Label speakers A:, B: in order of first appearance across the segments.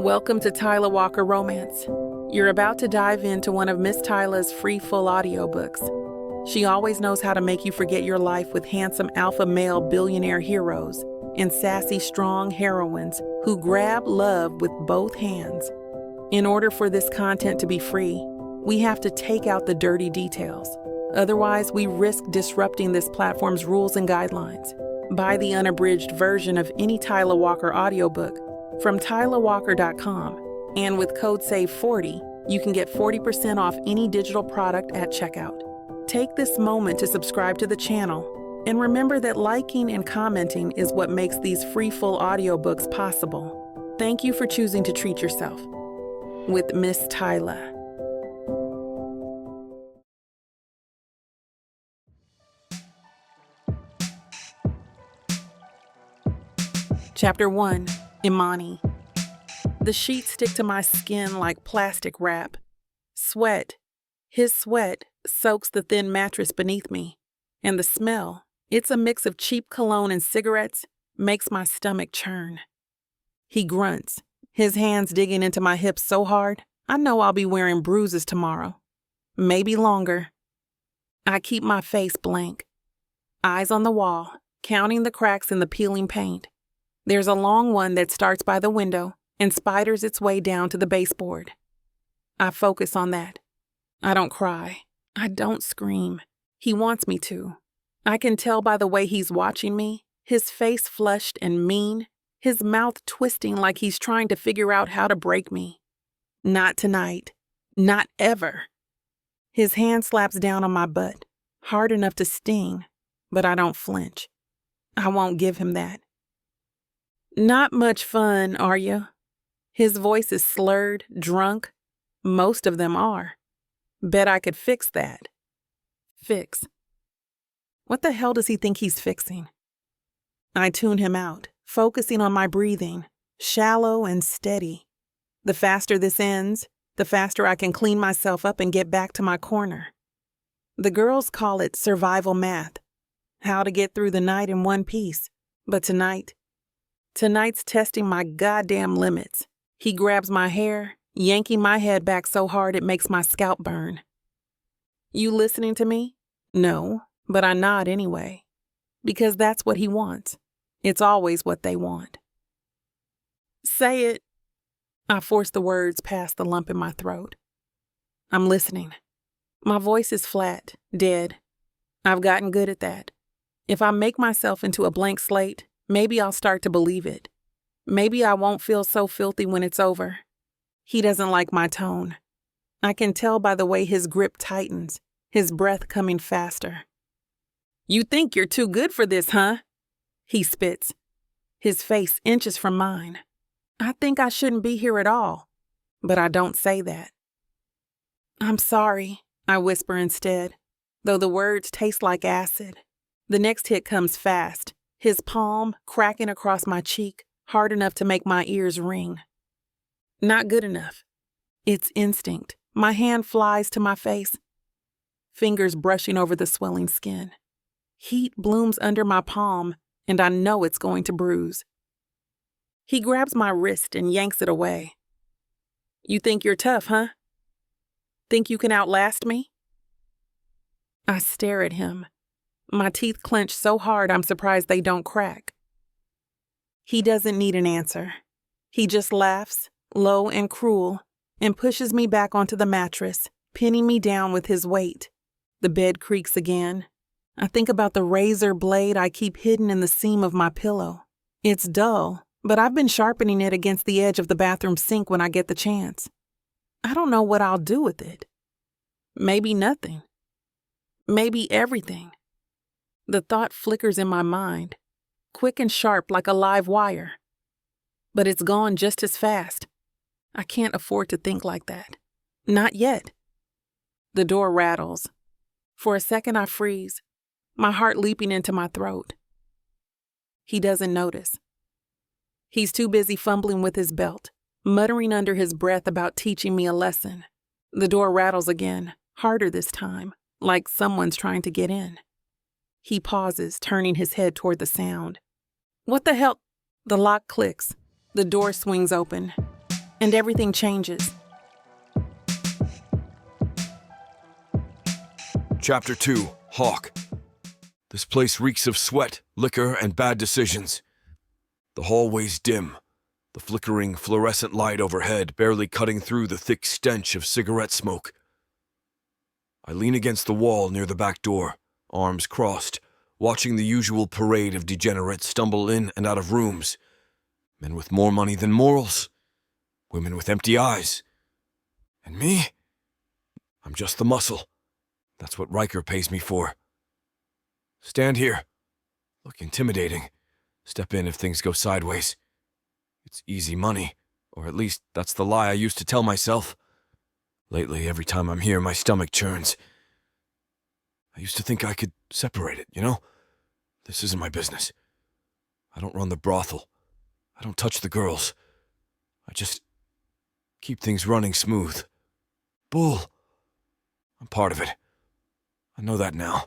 A: Welcome to Tyla Walker Romance. You're about to dive into one of Miss Tyla's free full audiobooks. She always knows how to make you forget your life with handsome alpha male billionaire heroes and sassy strong heroines who grab love with both hands. In order for this content to be free, we have to take out the dirty details. Otherwise, we risk disrupting this platform's rules and guidelines. Buy the unabridged version of any Tyla Walker audiobook from TylaWalker.com, and with code SAVE40, you can get 40% off any digital product at checkout. Take this moment to subscribe to the channel, and remember that liking and commenting is what makes these free full audiobooks possible. Thank you for choosing to treat yourself with Miss Tyla. Chapter 1, Imani. The sheets stick to my skin like plastic wrap. Sweat. His sweat soaks the thin mattress beneath me. And the smell, it's a mix of cheap cologne and cigarettes, makes my stomach churn. He grunts, his hands digging into my hips so hard, I know I'll be wearing bruises tomorrow. Maybe longer. I keep my face blank. Eyes on the wall, counting the cracks in the peeling paint. There's a long one that starts by the window and spiders its way down to the baseboard. I focus on that. I don't cry. I don't scream. He wants me to. I can tell by the way he's watching me, his face flushed and mean, his mouth twisting like he's trying to figure out how to break me. Not tonight. Not ever. His hand slaps down on my butt, hard enough to sting, but I don't flinch. I won't give him that. Not much fun, are you? His voice is slurred, drunk. Most of them are. Bet I could fix that. Fix. What the hell does he think he's fixing? I tune him out, focusing on my breathing, shallow and steady. The faster this ends, the faster I can clean myself up and get back to my corner. The girls call it survival math, how to get through the night in one piece. But tonight's testing my goddamn limits. He grabs my hair, yanking my head back so hard it makes my scalp burn. You listening to me? No, but I nod anyway. Because that's what he wants. It's always what they want. Say it. I force the words past the lump in my throat. I'm listening. My voice is flat, dead. I've gotten good at that. If I make myself into a blank slate, maybe I'll start to believe it. Maybe I won't feel so filthy when it's over. He doesn't like my tone. I can tell by the way his grip tightens, his breath coming faster. You think you're too good for this, huh? He spits, his face inches from mine. I think I shouldn't be here at all, but I don't say that. I'm sorry, I whisper instead, though the words taste like acid. The next hit comes fast, his palm cracking across my cheek, hard enough to make my ears ring. Not good enough. It's instinct. My hand flies to my face, fingers brushing over the swelling skin. Heat blooms under my palm, and I know it's going to bruise. He grabs my wrist and yanks it away. You think you're tough, huh? Think you can outlast me? I stare at him. My teeth clench so hard I'm surprised they don't crack. He doesn't need an answer. He just laughs, low and cruel, and pushes me back onto the mattress, pinning me down with his weight. The bed creaks again. I think about the razor blade I keep hidden in the seam of my pillow. It's dull, but I've been sharpening it against the edge of the bathroom sink when I get the chance. I don't know what I'll do with it. Maybe nothing. Maybe everything. The thought flickers in my mind, quick and sharp like a live wire. But it's gone just as fast. I can't afford to think like that. Not yet. The door rattles. For a second I freeze, my heart leaping into my throat. He doesn't notice. He's too busy fumbling with his belt, muttering under his breath about teaching me a lesson. The door rattles again, harder this time, like someone's trying to get in. He pauses, turning his head toward the sound. What the hell? The lock clicks. The door swings open. and everything changes.
B: Chapter 2, Hawk. This place reeks of sweat, liquor, and bad decisions. The hallway's dim, the flickering fluorescent light overhead barely cutting through the thick stench of cigarette smoke. I lean against the wall near the back door, arms crossed, watching the usual parade of degenerates stumble in and out of rooms. Men with more money than morals, women with empty eyes. And me? I'm just the muscle. That's what Riker pays me for. Stand here. Look intimidating. Step in if things go sideways. It's easy money, or at least that's the lie I used to tell myself. Lately, every time I'm here, my stomach churns. I used to think I could separate it, you know? This isn't my business. I don't run the brothel. I don't touch the girls. I just keep things running smooth. Bull. I'm part of it. I know that now.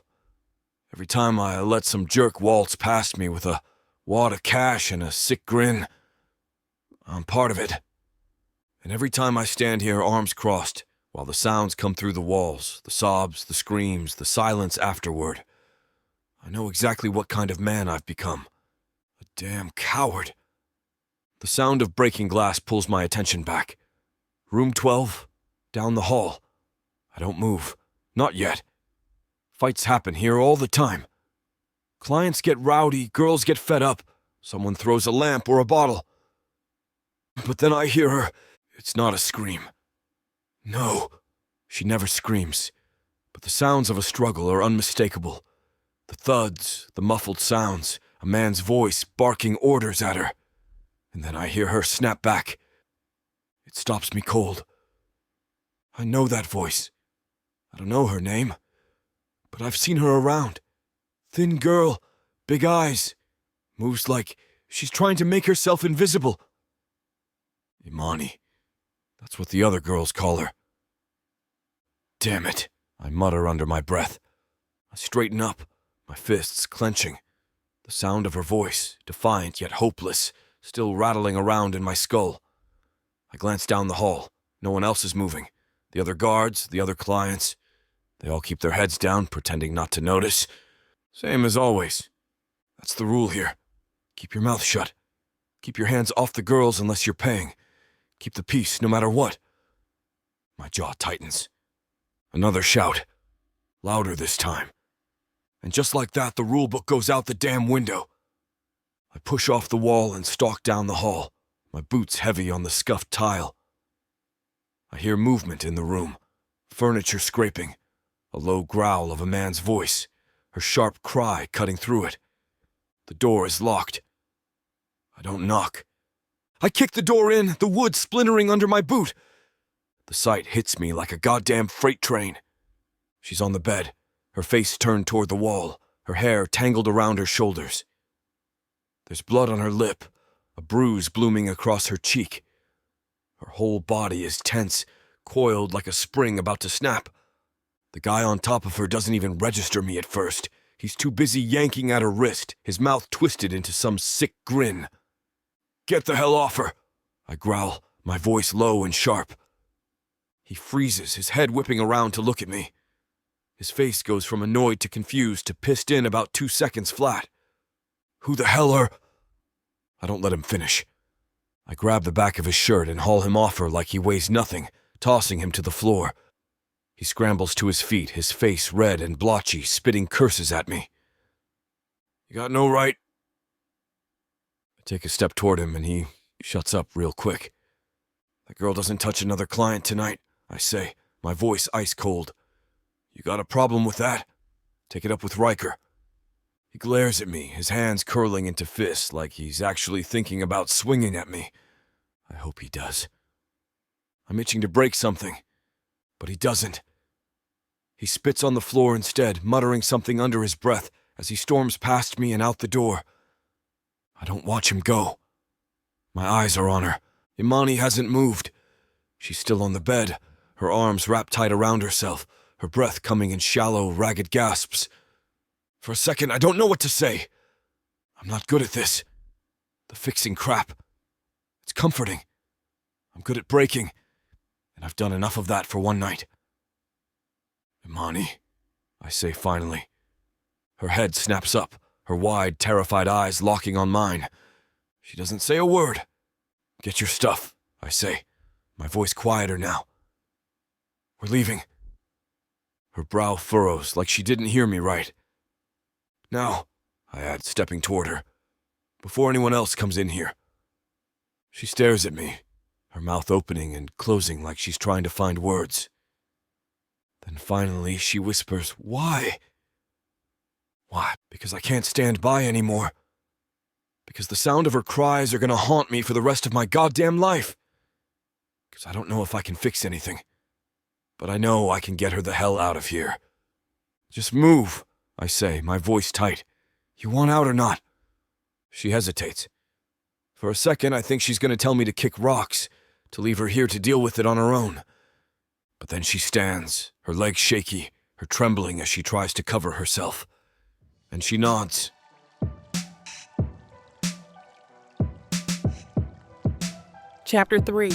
B: Every time I let some jerk waltz past me with a wad of cash and a sick grin, I'm part of it. And every time I stand here arms crossed, while the sounds come through the walls, the sobs, the screams, the silence afterward, I know exactly what kind of man I've become. A damn coward. The sound of breaking glass pulls my attention back. Room 12, down the hall. I don't move. Not yet. Fights happen here all the time. Clients get rowdy, girls get fed up, someone throws a lamp or a bottle. But then I hear her. It's not a scream. No, she never screams. But the sounds of a struggle are unmistakable. The thuds, the muffled sounds, a man's voice barking orders at her. And then I hear her snap back. It stops me cold. I know that voice. I don't know her name, but I've seen her around. Thin girl, big eyes, moves like she's trying to make herself invisible. Imani. That's what the other girls call her. Damn it, I mutter under my breath. I straighten up, my fists clenching. The sound of her voice, defiant yet hopeless, still rattling around in my skull. I glance down the hall. No one else is moving. The other guards, the other clients, they all keep their heads down, pretending not to notice. Same as always. That's the rule here. Keep your mouth shut. Keep your hands off the girls unless you're paying. Keep the peace no matter what. My jaw tightens. Another shout. Louder this time. And just like that, the rule book goes out the damn window. I push off the wall and stalk down the hall, my boots heavy on the scuffed tile. I hear movement in the room, furniture scraping, a low growl of a man's voice, her sharp cry cutting through it. The door is locked. I don't knock. I kick the door in, the wood splintering under my boot. The sight hits me like a goddamn freight train. She's on the bed, her face turned toward the wall, her hair tangled around her shoulders. There's blood on her lip, a bruise blooming across her cheek. Her whole body is tense, coiled like a spring about to snap. The guy on top of her doesn't even register me at first. He's too busy yanking at her wrist, his mouth twisted into some sick grin. Get the hell off her, I growl, my voice low and sharp. He freezes, his head whipping around to look at me. His face goes from annoyed to confused to pissed in about 2 seconds flat. Who the hell are... I don't let him finish. I grab the back of his shirt and haul him off her like he weighs nothing, tossing him to the floor. He scrambles to his feet, his face red and blotchy, spitting curses at me. You got no right... I take a step toward him and he shuts up real quick. That girl doesn't touch another client tonight, I say, my voice ice cold. You got a problem with that? Take it up with Riker. He glares at me, his hands curling into fists like he's actually thinking about swinging at me. I hope he does. I'm itching to break something, but he doesn't. He spits on the floor instead, muttering something under his breath as he storms past me and out the door. I don't watch him go. My eyes are on her. Imani hasn't moved. She's still on the bed, her arms wrapped tight around herself, her breath coming in shallow, ragged gasps. For a second, I don't know what to say. I'm not good at this. The fixing crap. It's comforting. I'm good at breaking, and I've done enough of that for one night. Imani, I say finally. Her head snaps up, her wide, terrified eyes locking on mine. She doesn't say a word. Get your stuff, I say, my voice quieter now. We're leaving. Her brow furrows like she didn't hear me right. Now, I add, stepping toward her, before anyone else comes in here. She stares at me, her mouth opening and closing like she's trying to find words. Then finally she whispers, "Why?" Why? Because I can't stand by anymore. Because the sound of her cries are gonna haunt me for the rest of my goddamn life. Because I don't know if I can fix anything. But I know I can get her the hell out of here. Just move, I say, my voice tight. You want out or not? She hesitates. For a second, I think she's gonna tell me to kick rocks, to leave her here to deal with it on her own. But then she stands, her legs shaky, her trembling as she tries to cover herself. And she nods.
A: Chapter 3.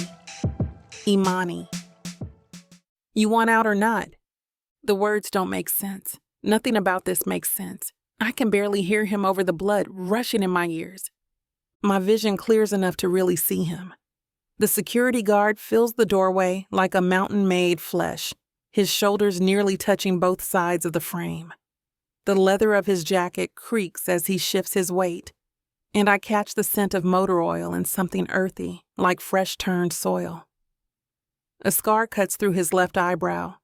A: Imani. You want out or not? The words don't make sense. Nothing about this makes sense. I can barely hear him over the blood rushing in my ears. My vision clears enough to really see him. The security guard fills the doorway like a mountain-made flesh, his shoulders nearly touching both sides of the frame. The leather of his jacket creaks as he shifts his weight, and I catch the scent of motor oil and something earthy, like fresh-turned soil. A scar cuts through his left eyebrow,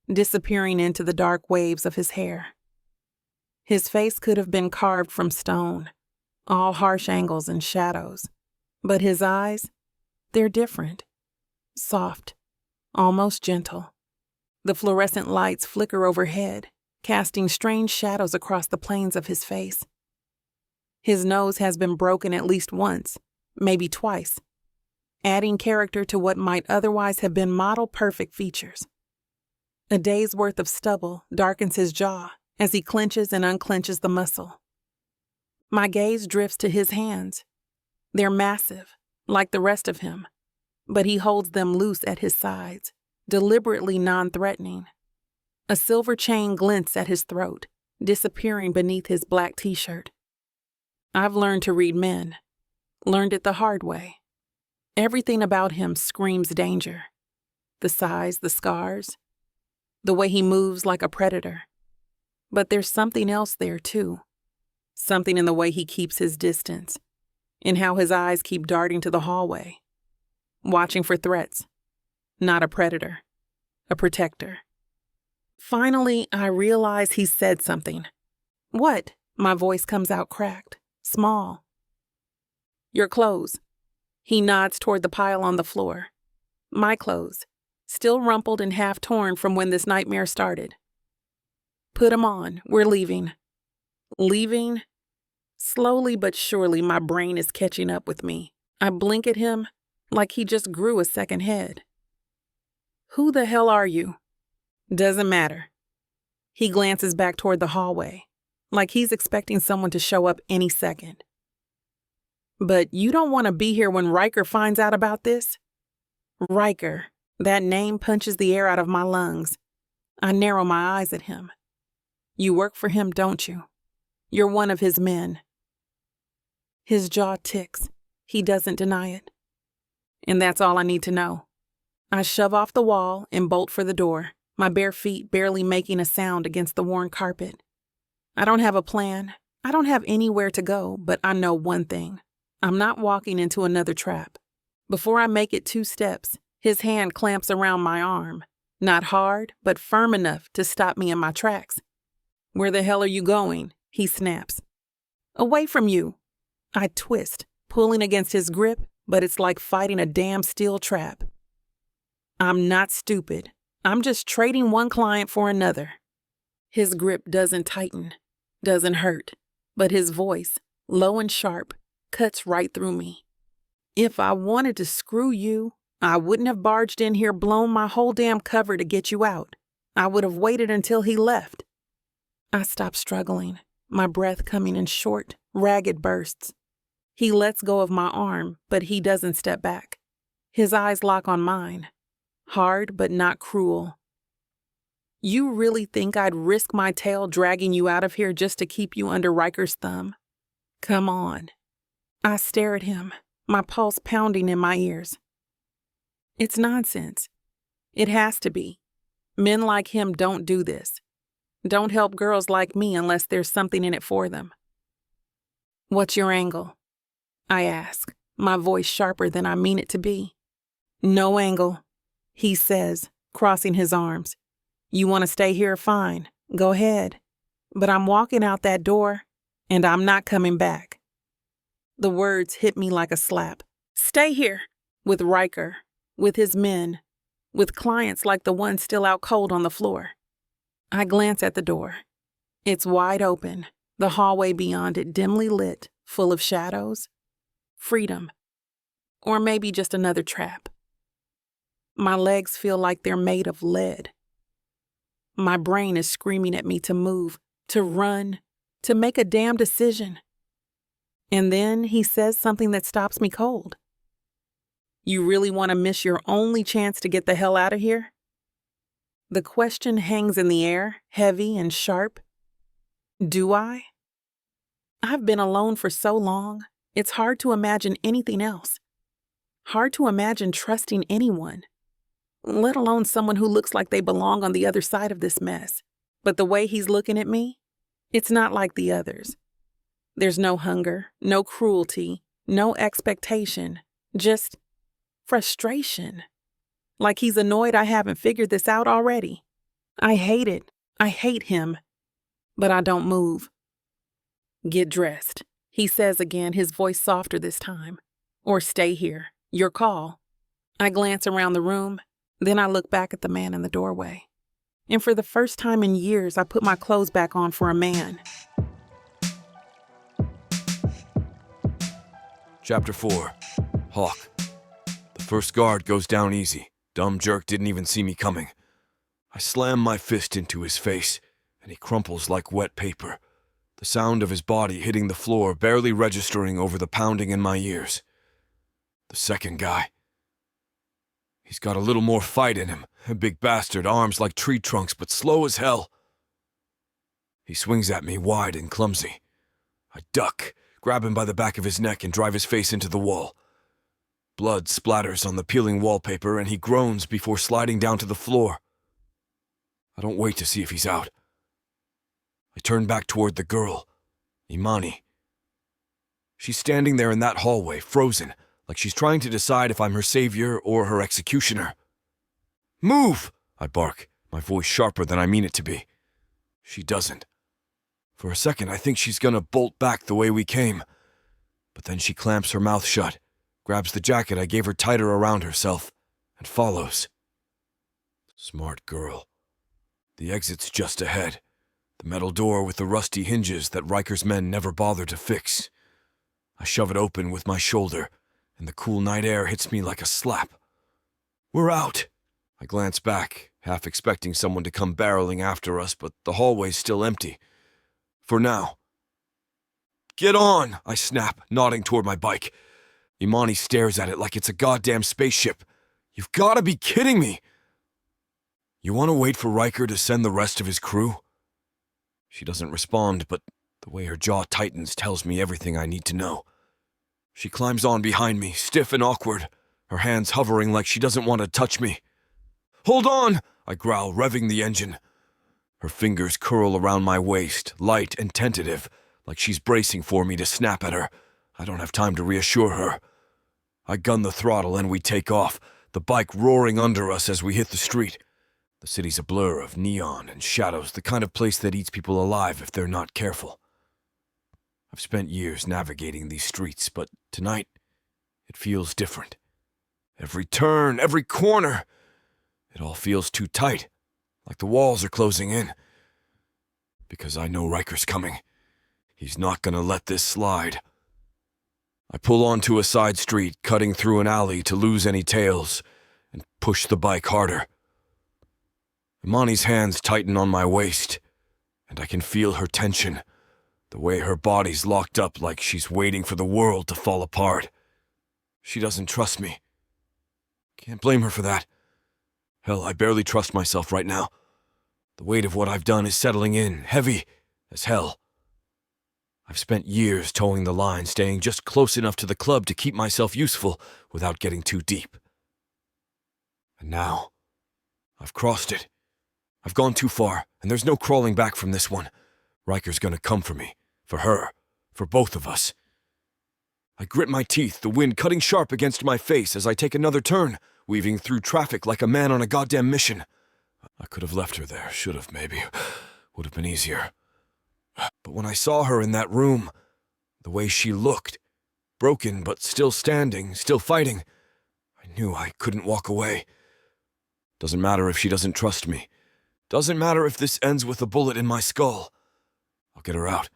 A: disappearing into the dark waves of his hair. His face could have been carved from stone, all harsh angles and shadows. But his eyes, they're different. Soft, almost gentle. The fluorescent lights flicker overhead, casting strange shadows across the planes of his face. His nose has been broken at least once, maybe twice, adding character to what might otherwise have been model-perfect features. A day's worth of stubble darkens his jaw as he clenches and unclenches the muscle. My gaze drifts to his hands. They're massive, like the rest of him, but he holds them loose at his sides, deliberately non-threatening. A silver chain glints at his throat, disappearing beneath his black t-shirt. I've learned to read men, learned it the hard way. Everything about him screams danger. The size, the scars, the way he moves like a predator. But there's something else there too. Something in the way he keeps his distance, in how his eyes keep darting to the hallway, watching for threats. Not a predator, a protector. Finally, I realize he said something. What? My voice comes out cracked, small. Your clothes. He nods toward the pile on the floor. My clothes, still rumpled and half torn from when this nightmare started. Put 'em on. We're leaving. Leaving? Slowly but surely, my brain is catching up with me. I blink at him like he just grew a second head. Who the hell are you? Doesn't matter. He glances back toward the hallway, like he's expecting someone to show up any second. But you don't want to be here when Riker finds out about this? Riker. That name punches the air out of my lungs. I narrow my eyes at him. You work for him, don't you? You're one of his men. His jaw ticks. He doesn't deny it. And that's all I need to know. I shove off the wall and bolt for the door, my bare feet barely making a sound against the worn carpet. I don't have a plan. I don't have anywhere to go, but I know one thing. I'm not walking into another trap. Before I make it 2 steps, his hand clamps around my arm. Not hard, but firm enough to stop me in my tracks. Where the hell are you going? He snaps. Away from you. I twist, pulling against his grip, but it's like fighting a damn steel trap. I'm not stupid. I'm just trading one client for another. His grip doesn't tighten, doesn't hurt, but his voice, low and sharp, cuts right through me. If I wanted to screw you, I wouldn't have barged in here, blown my whole damn cover to get you out. I would have waited until he left. I stop struggling, my breath coming in short, ragged bursts. He lets go of my arm, but he doesn't step back. His eyes lock on mine, hard but not cruel. You really think I'd risk my tail dragging you out of here just to keep you under Riker's thumb? Come on. I stare at him, my pulse pounding in my ears. It's nonsense. It has to be. Men like him don't do this. Don't help girls like me unless there's something in it for them. What's your angle? I ask, my voice sharper than I mean it to be. No angle, he says, crossing his arms. You want to stay here? Fine. Go ahead. But I'm walking out that door, and I'm not coming back. The words hit me like a slap. Stay here. With Riker, with his men, with clients like the one still out cold on the floor. I glance at the door. It's wide open, the hallway beyond it dimly lit, full of shadows. Freedom. Or maybe just another trap. My legs feel like they're made of lead. My brain is screaming at me to move, to run, to make a damn decision. And then he says something that stops me cold. You really want to miss your only chance to get the hell out of here? The question hangs in the air, heavy and sharp. Do I? I've been alone for so long, it's hard to imagine anything else. Hard to imagine trusting anyone, let alone someone who looks like they belong on the other side of this mess. But the way he's looking at me, it's not like the others. There's no hunger, no cruelty, no expectation, just frustration. Like he's annoyed I haven't figured this out already. I hate it. I hate him. But I don't move. Get dressed, he says again, his voice softer this time. Or stay here. Your call. I glance around the room, then I look back at the man in the doorway. And for the first time in years, I put my clothes back on for a man.
B: Chapter 4. Hawk. The first guard goes down easy. Dumb jerk didn't even see me coming. I slam my fist into his face, and he crumples like wet paper, the sound of his body hitting the floor barely registering over the pounding in my ears. The second guy. He's got a little more fight in him. A big bastard, arms like tree trunks, but slow as hell. He swings at me wide and clumsy. I duck, grab him by the back of his neck and drive his face into the wall. Blood splatters on the peeling wallpaper and he groans before sliding down to the floor. I don't wait to see if he's out. I turn back toward the girl, Imani. She's standing there in that hallway, frozen, like she's trying to decide if I'm her savior or her executioner. Move! I bark, my voice sharper than I mean it to be. She doesn't. For a second, I think she's gonna bolt back the way we came. But then she clamps her mouth shut, grabs the jacket I gave her tighter around herself, and follows. Smart girl. The exit's just ahead. The metal door with the rusty hinges that Riker's men never bother to fix. I shove it open with my shoulder, and the cool night air hits me like a slap. We're out! I glance back, half expecting someone to come barreling after us, but the hallway's still empty. For now. Get on! I snap, nodding toward my bike. Imani stares at it like it's a goddamn spaceship. You've gotta be kidding me! You want to wait for Riker to send the rest of his crew? She doesn't respond, but the way her jaw tightens tells me everything I need to know. She climbs on behind me, stiff and awkward, her hands hovering like she doesn't want to touch me. Hold on! I growl, revving the engine. Her fingers curl around my waist, light and tentative, like she's bracing for me to snap at her. I don't have time to reassure her. I gun the throttle and we take off, the bike roaring under us as we hit the street. The city's a blur of neon and shadows, the kind of place that eats people alive if they're not careful. I've spent years navigating these streets, but tonight, it feels different. Every turn, every corner, it all feels too tight, like the walls are closing in. Because I know Riker's coming. He's not gonna let this slide. I pull onto a side street, cutting through an alley to lose any tails, and push the bike harder. Imani's hands tighten on my waist, and I can feel her tension, the way her body's locked up like she's waiting for the world to fall apart. She doesn't trust me. Can't blame her for that. Hell, I barely trust myself right now. The weight of what I've done is settling in, heavy as hell. I've spent years towing the line, staying just close enough to the club to keep myself useful without getting too deep. And now, I've crossed it. I've gone too far, and there's no crawling back from this one. Riker's gonna come for me, for her, for both of us. I grit my teeth, the wind cutting sharp against my face as I take another turn, weaving through traffic like a man on a goddamn mission. I could have left her there, should have maybe. Would have been easier. But when I saw her in that room, the way she looked, broken but still standing, still fighting, I knew I couldn't walk away. Doesn't matter if she doesn't trust me. Doesn't matter if this ends with a bullet in my skull. I'll get her out,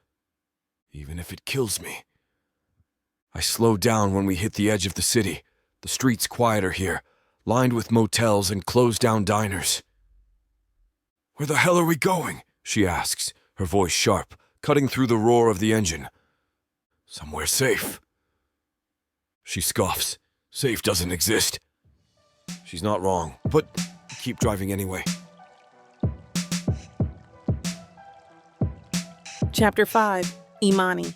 B: even if it kills me. I slowed down when we hit the edge of the city, the streets quieter here, lined with motels and closed-down diners. "Where the hell are we going?" she asks, her voice sharp, cutting through the roar of the engine. "Somewhere safe." She scoffs. Safe doesn't exist. She's not wrong, but keep driving anyway.
A: Chapter 5, Imani.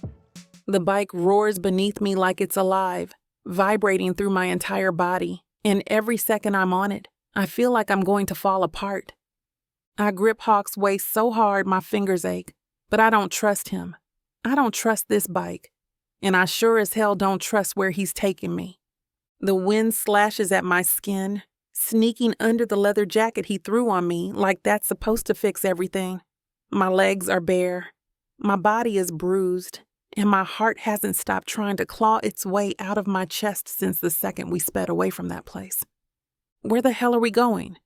A: The bike roars beneath me like it's alive, vibrating through my entire body, and every second I'm on it, I feel like I'm going to fall apart. I grip Hawk's waist so hard my fingers ache, but I don't trust him. I don't trust this bike, and I sure as hell don't trust where he's taking me. The wind slashes at my skin, sneaking under the leather jacket he threw on me like that's supposed to fix everything. My legs are bare. My body is bruised, and my heart hasn't stopped trying to claw its way out of my chest since the second we sped away from that place. Where the hell are we going?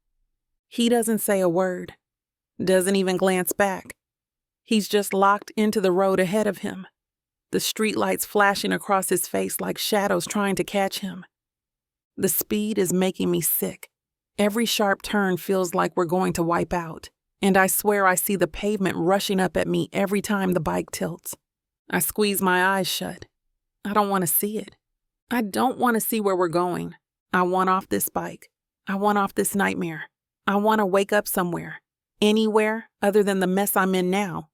A: He doesn't say a word, doesn't even glance back. He's just locked into the road ahead of him, the streetlights flashing across his face like shadows trying to catch him. The speed is making me sick. Every sharp turn feels like we're going to wipe out, and I swear I see the pavement rushing up at me every time the bike tilts. I squeeze my eyes shut. I don't want to see it. I don't want to see where we're going. I want off this bike. I want off this nightmare. I want to wake up somewhere, anywhere other than the mess I'm in now.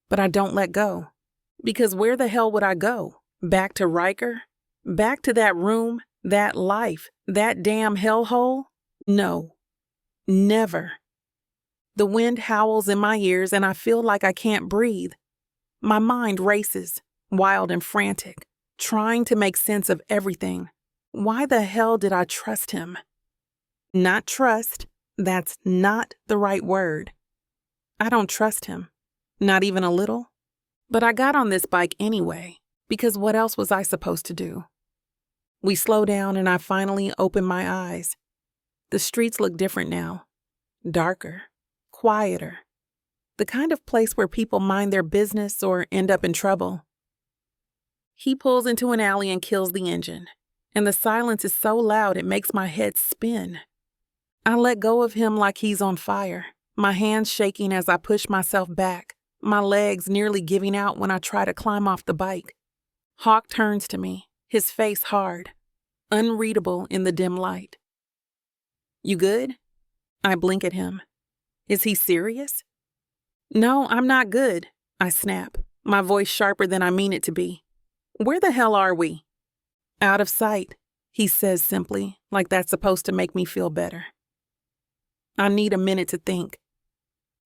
A: But I don't let go. Because where the hell would I go? Back to Riker? Back to that room, that life, that damn hellhole? No. Never. The wind howls in my ears and I feel like I can't breathe. My mind races, wild and frantic, trying to make sense of everything. Why the hell did I trust him? Not trust, that's not the right word. I don't trust him, not even a little. But I got on this bike anyway, because what else was I supposed to do? We slow down and I finally open my eyes. The streets look different now. Darker, quieter. The kind of place where people mind their business or end up in trouble. He pulls into an alley and kills the engine, and the silence is so loud it makes my head spin. I let go of him like he's on fire, my hands shaking as I push myself back, my legs nearly giving out when I try to climb off the bike. Hawk turns to me, his face hard, unreadable in the dim light. "You good?" I blink at him. Is he serious? "No, I'm not good," I snap, my voice sharper than I mean it to be. "Where the hell are we?" "Out of sight," he says simply, like that's supposed to make me feel better. I need a minute to think.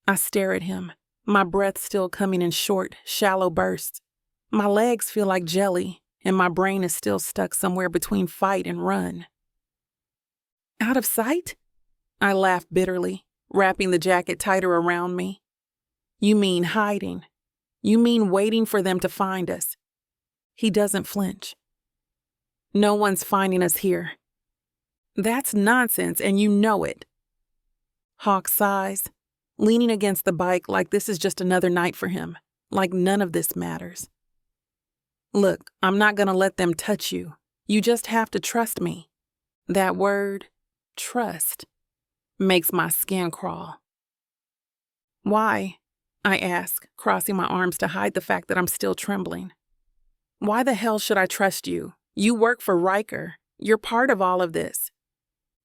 A: I stare at him, my breath still coming in short, shallow bursts. My legs feel like jelly, and my brain is still stuck somewhere between fight and run. "Out of sight?" I laugh bitterly, wrapping the jacket tighter around me. "You mean hiding. You mean waiting for them to find us." He doesn't flinch. "No one's finding us here." "That's nonsense, and you know it." Hawk sighs, leaning against the bike like this is just another night for him, like none of this matters. "Look, I'm not gonna let them touch you. You just have to trust me." That word, trust, makes my skin crawl. "Why?" I ask, crossing my arms to hide the fact that I'm still trembling. "Why the hell should I trust you? You work for Riker. You're part of all of this."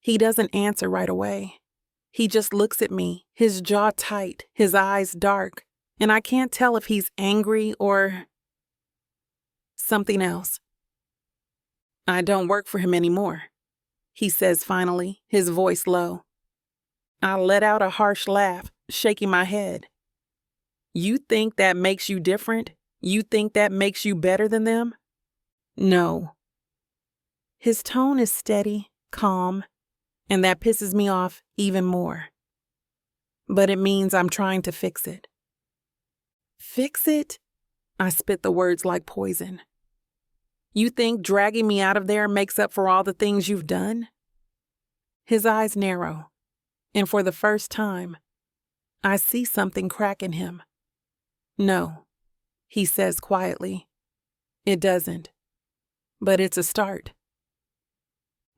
A: He doesn't answer right away. He just looks at me, his jaw tight, his eyes dark, and I can't tell if he's angry or something else. I don't work for him anymore, he says finally, his voice low. I let out a harsh laugh, shaking my head. You think that makes you different? You think that makes you better than them? No. His tone is steady, calm, and that pisses me off even more. But it means I'm trying to fix it. Fix it? I spit the words like poison. You think dragging me out of there makes up for all the things you've done? His eyes narrow, and for the first time, I see something crack in him. No, he says quietly. It doesn't. But it's a start.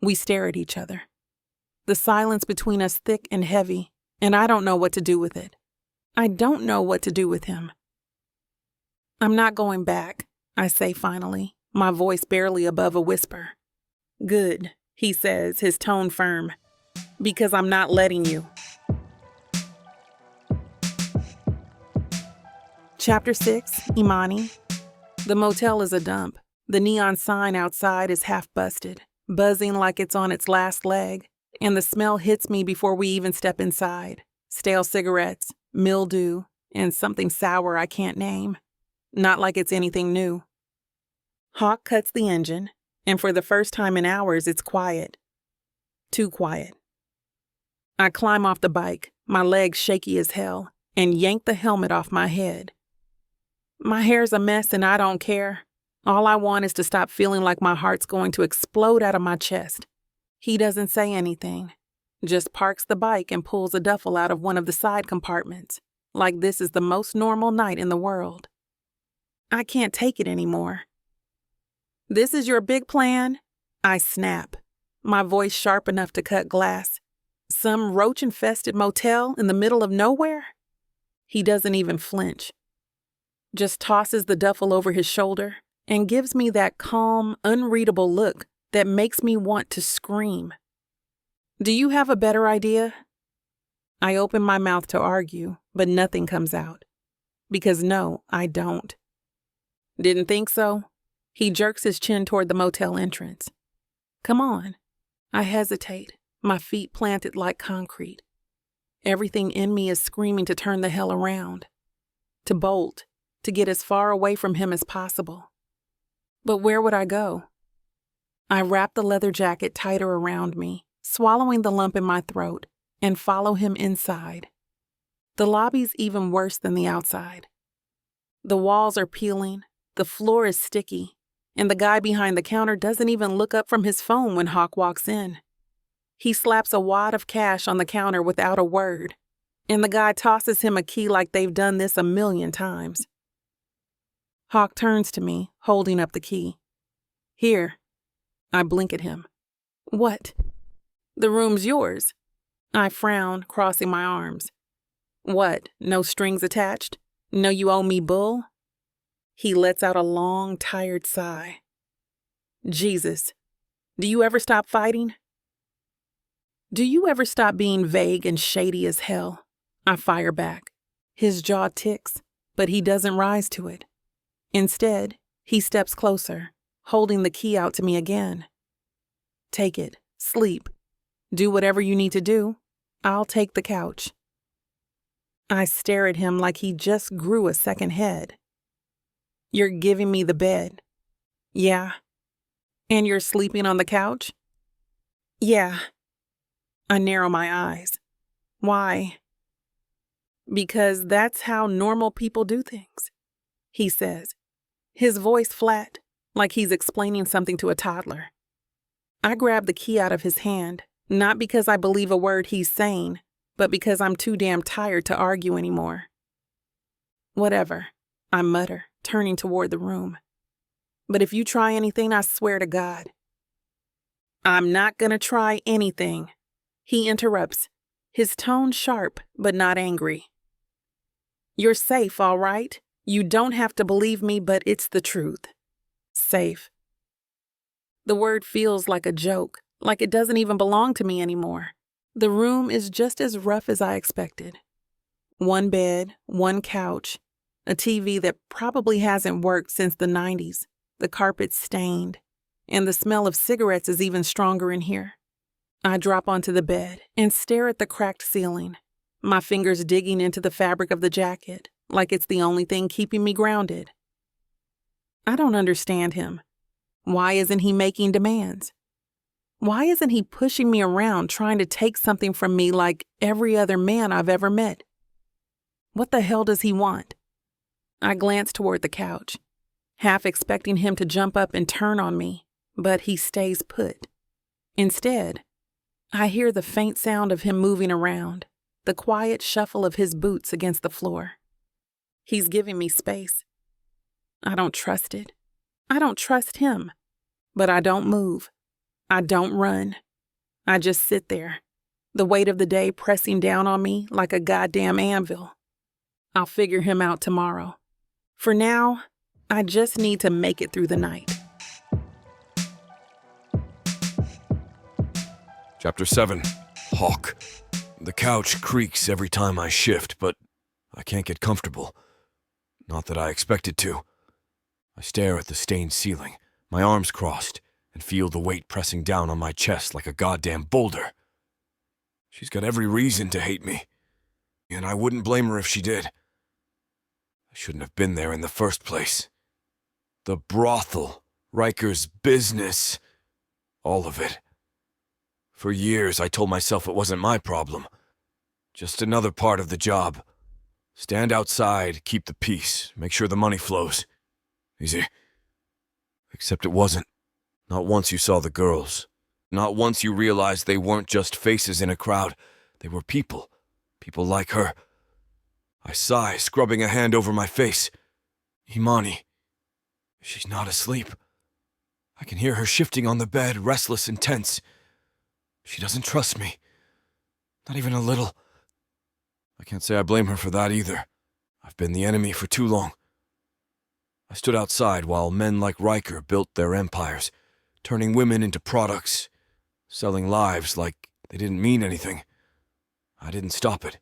A: We stare at each other. The silence between us thick and heavy, and I don't know what to do with it. I don't know what to do with him. I'm not going back, I say finally, my voice barely above a whisper. Good, he says, his tone firm, because I'm not letting you. Chapter 6, Imani. The motel is a dump. The neon sign outside is half busted, buzzing like it's on its last leg, and the smell hits me before we even step inside. Stale cigarettes, mildew, and something sour I can't name. Not like it's anything new. Hawk cuts the engine, and for the first time in hours, it's quiet. Too quiet. I climb off the bike, my legs shaky as hell, and yank the helmet off my head. My hair's a mess and I don't care. All I want is to stop feeling like my heart's going to explode out of my chest. He doesn't say anything, just parks the bike and pulls a duffel out of one of the side compartments, like this is the most normal night in the world. I can't take it anymore. This is your big plan? I snap, my voice sharp enough to cut glass. Some roach-infested motel in the middle of nowhere? He doesn't even flinch. Just tosses the duffel over his shoulder and gives me that calm, unreadable look that makes me want to scream. Do you have a better idea? I open my mouth to argue, but nothing comes out. Because no, I don't. Didn't think so? He jerks his chin toward the motel entrance. Come on. I hesitate, my feet planted like concrete. Everything in me is screaming to turn the hell around, to bolt, to get as far away from him as possible. But where would I go? I wrap the leather jacket tighter around me, swallowing the lump in my throat, and follow him inside. The lobby's even worse than the outside. The walls are peeling, the floor is sticky, and the guy behind the counter doesn't even look up from his phone when Hawk walks in. He slaps a wad of cash on the counter without a word, and the guy tosses him a key like they've done this 1,000,000 times. Hawk turns to me, holding up the key. Here. I blink at him. What? The room's yours. I frown, crossing my arms. What, no strings attached? No you owe me bull? He lets out a long, tired sigh. Jesus, do you ever stop fighting? Do you ever stop being vague and shady as hell? I fire back. His jaw ticks, but he doesn't rise to it. Instead, he steps closer, holding the key out to me again. Take it, sleep. Do whatever you need to do. I'll take the couch. I stare at him like he just grew a second head. You're giving me the bed. Yeah. And you're sleeping on the couch? Yeah. I narrow my eyes. Why? Because that's how normal people do things, he says, his voice flat, like he's explaining something to a toddler. I grab the key out of his hand, not because I believe a word he's saying, but because I'm too damn tired to argue anymore. Whatever, I mutter, turning toward the room. But if you try anything, I swear to God. I'm not gonna try anything. He interrupts, his tone sharp but not angry. You're safe, all right? You don't have to believe me, but it's the truth. Safe. The word feels like a joke, like it doesn't even belong to me anymore. The room is just as rough as I expected. One bed, one couch, a TV that probably hasn't worked since the 90s, the carpet's stained, and the smell of cigarettes is even stronger in here. I drop onto the bed and stare at the cracked ceiling, my fingers digging into the fabric of the jacket, like it's the only thing keeping me grounded. I don't understand him. Why isn't he making demands? Why isn't he pushing me around trying to take something from me like every other man I've ever met? What the hell does he want? I glance toward the couch, half expecting him to jump up and turn on me, but he stays put. Instead, I hear the faint sound of him moving around, the quiet shuffle of his boots against the floor. He's giving me space. I don't trust it. I don't trust him. But I don't move. I don't run. I just sit there, the weight of the day pressing down on me like a goddamn anvil. I'll figure him out tomorrow. For now, I just need to make it through the night.
B: Chapter 7. Hawk. The couch creaks every time I shift, but I can't get comfortable. Not that I expected to. I stare at the stained ceiling, my arms crossed, and feel the weight pressing down on my chest like a goddamn boulder. She's got every reason to hate me, and I wouldn't blame her if she did. I shouldn't have been there in the first place. The brothel, Riker's business, all of it. For years, I told myself it wasn't my problem. Just another part of the job. Stand outside, keep the peace, make sure the money flows. Easy. Except it wasn't. Not once you saw the girls. Not once you realized they weren't just faces in a crowd. They were people. People like her. I sigh, scrubbing a hand over my face. Imani. She's not asleep. I can hear her shifting on the bed, restless and tense. She doesn't trust me. Not even a little. I can't say I blame her for that either. I've been the enemy for too long. I stood outside while men like Riker built their empires, turning women into products, selling lives like they didn't mean anything. I didn't stop it.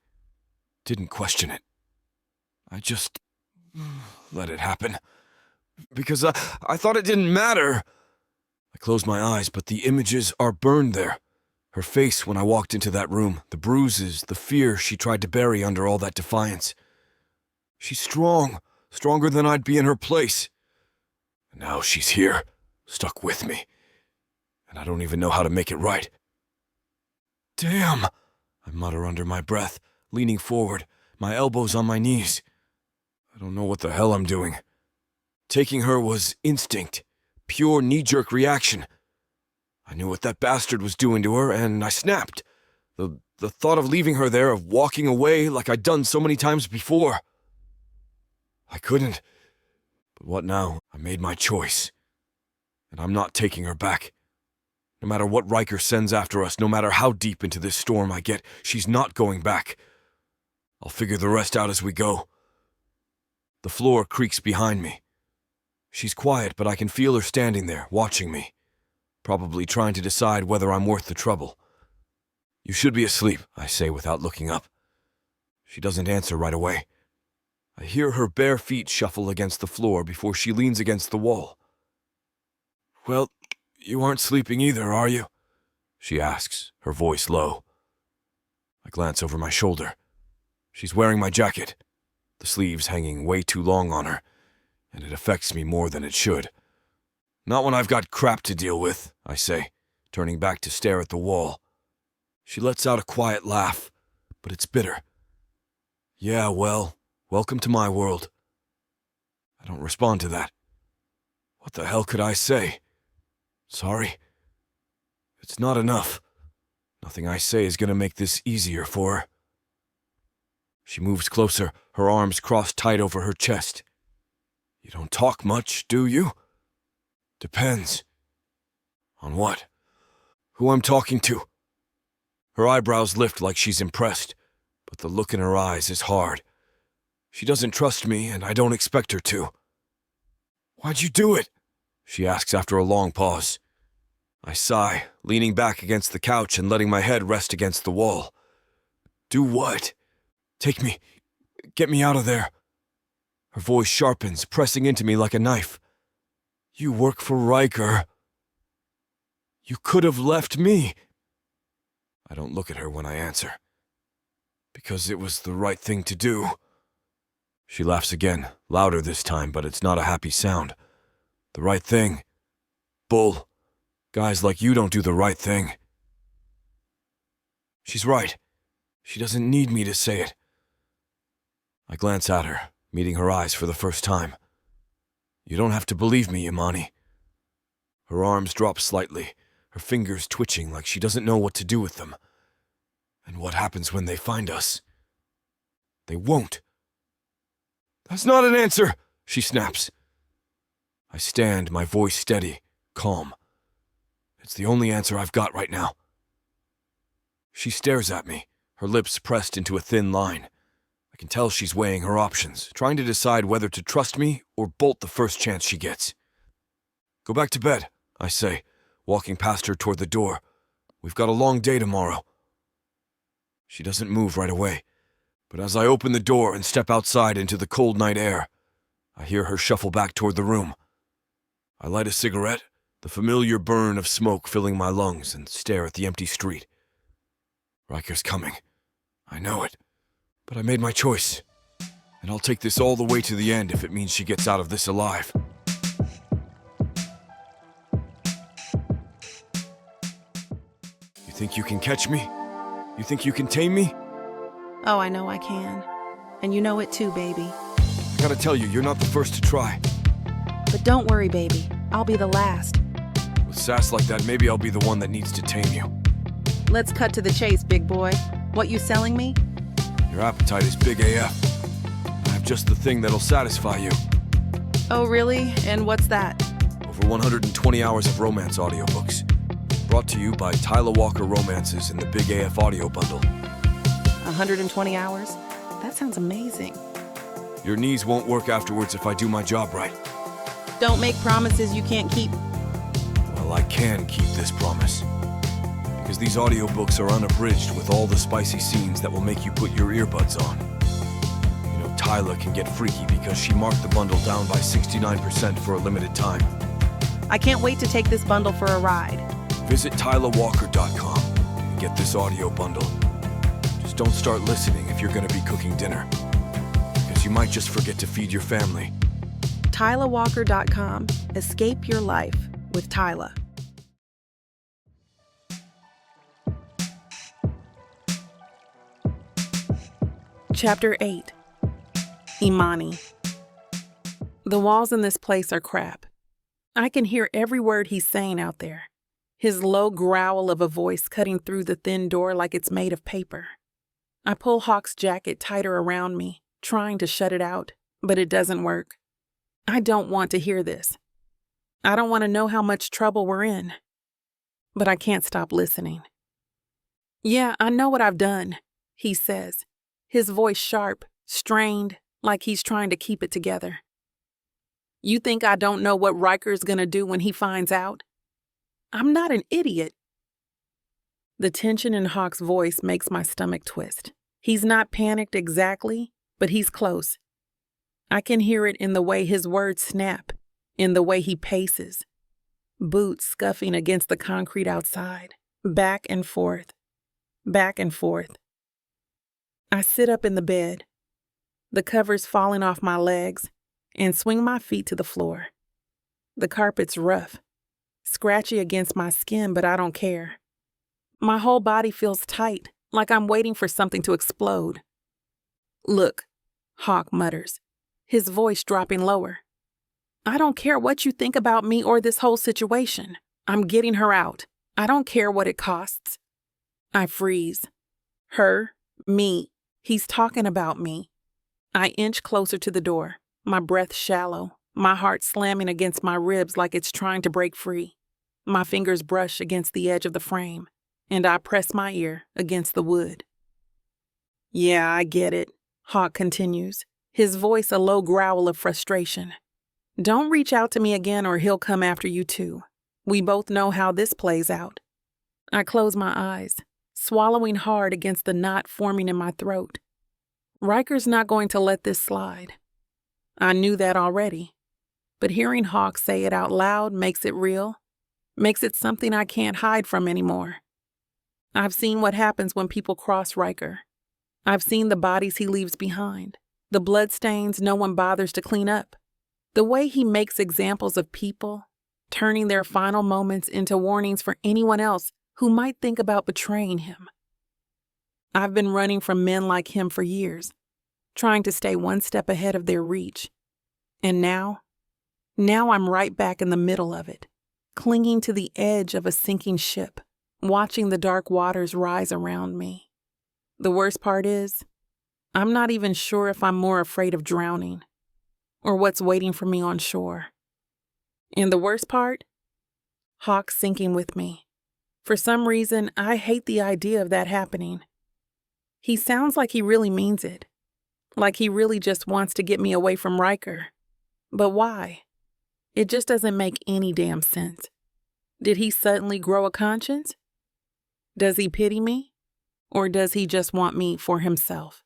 B: Didn't question it. I just let it happen. Because I thought it didn't matter. I closed my eyes, but the images are burned there. Her face when I walked into that room, the bruises, the fear she tried to bury under all that defiance. She's strong, stronger than I'd be in her place. And now she's here, stuck with me. And I don't even know how to make it right. Damn, I mutter under my breath, leaning forward, my elbows on my knees. I don't know what the hell I'm doing. Taking her was instinct, pure knee-jerk reaction. I knew what that bastard was doing to her, and I snapped. The thought of leaving her there, of walking away like I'd done so many times before. I couldn't. But what now? I made my choice. And I'm not taking her back. No matter what Riker sends after us, no matter how deep into this storm I get, she's not going back. I'll figure the rest out as we go. The floor creaks behind me. She's quiet, but I can feel her standing there, watching me. Probably trying to decide whether I'm worth the trouble. You should be asleep, I say without looking up. She doesn't answer right away. I hear her bare feet shuffle against the floor before she leans against the wall. Well, you aren't sleeping either, are you? She asks, her voice low. I glance over my shoulder. She's wearing my jacket, the sleeves hanging way too long on her, and it affects me more than it should. Not when I've got crap to deal with, I say, turning back to stare at the wall. She lets out a quiet laugh, but it's bitter. Yeah, well, welcome to my world. I don't respond to that. What the hell could I say? Sorry? It's not enough. Nothing I say is going to make this easier for her. She moves closer, her arms crossed tight over her chest. You don't talk much, do you? Depends. On what? Who I'm talking to. Her eyebrows lift like she's impressed, but the look in her eyes is hard. She doesn't trust me, and I don't expect her to. Why'd you do it? She asks after a long pause. I sigh, leaning back against the couch and letting my head rest against the wall. Do what? Take me. Get me out of there. Her voice sharpens, pressing into me like a knife. You work for Riker. You could have left me. I don't look at her when I answer. Because it was the right thing to do. She laughs again, louder this time, but it's not a happy sound. The right thing. Bull. Guys like you don't do the right thing. She's right. She doesn't need me to say it. I glance at her, meeting her eyes for the first time. You don't have to believe me, Imani. Her arms drop slightly, her fingers twitching like she doesn't know what to do with them. And what happens when they find us? They won't. That's not an answer, she snaps. I stand, my voice steady, calm. It's the only answer I've got right now. She stares at me, her lips pressed into a thin line. I can tell she's weighing her options, trying to decide whether to trust me or bolt the first chance she gets. Go back to bed, I say, walking past her toward the door. We've got a long day tomorrow. She doesn't move right away, but as I open the door and step outside into the cold night air, I hear her shuffle back toward the room. I light a cigarette, the familiar burn of smoke filling my lungs, and stare at the empty street. Riker's coming. I know it, but I made my choice, and I'll take this all the way to the end if it means she gets out of this alive. You think you can catch me? You think you can tame me?
A: Oh, I know I can. And you know it too, baby.
B: I gotta tell you, you're not the first to try.
A: But don't worry, baby. I'll be the last.
B: With sass like that, maybe I'll be the one that needs to tame you.
A: Let's cut to the chase, big boy. What you selling me?
B: Your appetite is big AF. I have just the thing that'll satisfy you.
A: Oh, really? And what's that?
B: Over 120 hours of romance audiobooks. Brought to you by Tyla Walker Romances in the Big AF audio bundle.
A: 120 hours? That sounds amazing.
B: Your knees won't work afterwards if I do my job right.
A: Don't make promises you can't keep.
B: Well, I can keep this promise. Because these audiobooks are unabridged with all the spicy scenes that will make you put your earbuds on. You know, Tyla can get freaky because she marked the bundle down by 69% for a limited time.
A: I can't wait to take this bundle for a ride.
B: Visit TylaWalker.com and get this audio bundle. Just don't start listening if you're going to be cooking dinner. Because you might just forget to feed your family.
A: TylaWalker.com. Escape your life with Tyla. Chapter 8. Imani. The walls in this place are crap. I can hear every word he's saying out there. His low growl of a voice cutting through the thin door like it's made of paper. I pull Hawk's jacket tighter around me, trying to shut it out, but it doesn't work. I don't want to hear this. I don't want to know how much trouble we're in. But I can't stop listening. Yeah, I know what I've done, he says, his voice sharp, strained, like he's trying to keep it together. You think I don't know what Riker's gonna do when he finds out? I'm not an idiot. The tension in Hawk's voice makes my stomach twist. He's not panicked exactly, but he's close. I can hear it in the way his words snap, in the way he paces. Boots scuffing against the concrete outside, back and forth, back and forth. I sit up in the bed, the covers falling off my legs, and swing my feet to the floor. The carpet's rough, scratchy against my skin, but I don't care. My whole body feels tight, like I'm waiting for something to explode. Look, Hawk mutters, his voice dropping lower. I don't care what you think about me or this whole situation. I'm getting her out. I don't care what it costs. I freeze. Her, me. He's talking about me. I inch closer to the door, my breath shallow, my heart slamming against my ribs like it's trying to break free. My fingers brush against the edge of the frame, and I press my ear against the wood. Yeah, I get it, Hawk continues, his voice a low growl of frustration. Don't reach out to me again or he'll come after you too. We both know how this plays out. I close my eyes, swallowing hard against the knot forming in my throat. Riker's not going to let this slide. I knew that already, but hearing Hawk say it out loud makes it real, makes it something I can't hide from anymore. I've seen what happens when people cross Riker. I've seen the bodies he leaves behind, the bloodstains no one bothers to clean up, the way he makes examples of people, turning their final moments into warnings for anyone else who might think about betraying him. I've been running from men like him for years, trying to stay one step ahead of their reach. And now I'm right back in the middle of it, clinging to the edge of a sinking ship, watching the dark waters rise around me. The worst part is, I'm not even sure if I'm more afraid of drowning or what's waiting for me on shore. And the worst part? Hawk sinking with me. For some reason, I hate the idea of that happening. He sounds like he really means it, like he really just wants to get me away from Riker. But why? It just doesn't make any damn sense. Did he suddenly grow a conscience? Does he pity me? Or does he just want me for himself?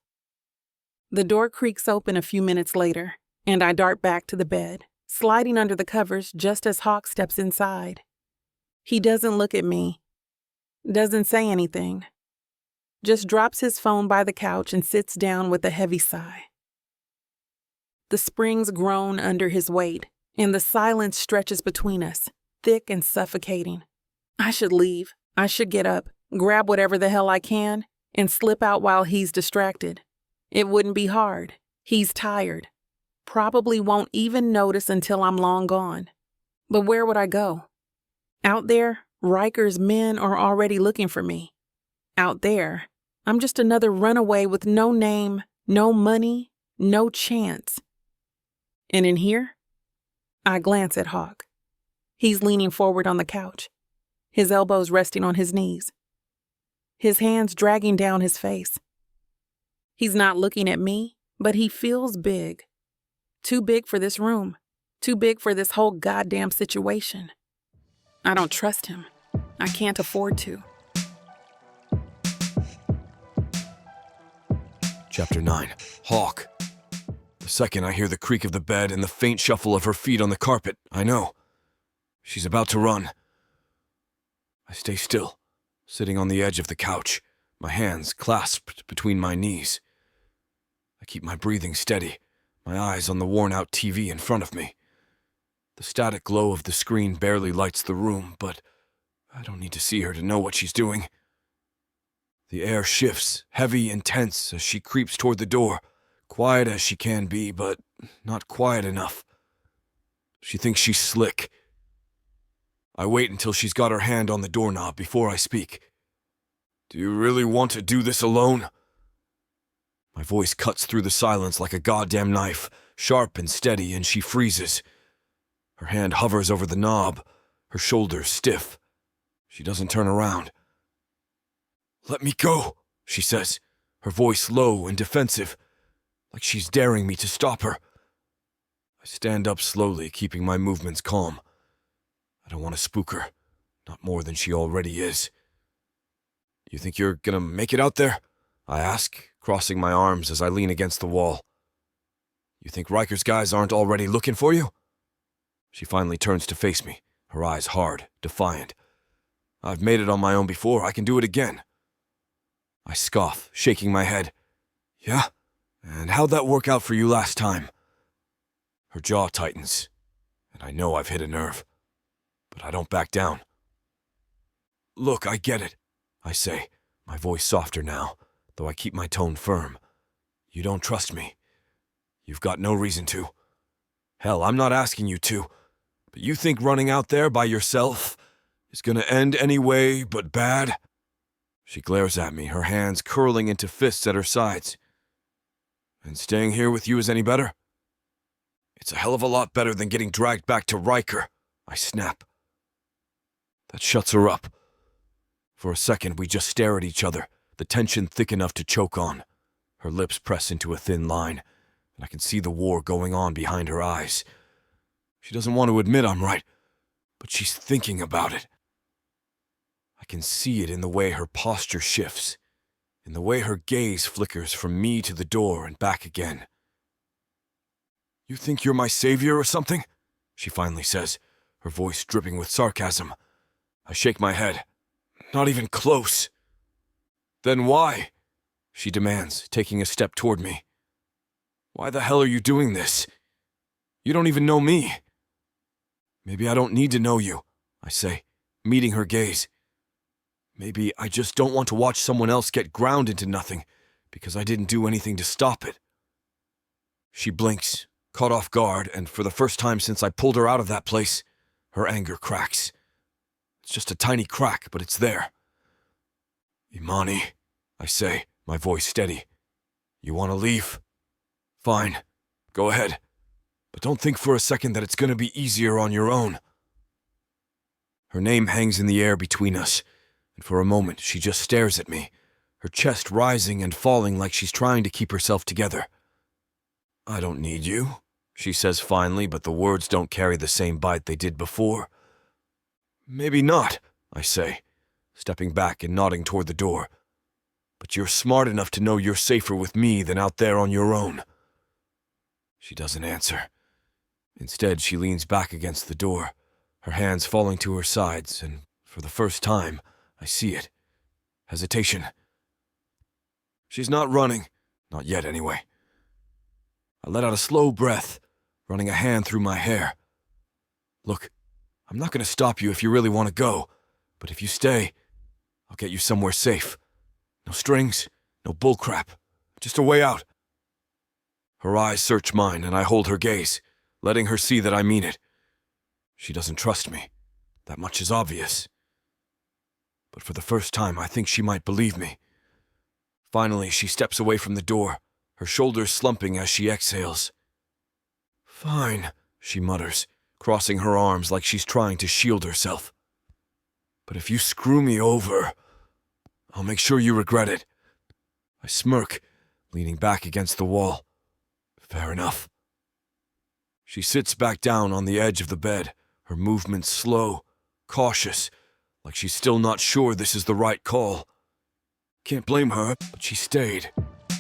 A: The door creaks open a few minutes later, and I dart back to the bed, sliding under the covers just as Hawk steps inside. He doesn't look at me, doesn't say anything, just drops his phone by the couch and sits down with a heavy sigh. The springs groan under his weight, and the silence stretches between us, thick and suffocating. I should leave. I should get up, grab whatever the hell I can, and slip out while he's distracted. It wouldn't be hard. He's tired. Probably won't even notice until I'm long gone. But where would I go? Out there, Riker's men are already looking for me. Out there, I'm just another runaway with no name, no money, no chance. And in here, I glance at Hawk. He's leaning forward on the couch, his elbows resting on his knees, his hands dragging down his face. He's not looking at me, but he feels big. Too big for this room, too big for this whole goddamn situation. I don't trust him. I can't afford to.
B: Chapter 9. Hawk. The second I hear the creak of the bed and the faint shuffle of her feet on the carpet, I know. She's about to run. I stay still, sitting on the edge of the couch, my hands clasped between my knees. I keep my breathing steady, my eyes on the worn-out TV in front of me. The static glow of the screen barely lights the room, but I don't need to see her to know what she's doing. The air shifts, heavy and tense, as she creeps toward the door, quiet as she can be, but not quiet enough. She thinks she's slick. I wait until she's got her hand on the doorknob before I speak. Do you really want to do this alone? My voice cuts through the silence like a goddamn knife, sharp and steady, and she freezes. Her hand hovers over the knob, her shoulders stiff. She doesn't turn around. Let me go, she says, her voice low and defensive, like she's daring me to stop her. I stand up slowly, keeping my movements calm. I don't want to spook her, not more than she already is. You think you're gonna make it out there? I ask, crossing my arms as I lean against the wall. You think Riker's guys aren't already looking for you? She finally turns to face me, her eyes hard, defiant. I've made it on my own before, I can do it again. I scoff, shaking my head. Yeah? And how'd that work out for you last time? Her jaw tightens, and I know I've hit a nerve. But I don't back down. Look, I get it, I say, my voice softer now, though I keep my tone firm. You don't trust me. You've got no reason to. Hell, I'm not asking you to, but you think running out there by yourself is gonna end any way but bad? She glares at me, her hands curling into fists at her sides. And staying here with you is any better? It's a hell of a lot better than getting dragged back to Riker, I snap. That shuts her up. For a second, we just stare at each other, the tension thick enough to choke on. Her lips press into a thin line, and I can see the war going on behind her eyes. She doesn't want to admit I'm right, but she's thinking about it. I can see it in the way her posture shifts, in the way her gaze flickers from me to the door and back again. "You think you're my savior or something?" she finally says, her voice dripping with sarcasm. I shake my head. "Not even close." "Then why?" she demands, taking a step toward me. "Why the hell are you doing this? You don't even know me." "Maybe I don't need to know you," I say, meeting her gaze. "Maybe I just don't want to watch someone else get ground into nothing because I didn't do anything to stop it." She blinks, caught off guard, and for the first time since I pulled her out of that place, her anger cracks. It's just a tiny crack, but it's there. "Imani," I say, my voice steady. "You want to leave? Fine, go ahead. But don't think for a second that it's going to be easier on your own." Her name hangs in the air between us, and for a moment she just stares at me, her chest rising and falling like she's trying to keep herself together. "I don't need you," she says finally, but the words don't carry the same bite they did before. "Maybe not," I say, stepping back and nodding toward the door. "But you're smart enough to know you're safer with me than out there on your own." She doesn't answer. Instead, she leans back against the door, her hands falling to her sides, and for the first time, I see it. Hesitation. She's not running. Not yet, anyway. I let out a slow breath, running a hand through my hair. "Look, I'm not going to stop you if you really want to go, but if you stay, I'll get you somewhere safe. No strings, no bullcrap, just a way out." Her eyes search mine, and I hold her gaze, letting her see that I mean it. She doesn't trust me. That much is obvious. But for the first time, I think she might believe me. Finally, she steps away from the door, her shoulders slumping as she exhales. "Fine," she mutters, crossing her arms like she's trying to shield herself. "But if you screw me over, I'll make sure you regret it." I smirk, leaning back against the wall. Fair enough. She sits back down on the edge of the bed, her movements slow, cautious, like she's still not sure this is the right call. Can't blame her, but she stayed.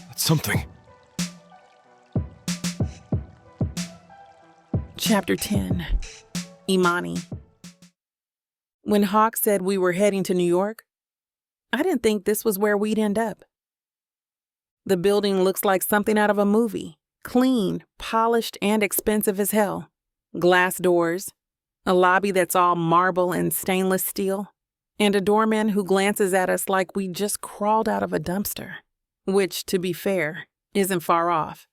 B: That's something.
A: Chapter 10. Imani. When Hawk said we were heading to New York, I didn't think this was where we'd end up. The building looks like something out of a movie. Clean, polished, and expensive as hell. Glass doors, a lobby that's all marble and stainless steel, and a doorman who glances at us like we just crawled out of a dumpster, which, to be fair, isn't far off.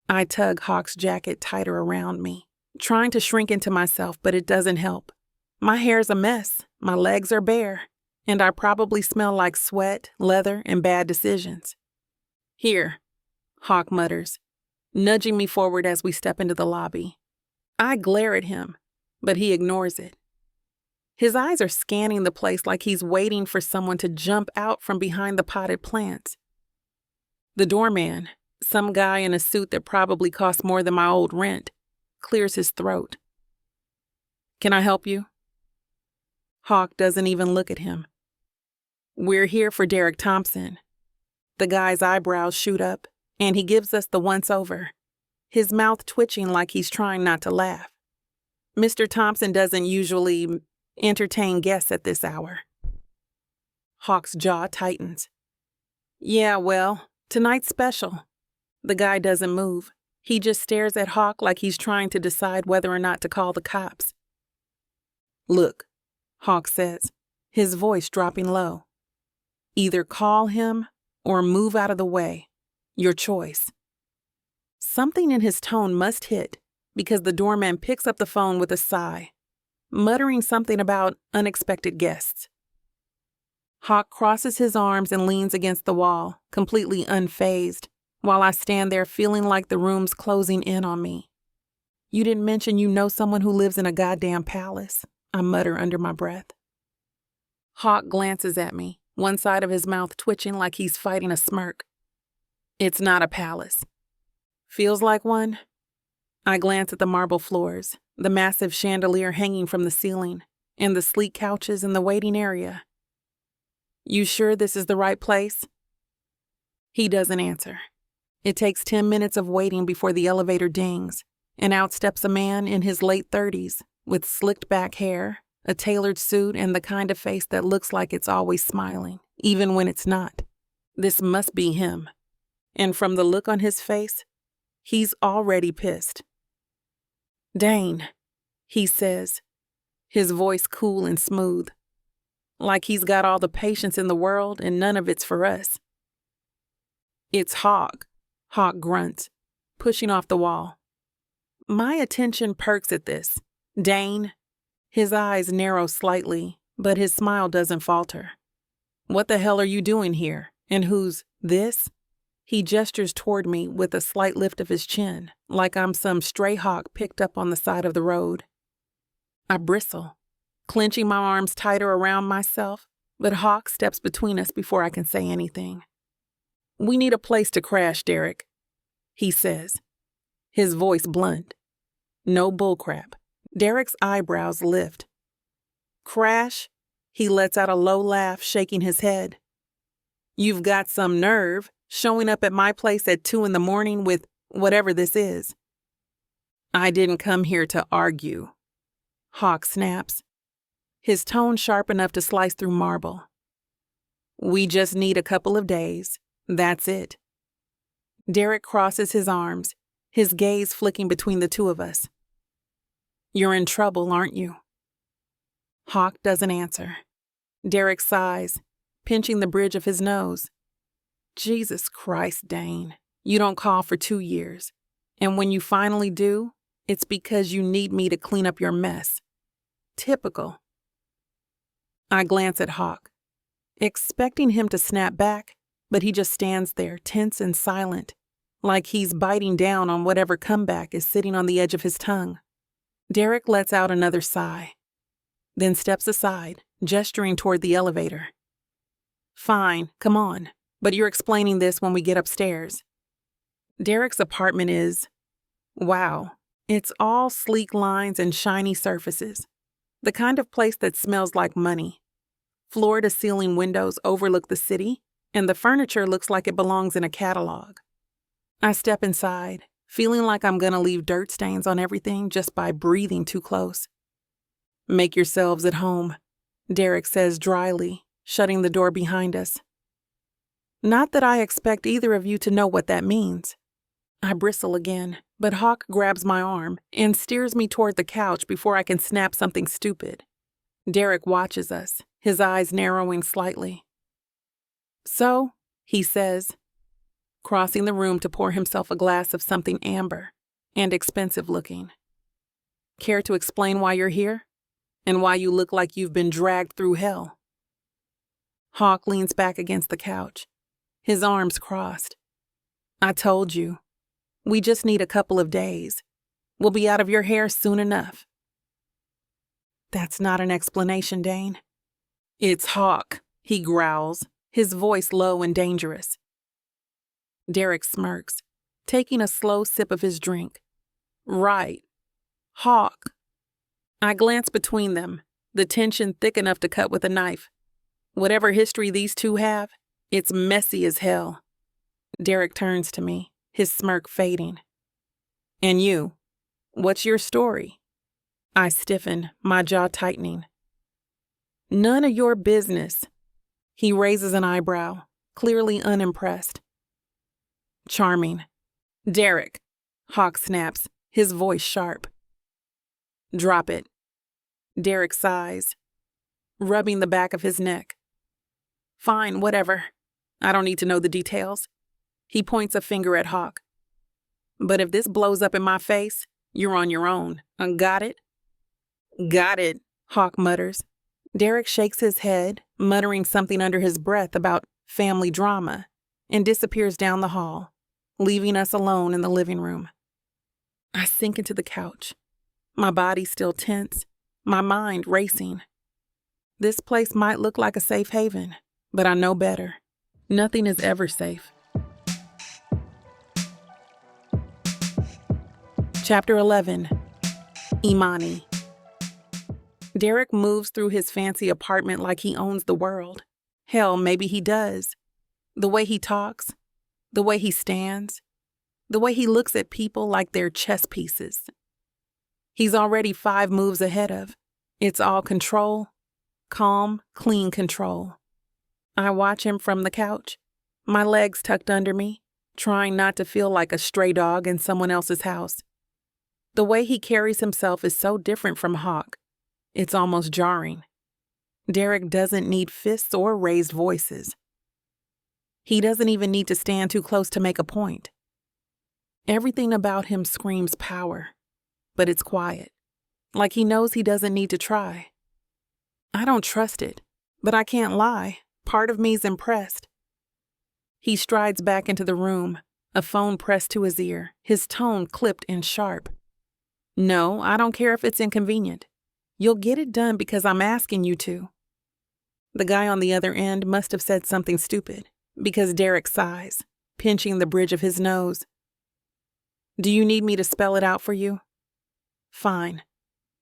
A: I tug Hawk's jacket tighter around me, trying to shrink into myself, but it doesn't help. My hair's a mess, my legs are bare, and I probably smell like sweat, leather, and bad decisions. "Here," Hawk mutters, nudging me forward as we step into the lobby. I glare at him, but he ignores it. His eyes are scanning the place like he's waiting for someone to jump out from behind the potted plants. The doorman, some guy in a suit that probably cost more than my old rent, clears his throat. "Can I help you?" Hawk doesn't even look at him. "We're here for Derek Thompson." The guy's eyebrows shoot up, and he gives us the once-over, his mouth twitching like he's trying not to laugh. Mr. Thompson doesn't usually entertain guests at this hour. Hawk's jaw tightens. "Yeah, well, tonight's special." The guy doesn't move. He just stares at Hawk like he's trying to decide whether or not to call the cops. "Look," Hawk says, his voice dropping low. "Either call him or move out of the way. Your choice." Something in his tone must hit, because the doorman picks up the phone with a sigh, muttering something about unexpected guests. Hawk crosses his arms and leans against the wall, completely unfazed, while I stand there feeling like the room's closing in on me. "You didn't mention you know someone who lives in a goddamn palace," I mutter under my breath. Hawk glances at me, one side of his mouth twitching like he's fighting a smirk. "It's not a palace." "Feels like one?" I glance at the marble floors, the massive chandelier hanging from the ceiling, and the sleek couches in the waiting area. You sure this is the right place? He doesn't answer. It takes 10 minutes of waiting before the elevator dings, and out steps a man in his late 30s with slicked back hair, a tailored suit, and the kind of face that looks like it's always smiling, even when it's not. This must be him. And from the look on his face, he's already pissed. "Dane," he says, his voice cool and smooth, like he's got all the patience in the world and none of it's for us. "It's Hawk," Hawk grunts, pushing off the wall. My attention perks at this. "Dane." His eyes narrow slightly, but his smile doesn't falter. "What the hell are you doing here? And who's this?" He gestures toward me with a slight lift of his chin, like I'm some stray hawk picked up on the side of the road. I bristle, clenching my arms tighter around myself, but Hawk steps between us before I can say anything. "We need a place to crash, Derek," he says, his voice blunt. No bullcrap. Derek's eyebrows lift. "Crash?" He lets out a low laugh, shaking his head. "You've got some nerve, showing up at my place at 2 a.m. with whatever this is." "I didn't come here to argue," Hawk snaps, his tone sharp enough to slice through marble. "We just need a couple of days. That's it." Derek crosses his arms, his gaze flicking between the two of us. "You're in trouble, aren't you?" Hawk doesn't answer. Derek sighs, pinching the bridge of his nose. "Jesus Christ, Dane. You don't call for 2 years. And when you finally do, it's because you need me to clean up your mess. Typical." I glance at Hawk, expecting him to snap back, but he just stands there, tense and silent, like he's biting down on whatever comeback is sitting on the edge of his tongue. Derek lets out another sigh, then steps aside, gesturing toward the elevator. "Fine, come on, but you're explaining this when we get upstairs." Derek's apartment is, wow, it's all sleek lines and shiny surfaces, the kind of place that smells like money. Floor-to-ceiling windows overlook the city, and the furniture looks like it belongs in a catalog. I step inside, feeling like I'm gonna leave dirt stains on everything just by breathing too close. "Make yourselves at home," Derek says dryly, shutting the door behind us. Not that I expect either of you to know what that means. I bristle again, but Hawk grabs my arm and steers me toward the couch before I can snap something stupid. Derek watches us, his eyes narrowing slightly. "So," he says, crossing the room to pour himself a glass of something amber and expensive looking. "Care to explain why you're here? And why you look like you've been dragged through hell?" Hawk leans back against the couch, his arms crossed. "I told you. We just need a couple of days. We'll be out of your hair soon enough." "That's not an explanation, Dane." "It's Hawk," he growls, his voice low and dangerous. Derek smirks, taking a slow sip of his drink. "Right. Hawk." I glance between them, the tension thick enough to cut with a knife. Whatever history these two have, it's messy as hell. Derek turns to me, his smirk fading. "And you? What's your story?" I stiffen, my jaw tightening. "None of your business." He raises an eyebrow, clearly unimpressed. "Charming." "Derek," Hawk snaps, his voice sharp. "Drop it." Derek sighs, rubbing the back of his neck. "Fine, whatever. I don't need to know the details." He points a finger at Hawk. "But if this blows up in my face, you're on your own. Got it?" "Got it," Hawk mutters. Derek shakes his head, muttering something under his breath about family drama, and disappears down the hall, leaving us alone in the living room. I sink into the couch, my body still tense, my mind racing. This place might look like a safe haven, but I know better. Nothing is ever safe. Chapter 11. Imani. Derek moves through his fancy apartment like he owns the world. Hell, maybe he does. The way he talks, the way he stands, the way he looks at people like they're chess pieces. He's already 5 moves ahead of. It's all control, calm, clean control. I watch him from the couch, my legs tucked under me, trying not to feel like a stray dog in someone else's house. The way he carries himself is so different from Hawk. It's almost jarring. Derek doesn't need fists or raised voices. He doesn't even need to stand too close to make a point. Everything about him screams power, but it's quiet, like he knows he doesn't need to try. I don't trust it, but I can't lie. Part of me's impressed. He strides back into the room, a phone pressed to his ear, his tone clipped and sharp. No, I don't care if it's inconvenient. You'll get it done because I'm asking you to. The guy on the other end must have said something stupid, because Derek sighs, pinching the bridge of his nose. Do you need me to spell it out for you? Fine.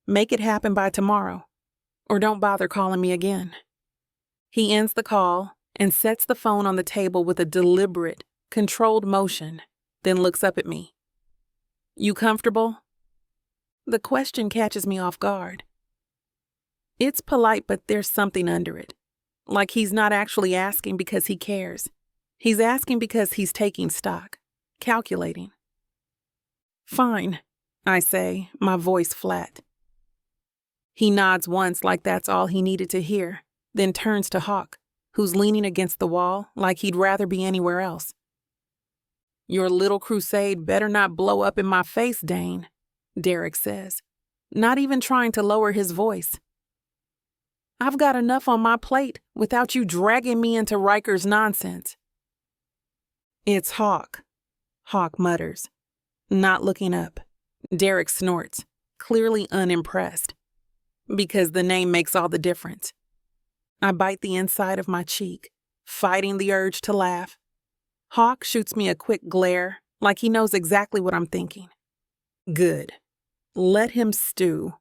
A: Make it happen by tomorrow, or don't bother calling me again. He ends the call and sets the phone on the table with a deliberate, controlled motion, then looks up at me. You comfortable? The question catches me off guard. It's polite, but there's something under it. Like he's not actually asking because he cares. He's asking because he's taking stock, calculating. Fine, I say, my voice flat. He nods once like that's all he needed to hear, then turns to Hawk, who's leaning against the wall like he'd rather be anywhere else. Your little crusade better not blow up in my face, Dane, Derek says, not even trying to lower his voice. I've got enough on my plate without you dragging me into Riker's nonsense. It's Hawk, Hawk mutters, not looking up. Derek snorts, clearly unimpressed, because the name makes all the difference. I bite the inside of my cheek, fighting the urge to laugh. Hawk shoots me a quick glare, like he knows exactly what I'm thinking. Good. Let him stew.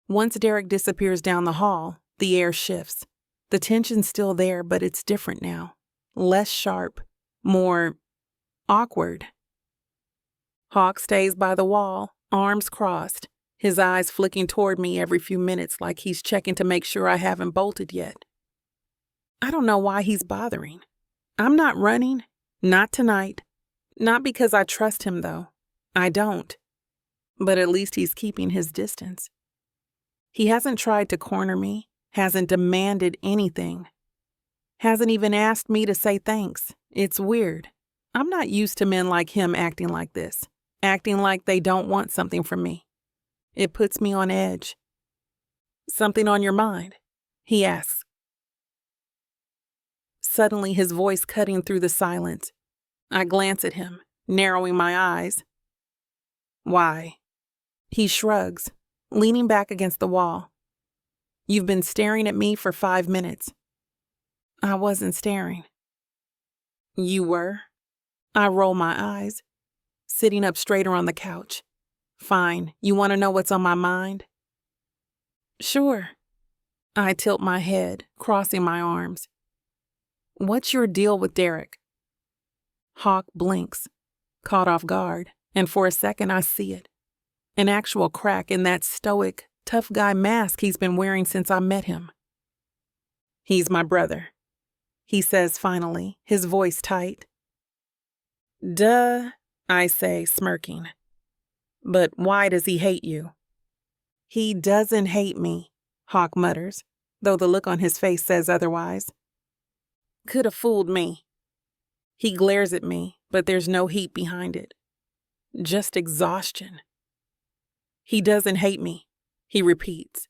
A: Once Derek disappears down the hall, the air shifts. The tension's still there, but it's different now. Less sharp, more awkward. Hawk stays by the wall, arms crossed, his eyes flicking toward me every few minutes like he's checking to make sure I haven't bolted yet. I don't know why he's bothering. I'm not running, not tonight. Not because I trust him, though. I don't. But at least he's keeping his distance. He hasn't tried to corner me, hasn't demanded anything. Hasn't even asked me to say thanks. It's weird. I'm not used to men like him acting like this, acting like they don't want something from me. It puts me on edge. Something on your mind? He asks. Suddenly, his voice cutting through the silence. I glance at him, narrowing my eyes. Why? He shrugs, leaning back against the wall. You've been staring at me for 5 minutes. I wasn't staring. You were? I roll my eyes, sitting up straighter on the couch. Fine, you want to know what's on my mind? Sure. I tilt my head, crossing my arms. What's your deal with Derek? Hawk blinks, caught off guard, and for a second I see it. An actual crack in that stoic, tough guy mask he's been wearing since I met him. He's my brother, he says finally, his voice tight. Duh, I say, smirking. But why does he hate you? He doesn't hate me, Hawk mutters, though the look on his face says otherwise. Could have fooled me. He glares at me, but there's no heat behind it. Just exhaustion. He doesn't hate me, he repeats.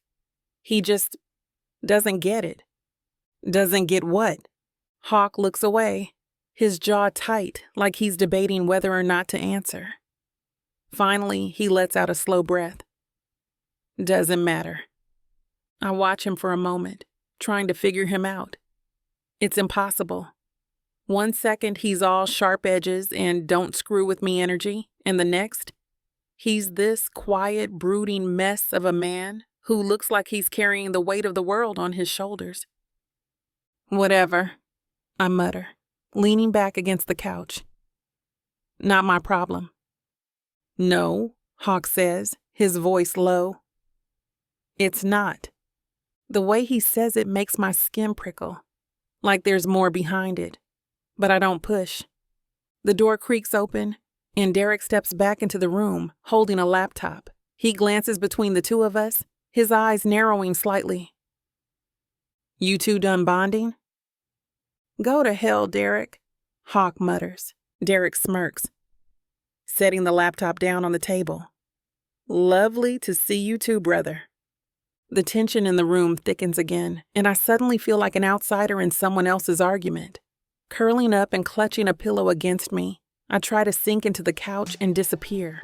A: He just doesn't get it. Doesn't get what? Hawk looks away, his jaw tight, like he's debating whether or not to answer. Finally, he lets out a slow breath. Doesn't matter. I watch him for a moment, trying to figure him out. It's impossible. 1 second, he's all sharp edges and don't screw with me energy, and the next, He's this quiet, brooding mess of a man who looks like he's carrying the weight of the world on his shoulders. Whatever, I mutter, leaning back against the couch. Not my problem. No, Hawk says, his voice low. It's not. The way he says it makes my skin prickle, like there's more behind it, but I don't push. The door creaks open, and Derek steps back into the room, holding a laptop. He glances between the two of us, his eyes narrowing slightly. You two done bonding? Go to hell, Derek, Hawk mutters. Derek smirks, setting the laptop down on the table. Lovely to see you too, brother. The tension in the room thickens again, and I suddenly feel like an outsider in someone else's argument. Curling up and clutching a pillow against me, I try to sink into the couch and disappear.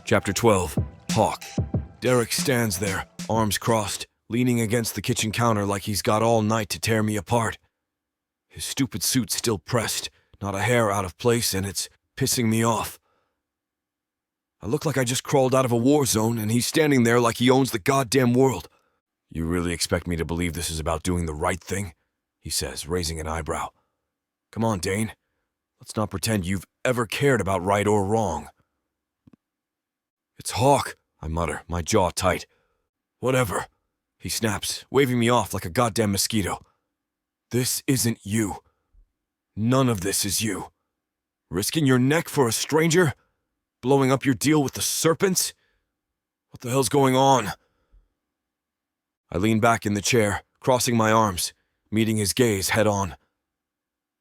B: Chapter 12. Hawk. Derek stands there, arms crossed, leaning against the kitchen counter like he's got all night to tear me apart. His stupid suit's still pressed, not a hair out of place, and it's pissing me off. I look like I just crawled out of a war zone, and he's standing there like he owns the goddamn world. You really expect me to believe this is about doing the right thing? He says, raising an eyebrow. Come on, Dane. Let's not pretend you've ever cared about right or wrong. It's Hawk, I mutter, my jaw tight. Whatever, he snaps, waving me off like a goddamn mosquito. This isn't you. None of this is you. Risking your neck for a stranger? Blowing up your deal with the serpents? What the hell's going on? I lean back in the chair, crossing my arms, meeting his gaze head on.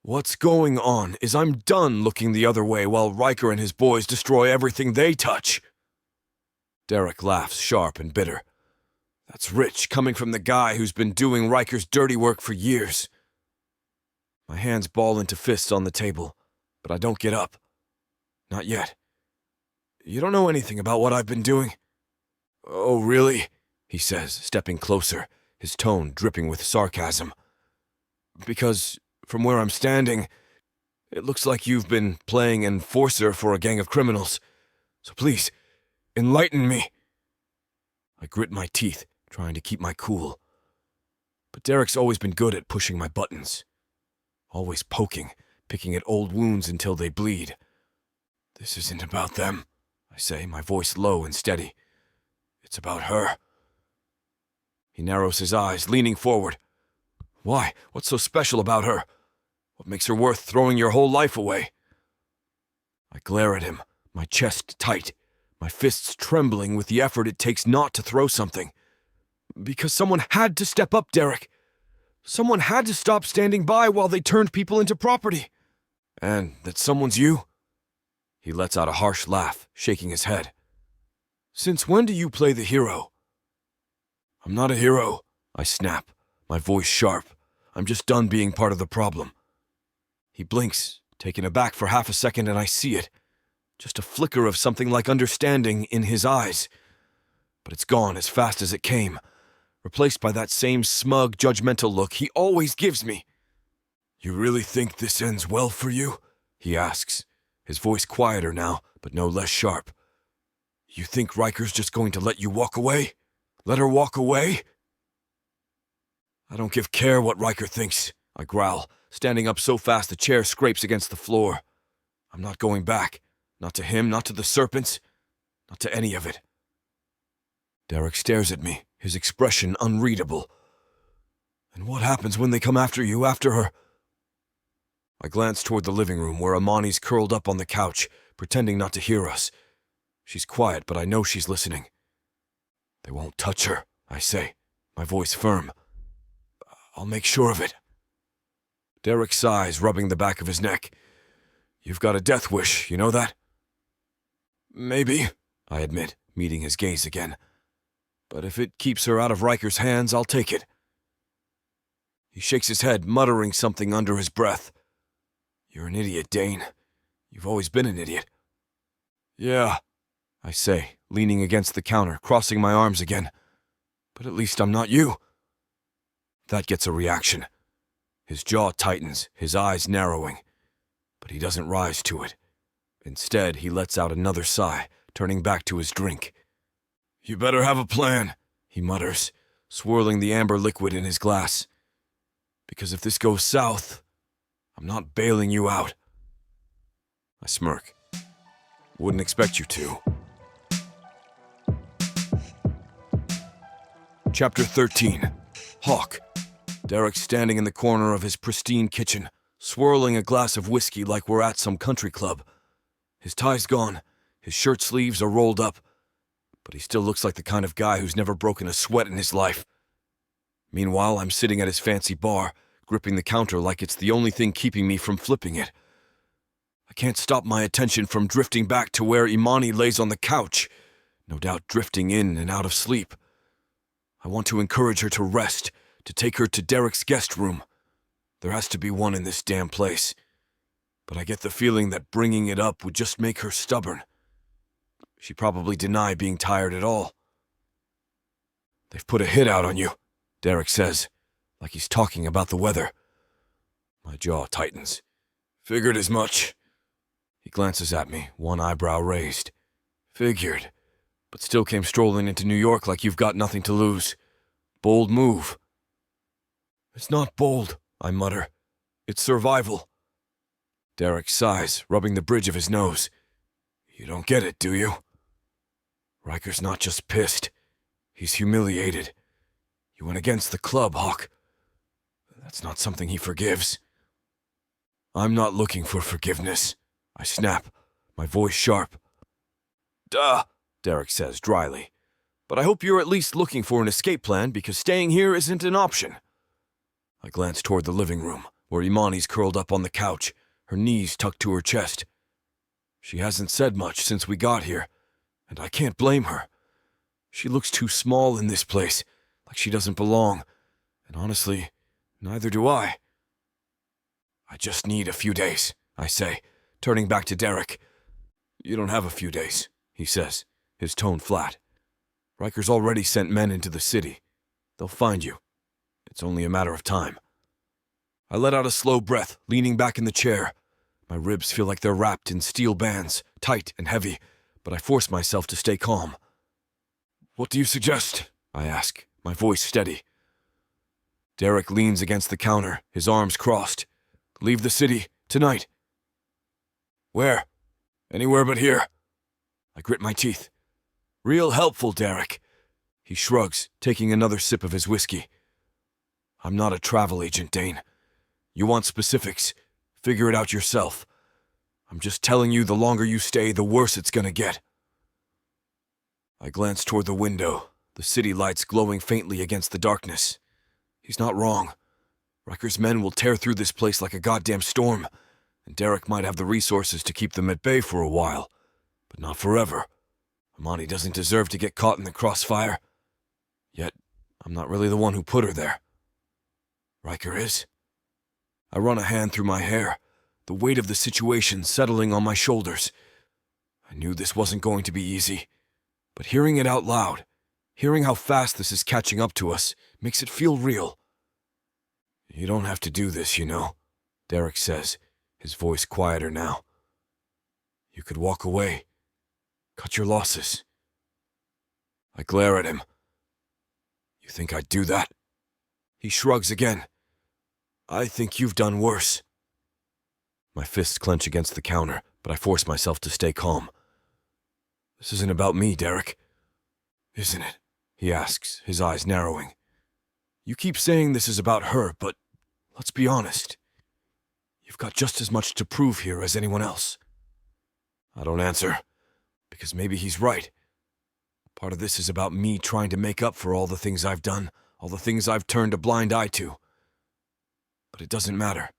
B: What's going on is I'm done looking the other way while Riker and his boys destroy everything they touch. Derek laughs, sharp and bitter. That's rich, coming from the guy who's been doing Riker's dirty work for years. My hands ball into fists on the table, but I don't get up. Not yet. You don't know anything about what I've been doing? Oh, really? He says, stepping closer, his tone dripping with sarcasm. Because, from where I'm standing, it looks like you've been playing enforcer for a gang of criminals. So please, enlighten me. I grit my teeth, trying to keep my cool. But Derek's always been good at pushing my buttons. Always poking, picking at old wounds until they bleed. This isn't about them, I say, my voice low and steady. It's about her. He narrows his eyes, leaning forward. Why? What's so special about her? What makes her worth throwing your whole life away? I glare at him, my chest tight, my fists trembling with the effort it takes not to throw something. Because someone had to step up, Derek. Someone had to stop standing by while they turned people into property. And that someone's you? He lets out a harsh laugh, shaking his head. Since when do you play the hero? I'm not a hero, I snap, my voice sharp. I'm just done being part of the problem. He blinks, taken aback for half a second, and I see it. Just a flicker of something like understanding in his eyes. But it's gone as fast as it came, replaced by that same smug, judgmental look he always gives me. You really think this ends well for you? He asks, his voice quieter now, but no less sharp. You think Riker's just going to let you walk away? Let her walk away? I don't give care what Riker thinks, I growl, standing up so fast the chair scrapes against the floor. I'm not going back. Not to him, not to the serpents, not to any of it. Derek stares at me, his expression unreadable. And what happens when they come after you, after her? I glance toward the living room where Amani's curled up on the couch, pretending not to hear us. She's quiet, but I know she's listening. They won't touch her, I say, my voice firm. I'll make sure of it. Derek sighs, rubbing the back of his neck. You've got a death wish, you know that? Maybe, I admit, meeting his gaze again. But if it keeps her out of Riker's hands, I'll take it. He shakes his head, muttering something under his breath. You're an idiot, Dane. You've always been an idiot. Yeah, I say, leaning against the counter, crossing my arms again. But at least I'm not you. That gets a reaction. His jaw tightens, his eyes narrowing. but he doesn't rise to it. Instead, he lets out another sigh, turning back to his drink. "You better have a plan," he mutters, swirling the amber liquid in his glass. "Because if this goes south, I'm not bailing you out." I smirk. "Wouldn't expect you to." Chapter 13. Hawk. Derek's standing in the corner of his pristine kitchen, swirling a glass of whiskey like we're at some country club. His tie's gone, his shirt sleeves are rolled up, but he still looks like the kind of guy who's never broken a sweat in his life. Meanwhile, I'm sitting at his fancy bar, gripping the counter like it's the only thing keeping me from flipping it. I can't stop my attention from drifting back to where Imani lays on the couch, no doubt drifting in and out of sleep. I want to encourage her to rest, to take her to Derek's guest room. There has to be one in this damn place. But I get the feeling that bringing it up would just make her stubborn. She'd probably deny being tired at all. "They've put a hit out on you," Derek says, like he's talking about the weather. My jaw tightens. "Figured as much." He glances at me, one eyebrow raised. "Figured, but still came strolling into New York like you've got nothing to lose. Bold move." "It's not bold," I mutter. "It's survival." Derek sighs, rubbing the bridge of his nose. "You don't get it, do you? Riker's not just pissed. He's humiliated. You went against the club, Hawk. That's not something he forgives." "I'm not looking for forgiveness," I snap, my voice sharp. "Duh," Derek says dryly. "But I hope you're at least looking for an escape plan, because staying here isn't an option." I glance toward the living room, where Imani's curled up on the couch, her knees tucked to her chest. She hasn't said much since we got here, and I can't blame her. She looks too small in this place, like she doesn't belong, and honestly, neither do I. "I just need a few days," I say, turning back to Derek. "You don't have a few days," he says, his tone flat. "Riker's already sent men into the city. They'll find you. It's only a matter of time." I let out a slow breath, leaning back in the chair. My ribs feel like they're wrapped in steel bands, tight and heavy, but I force myself to stay calm. "What do you suggest?" I ask, my voice steady. Derek leans against the counter, his arms crossed. "Leave the city, tonight." "Where?" "Anywhere but here." I grit my teeth. "Real helpful, Derek." He shrugs, taking another sip of his whiskey. "I'm not a travel agent, Dane. You want specifics? Figure it out yourself. I'm just telling you, the longer you stay, the worse it's gonna get." I glance toward the window, the city lights glowing faintly against the darkness. He's not wrong. Riker's men will tear through this place like a goddamn storm, and Derek might have the resources to keep them at bay for a while, but not forever. Imani doesn't deserve to get caught in the crossfire. Yet, I'm not really the one who put her there. Riker is. I run a hand through my hair, the weight of the situation settling on my shoulders. I knew this wasn't going to be easy, but hearing it out loud, hearing how fast this is catching up to us, makes it feel real. "You don't have to do this, you know," Derek says, his voice quieter now. "You could walk away, cut your losses." I glare at him. "You think I'd do that?" He shrugs again. "I think you've done worse." My fists clench against the counter, but I force myself to stay calm. "This isn't about me, Derek." "Isn't it?" he asks, his eyes narrowing. "You keep saying this is about her, but let's be honest. You've got just as much to prove here as anyone else." I don't answer, because maybe he's right. Part of this is about me trying to make up for all the things I've done, all the things I've turned a blind eye to. But it doesn't matter.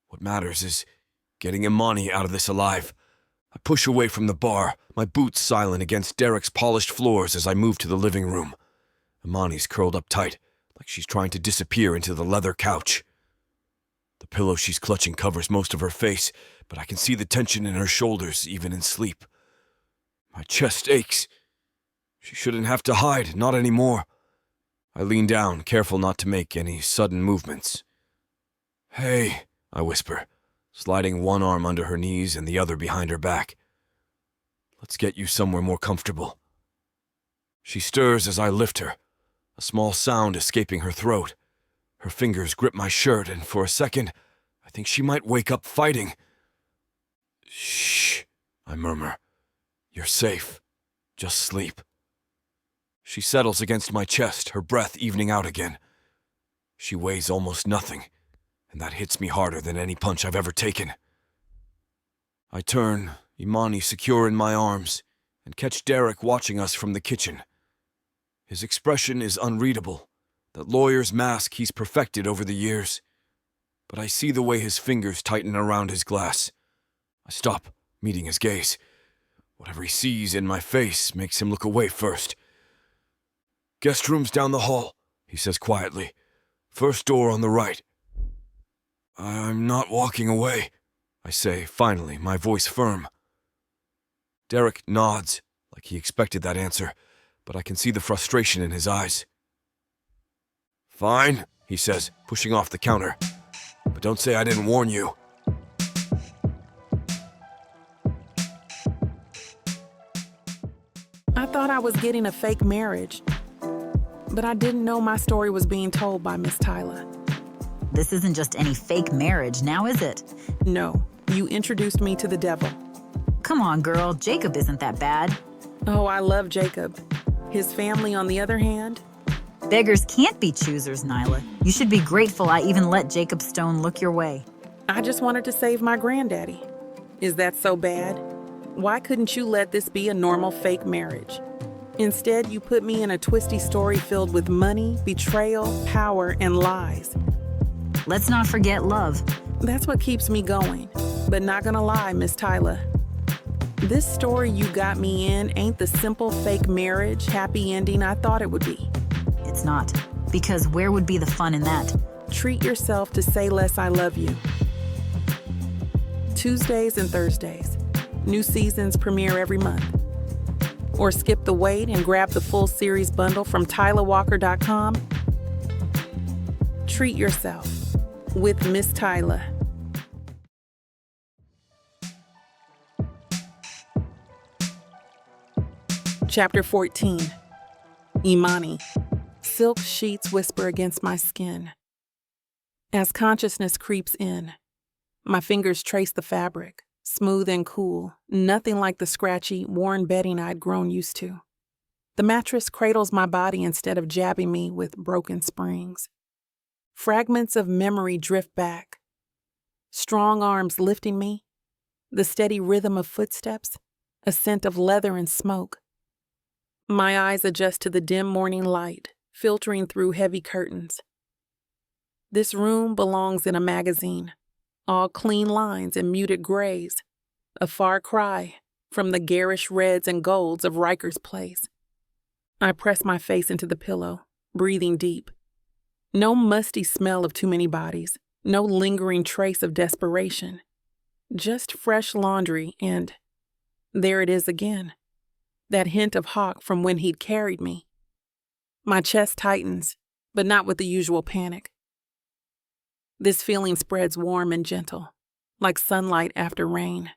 B: What matters is getting Imani out of this alive. I push away from the bar, my boots silent against Derek's polished floors as I move to the living room. Imani's curled up tight, like she's trying to disappear into the leather couch. The pillow she's clutching covers most of her face, but I can see the tension in her shoulders even in sleep. My chest aches. She shouldn't have to hide, not anymore. I lean down, careful not to make any sudden movements. "Hey," I whisper, sliding one arm under her knees and the other behind her back. Let's get you somewhere more comfortable. She stirs as I lift her, a small sound escaping her throat. Her fingers grip my shirt, and for a second, I think she might wake up fighting. Shh, I murmur. You're safe. Just sleep. She settles against my chest, her breath evening out again. She weighs almost nothing, and that hits me harder than any punch I've ever taken. I turn, Imani secure in my arms, and catch Derek watching us from the kitchen. His expression is unreadable, that lawyer's mask he's perfected over the years. But I see the way his fingers tighten around his glass. I stop, meeting his gaze. Whatever he sees in my face makes him look away first. Guest room's down the hall, he says quietly. First door on the right. I'm not walking away, I say, finally, my voice firm. Derek nods, like he expected that answer, but I can see the frustration in his eyes. Fine, he says, pushing off the counter. But don't say I didn't warn you.
A: I thought I was getting a fake marriage, but I didn't know my story was being told by Miss Tyla.
C: This isn't just any fake marriage, now is it?
A: No, you introduced me to the devil.
C: Come on, girl, Jacob isn't that bad.
A: Oh, I love Jacob. His family, on the other hand?
C: Beggars can't be choosers, Nyla. You should be grateful I even let Jacob Stone look your way.
A: I just wanted to save my granddaddy. Is that so bad? Why couldn't you let this be a normal fake marriage? Instead, you put me in a twisty story filled with money, betrayal, power, and lies.
C: Let's not forget love.
A: That's what keeps me going. But not gonna lie, Miss Tyla. This story you got me in ain't the simple fake marriage, happy ending I thought it would be.
C: It's not. Because where would be the fun in that?
A: Treat yourself to Say Less I Love You. Tuesdays and Thursdays. New seasons premiere every month. Or skip the wait and grab the full series bundle from TylaWalker.com. Treat yourself with Miss Tyla. Chapter 14. Imani. Silk sheets whisper against my skin. As consciousness creeps in, my fingers trace the fabric, smooth and cool, nothing like the scratchy, worn bedding I'd grown used to. The mattress cradles my body instead of jabbing me with broken springs. Fragments of memory drift back. Strong arms lifting me, the steady rhythm of footsteps, a scent of leather and smoke. My eyes adjust to the dim morning light, filtering through heavy curtains. This room belongs in a magazine, all clean lines and muted grays, a far cry from the garish reds and golds of Riker's place. I press my face into the pillow, breathing deep. No musty smell of too many bodies, no lingering trace of desperation. Just fresh laundry and there it is again, that hint of Hawk from when he'd carried me. My chest tightens, but not with the usual panic. This feeling spreads warm and gentle, like sunlight after rain.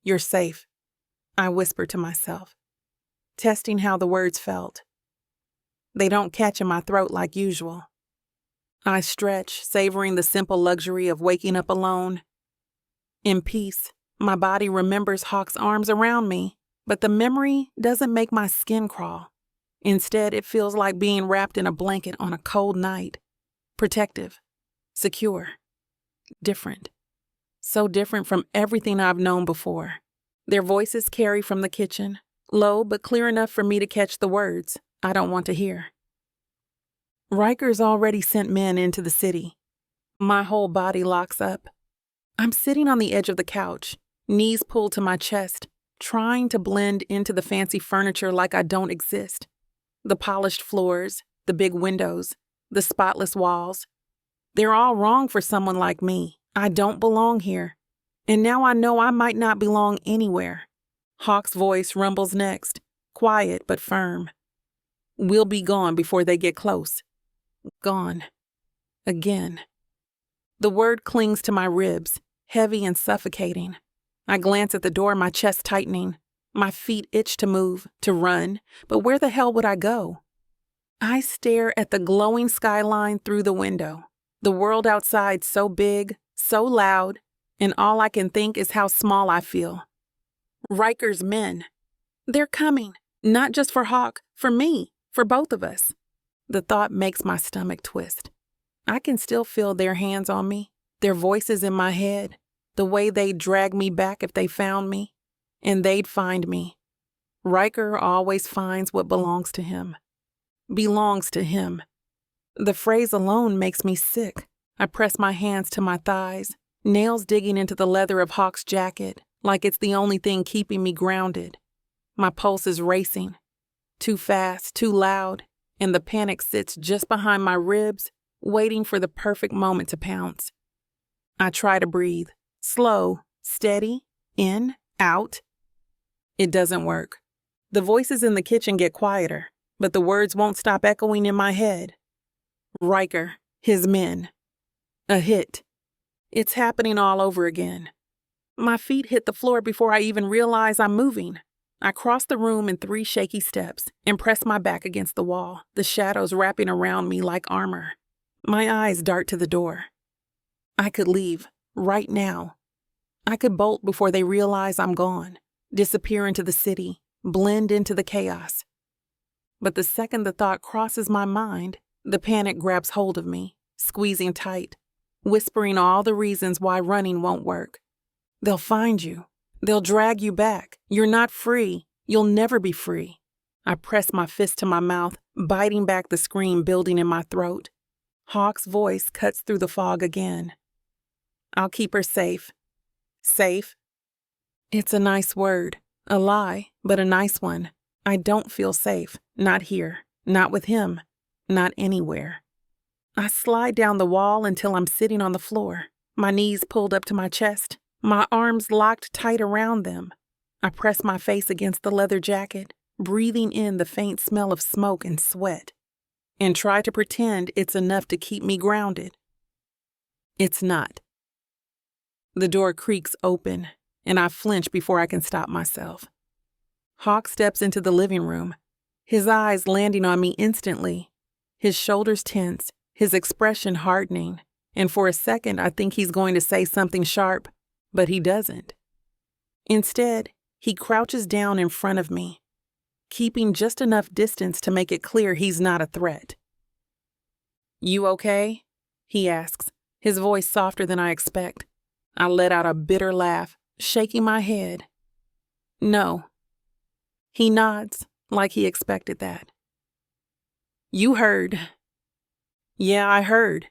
A: You're safe, I whisper to myself, testing how the words felt. They don't catch in my throat like usual. I stretch, savoring the simple luxury of waking up alone. In peace, my body remembers Hawk's arms around me, but the memory doesn't make my skin crawl. Instead, it feels like being wrapped in a blanket on a cold night. Protective, secure, different. So different from everything I've known before. Their voices carry from the kitchen, low but clear enough for me to catch the words I don't want to hear. Riker's already sent men into the city. My whole body locks up. I'm sitting on the edge of the couch, knees pulled to my chest, trying to blend into the fancy furniture like I don't exist. The polished floors, the big windows, the spotless walls. They're all wrong for someone like me. I don't belong here. And now I know I might not belong anywhere. Hawk's voice rumbles next, quiet but firm. We'll be gone before they get close. Gone. Again. The word clings to my ribs, heavy and suffocating. I glance at the door, my chest tightening. My feet itch to move, to run, but where the hell would I go? I stare at the glowing skyline through the window. The world outside so big, so loud, and all I can think is how small I feel. Riker's men. They're coming, not just for Hawk, for me, for both of us. The thought makes my stomach twist. I can still feel their hands on me, their voices in my head, the way they'd drag me back if they found me, and they'd find me. Riker always finds what belongs to him. Belongs to him. The phrase alone makes me sick. I press my hands to my thighs, nails digging into the leather of Hawk's jacket, like it's the only thing keeping me grounded. My pulse is racing. Too fast, too loud, and the panic sits just behind my ribs, waiting for the perfect moment to pounce. I try to breathe. Slow, steady, in, out. It doesn't work. The voices in the kitchen get quieter, but the words won't stop echoing in my head. Riker, his men. A hit. It's happening all over again. My feet hit the floor before I even realize I'm moving. I cross the room in 3 shaky steps and press my back against the wall, the shadows wrapping around me like armor. My eyes dart to the door. I could leave, right now. I could bolt before they realize I'm gone, disappear into the city, blend into the chaos. But the second the thought crosses my mind, the panic grabs hold of me, squeezing tight, whispering all the reasons why running won't work. They'll find you. They'll drag you back. You're not free. You'll never be free. I press my fist to my mouth, biting back the scream building in my throat. Hawk's voice cuts through the fog again. I'll keep her safe. Safe? It's a nice word. A lie, but a nice one. I don't feel safe. Not here. Not with him. Not anywhere. I slide down the wall until I'm sitting on the floor, my knees pulled up to my chest, my arms locked tight around them. I press my face against the leather jacket, breathing in the faint smell of smoke and sweat, and try to pretend it's enough to keep me grounded. It's not. The door creaks open, and I flinch before I can stop myself. Hawk steps into the living room, his eyes landing on me instantly, his shoulders tense, his expression hardening, and for a second I think he's going to say something sharp, but he doesn't. Instead, he crouches down in front of me, keeping just enough distance to make it clear he's not a threat. "You okay?" he asks, his voice softer than I expect. I let out a bitter laugh, shaking my head. "No." He nods, like he expected that. "You heard." "Yeah, I heard."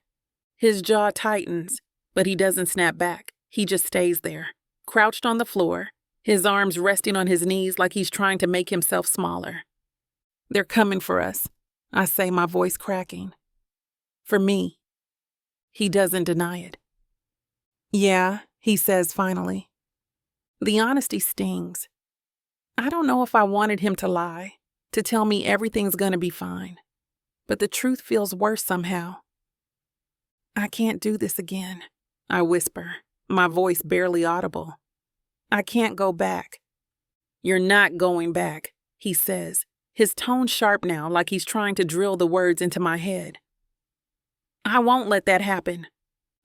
A: His jaw tightens, but he doesn't snap back. He just stays there, crouched on the floor, his arms resting on his knees like he's trying to make himself smaller. "They're coming for us," I say, my voice cracking. "For me." He doesn't deny it. "Yeah," he says finally. The honesty stings. I don't know if I wanted him to lie, to tell me everything's gonna be fine, but the truth feels worse somehow. "I can't do this again," I whisper, my voice barely audible. "I can't go back." "You're not going back," he says, his tone sharp now, like he's trying to drill the words into my head. "I won't let that happen."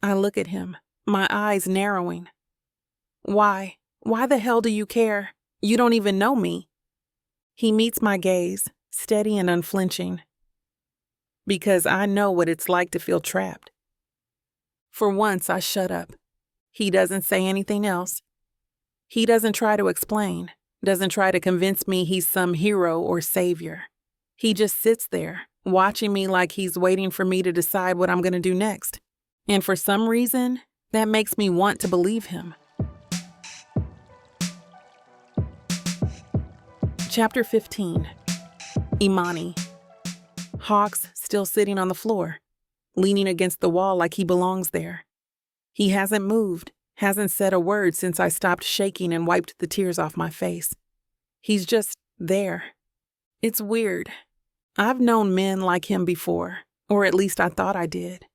A: I look at him, my eyes narrowing. "Why? Why the hell do you care? You don't even know me." He meets my gaze, steady and unflinching. "Because I know what it's like to feel trapped." For once, I shut up. He doesn't say anything else. He doesn't try to explain, doesn't try to convince me he's some hero or savior. He just sits there, watching me like he's waiting for me to decide what I'm going to do next. And for some reason, that makes me want to believe him. Chapter 15. Imani. Hawk's still sitting on the floor, leaning against the wall like he belongs there. He hasn't moved, hasn't said a word since I stopped shaking and wiped the tears off my face. He's just there. It's weird. I've known men like him before, or at least I thought I did.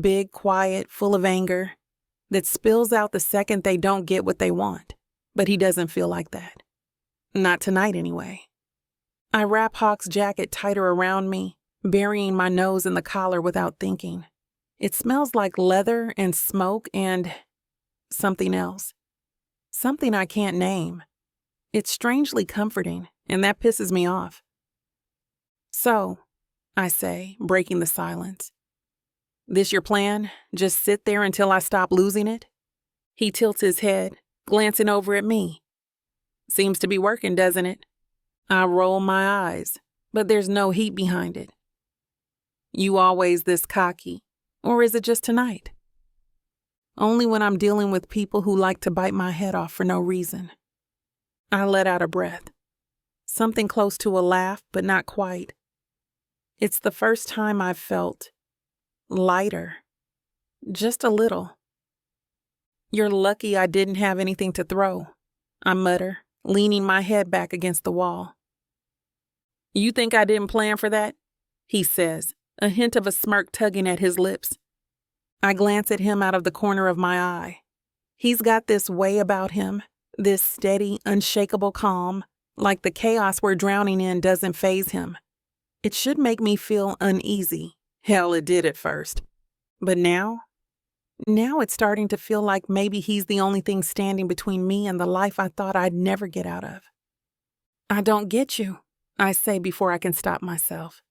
A: big, quiet, full of anger, that spills out the second they don't get what they want. But he doesn't feel like that. Not tonight, anyway. I wrap Hawk's jacket tighter around me, burying my nose in the collar without thinking. It smells like leather and smoke and something else. Something I can't name. It's strangely comforting, and that pisses me off. So, I say, breaking the silence. This your plan? Just sit there until I stop losing it? He tilts his head, glancing over at me. Seems to be working, doesn't it? I roll my eyes, but there's no heat behind it. You always this cocky, or is it just tonight? Only when I'm dealing with people who like to bite my head off for no reason. I let out a breath. Something close to a laugh, but not quite. It's the first time I've felt lighter. Just a little. You're lucky I didn't have anything to throw, I mutter, leaning my head back against the wall. You think I didn't plan for that? He says, a hint of a smirk tugging at his lips. I glance at him out of the corner of my eye. He's got this way about him, this steady, unshakable calm, like the chaos we're drowning in doesn't faze him. It should make me feel uneasy. Hell, it did at first. But now it's starting to feel like maybe he's the only thing standing between me and the life I thought I'd never get out of. I don't get you, I say before I can stop myself.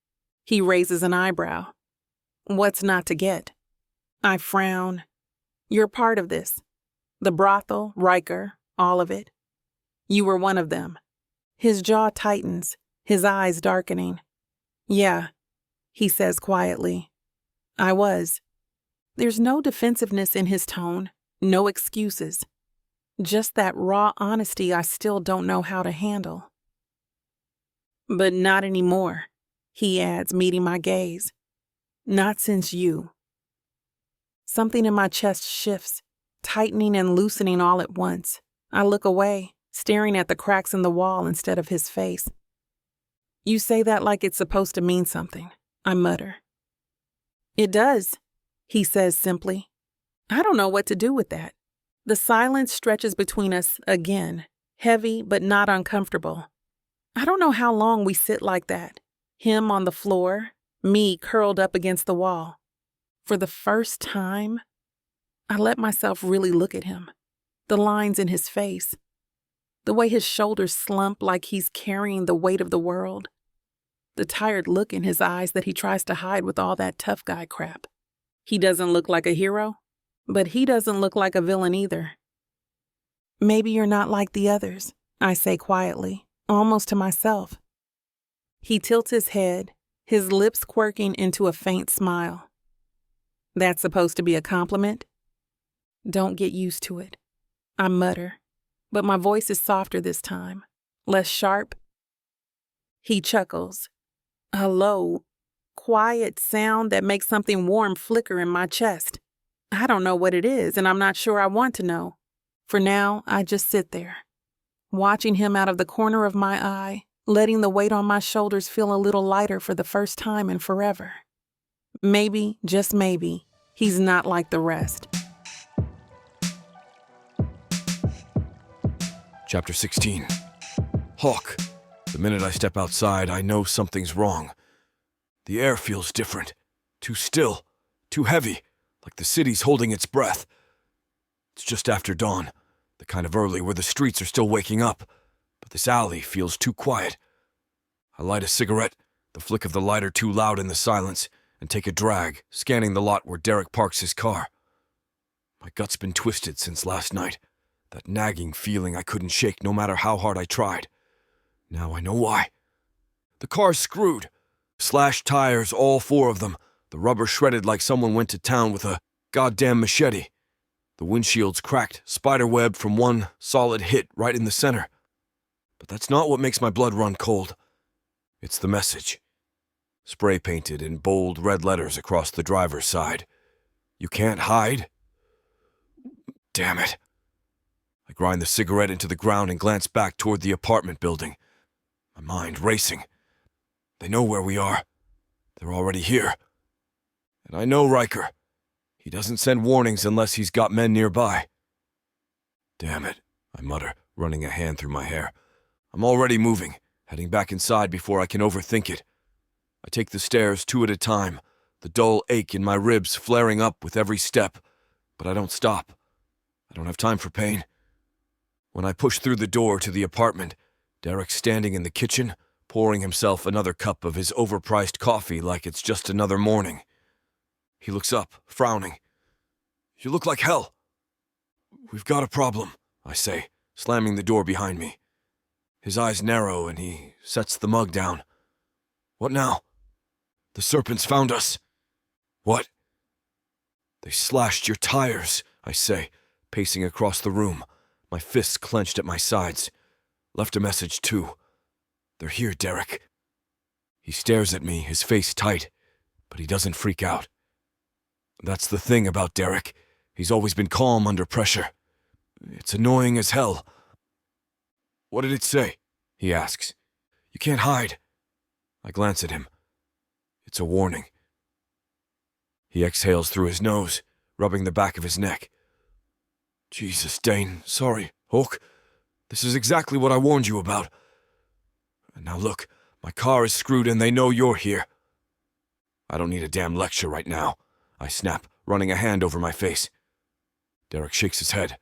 A: He raises an eyebrow. What's not to get? I frown. You're part of this. The brothel, Riker, all of it. You were one of them. His jaw tightens, his eyes darkening. Yeah, he says quietly. I was. There's no defensiveness in his tone, no excuses. Just that raw honesty I still don't know how to handle. But not anymore, he adds, meeting my gaze. Not since you. Something in my chest shifts, tightening and loosening all at once. I look away, staring at the cracks in the wall instead of his face. You say that like it's supposed to mean something, I mutter. It does, he says simply. I don't know what to do with that. The silence stretches between us again, heavy but not uncomfortable. I don't know how long we sit like that, him on the floor, me curled up against the wall. For the first time, I let myself really look at him, the lines in his face, the way his shoulders slump like he's carrying the weight of the world, the tired look in his eyes that he tries to hide with all that tough guy crap. He doesn't look like a hero, but he doesn't look like a villain either. Maybe you're not like the others, I say quietly, almost to myself. He tilts his head, his lips quirking into a faint smile. That's supposed to be a compliment? Don't get used to it, I mutter, but my voice is softer this time, less sharp. He chuckles, a low, quiet sound that makes something warm flicker in my chest. I don't know what it is, and I'm not sure I want to know. For now, I just sit there, watching him out of the corner of my eye, letting the weight on my shoulders feel a little lighter for the first time in forever. Maybe, just maybe, he's not like the rest.
B: Chapter 16. Hawk. The minute I step outside, I know something's wrong. The air feels different. Too still. Too heavy. Like the city's holding its breath. It's just after dawn. The kind of early where the streets are still waking up. But this alley feels too quiet. I light a cigarette, the flick of the lighter too loud in the silence, and take a drag, scanning the lot where Derek parks his car. My gut's been twisted since last night. That nagging feeling I couldn't shake no matter how hard I tried. Now I know why. The car's screwed. Slashed tires, all four of them. The rubber shredded like someone went to town with a goddamn machete. The windshield's cracked, spiderweb from one solid hit right in the center. But that's not what makes my blood run cold. It's the message. Spray painted in bold red letters across the driver's side. You can't hide? Damn it. I grind the cigarette into the ground and glance back toward the apartment building. My mind racing. They know where we are. They're already here. And I know Riker. He doesn't send warnings unless he's got men nearby. Damn it, I mutter, running a hand through my hair. I'm already moving, heading back inside before I can overthink it. I take the stairs 2 at a time, the dull ache in my ribs flaring up with every step, but I don't stop. I don't have time for pain. When I push through the door to the apartment, Derek's standing in the kitchen, pouring himself another cup of his overpriced coffee like it's just another morning. He looks up, frowning. You look like hell. We've got a problem, I say, slamming the door behind me. His eyes narrow and he sets the mug down. What now? The serpents found us. What? They slashed your tires, I say, pacing across the room, my fists clenched at my sides. Left a message too. They're here, Derek. He stares at me, his face tight, but he doesn't freak out. That's the thing about Derek. He's always been calm under pressure. It's annoying as hell. What did it say? He asks. You can't hide. I glance at him. It's a warning. He exhales through his nose, rubbing the back of his neck. Jesus, Dane, sorry, Hawk. This is exactly what I warned you about. And now look, my car is screwed and they know you're here. I don't need a damn lecture right now, I snap, running a hand over my face. Derek shakes his head.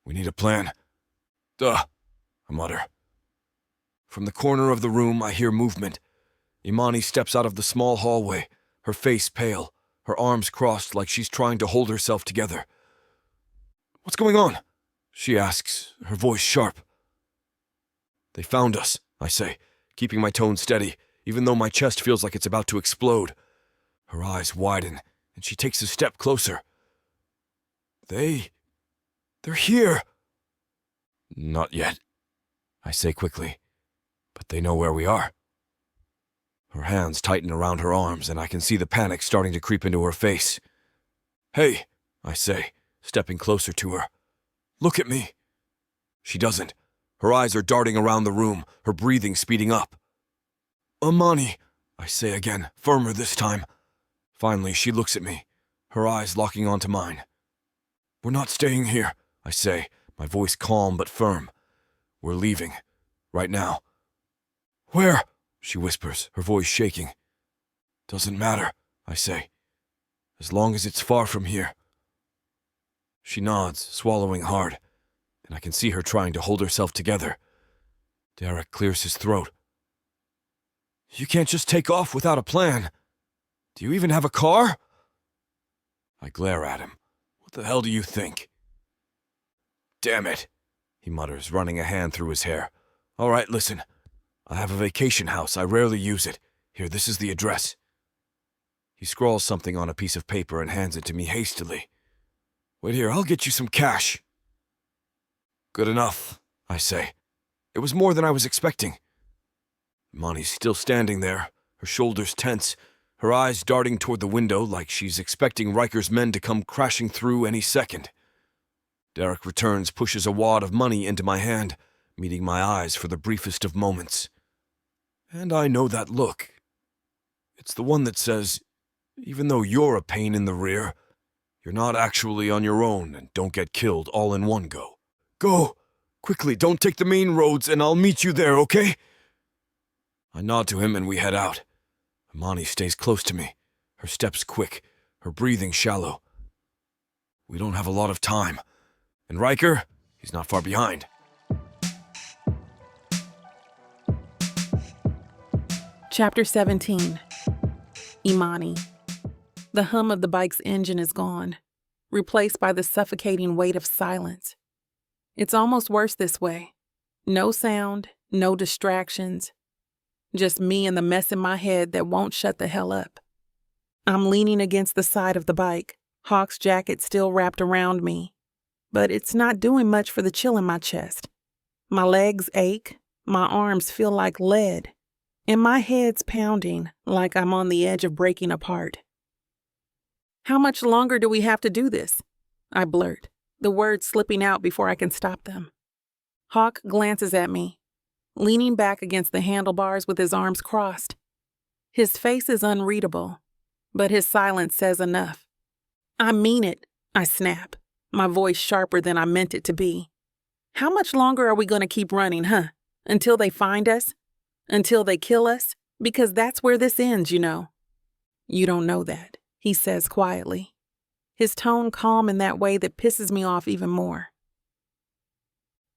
B: We need a plan. Duh, I mutter. From the corner of the room, I hear movement. Imani steps out of the small hallway, her face pale, her arms crossed like she's trying to hold herself together. What's going on? She asks, her voice sharp. They found us, I say, keeping my tone steady, even though my chest feels like it's about to explode. Her eyes widen, and she takes a step closer. They're here. Not yet, I say quickly, but they know where we are. Her hands tighten around her arms, and I can see the panic starting to creep into her face. Hey, I say, stepping closer to her. Look at me. She doesn't. Her eyes are darting around the room, her breathing speeding up. Imani, I say again, firmer this time. Finally, she looks at me, her eyes locking onto mine. We're not staying here, I say, my voice calm but firm. We're leaving. Right now. Where? She whispers, her voice shaking. Doesn't matter, I say. As long as it's far from here. She nods, swallowing hard, and I can see her trying to hold herself together. Derek clears his throat. You can't just take off without a plan. Do you even have a car? I glare at him. What the hell do you think? Damn it, he mutters, running a hand through his hair. All right, listen. I have a vacation house. I rarely use it. Here, this is the address. He scrawls something on a piece of paper and hands it to me hastily. Wait here, I'll get you some cash. Good enough, I say. It was more than I was expecting. Imani's still standing there, her shoulders tense, her eyes darting toward the window like she's expecting Riker's men to come crashing through any second. Derek returns, pushes a wad of money into my hand, meeting my eyes for the briefest of moments. And I know that look. It's the one that says, even though you're a pain in the rear, you're not actually on your own and don't get killed all in one go. Go! Quickly, don't take the main roads and I'll meet you there, okay? I nod to him and we head out. Imani stays close to me, her steps quick, her breathing shallow. We don't have a lot of time. And Riker, he's not far behind.
A: Chapter 17. Imani. The hum of the bike's engine is gone, replaced by the suffocating weight of silence. It's almost worse this way. No sound, no distractions. Just me and the mess in my head that won't shut the hell up. I'm leaning against the side of the bike, Hawk's jacket still wrapped around me. But it's not doing much for the chill in my chest. My legs ache, my arms feel like lead, and my head's pounding like I'm on the edge of breaking apart. How much longer do we have to do this? I blurt, the words slipping out before I can stop them. Hawk glances at me, leaning back against the handlebars with his arms crossed. His face is unreadable, but his silence says enough. I mean it, I snap, my voice sharper than I meant it to be. How much longer are we going to keep running, huh? Until they find us? Until they kill us? Because that's where this ends, you know. You don't know that, he says quietly, his tone calm in that way that pisses me off even more.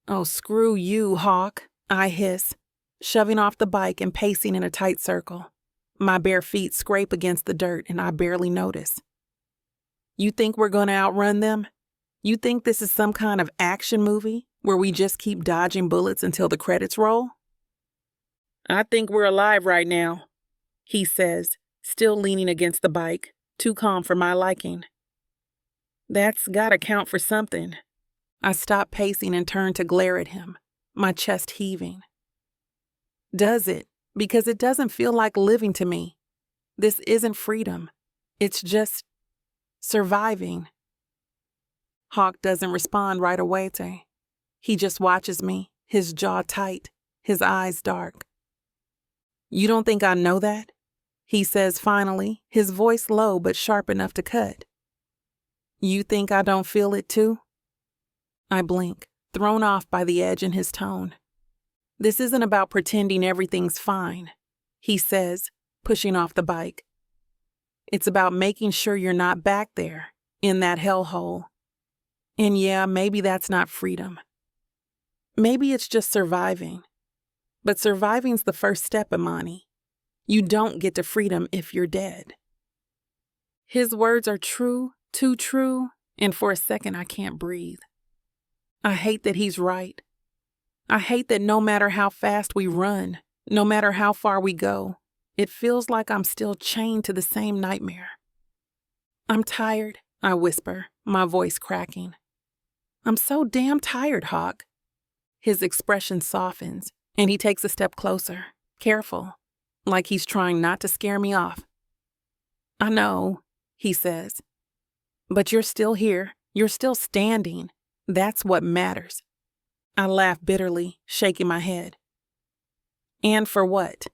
A: Oh, screw you, Hawk, I hiss, shoving off the bike and pacing in a tight circle. My bare feet scrape against the dirt and I barely notice. You think we're going to outrun them? You think this is some kind of action movie where we just keep dodging bullets until the credits roll? I think we're alive right now, he says, still leaning against the bike, too calm for my liking. That's gotta count for something. I stop pacing and turn to glare at him, my chest heaving. Does it? Because it doesn't feel like living to me. This isn't freedom. It's just surviving. Hawk doesn't respond right away. He just watches me, his jaw tight, his eyes dark. You don't think I know that? He says finally, his voice low but sharp enough to cut. You think I don't feel it too? I blink, thrown off by the edge in his tone. This isn't about pretending everything's fine, he says, pushing off the bike. It's about making sure you're not back there, in that hellhole. And yeah, maybe that's not freedom. Maybe it's just surviving. But surviving's the first step, Imani. You don't get to freedom if you're dead. His words are true, too true, and for a second I can't breathe. I hate that he's right. I hate that no matter how fast we run, no matter how far we go, it feels like I'm still chained to the same nightmare. I'm tired, I whisper, my voice cracking. I'm so damn tired, Hawk. His expression softens, and he takes a step closer, careful, like he's trying not to scare me off. I know, he says. But you're still here. You're still standing. That's what matters. I laugh bitterly, shaking my head. And for what?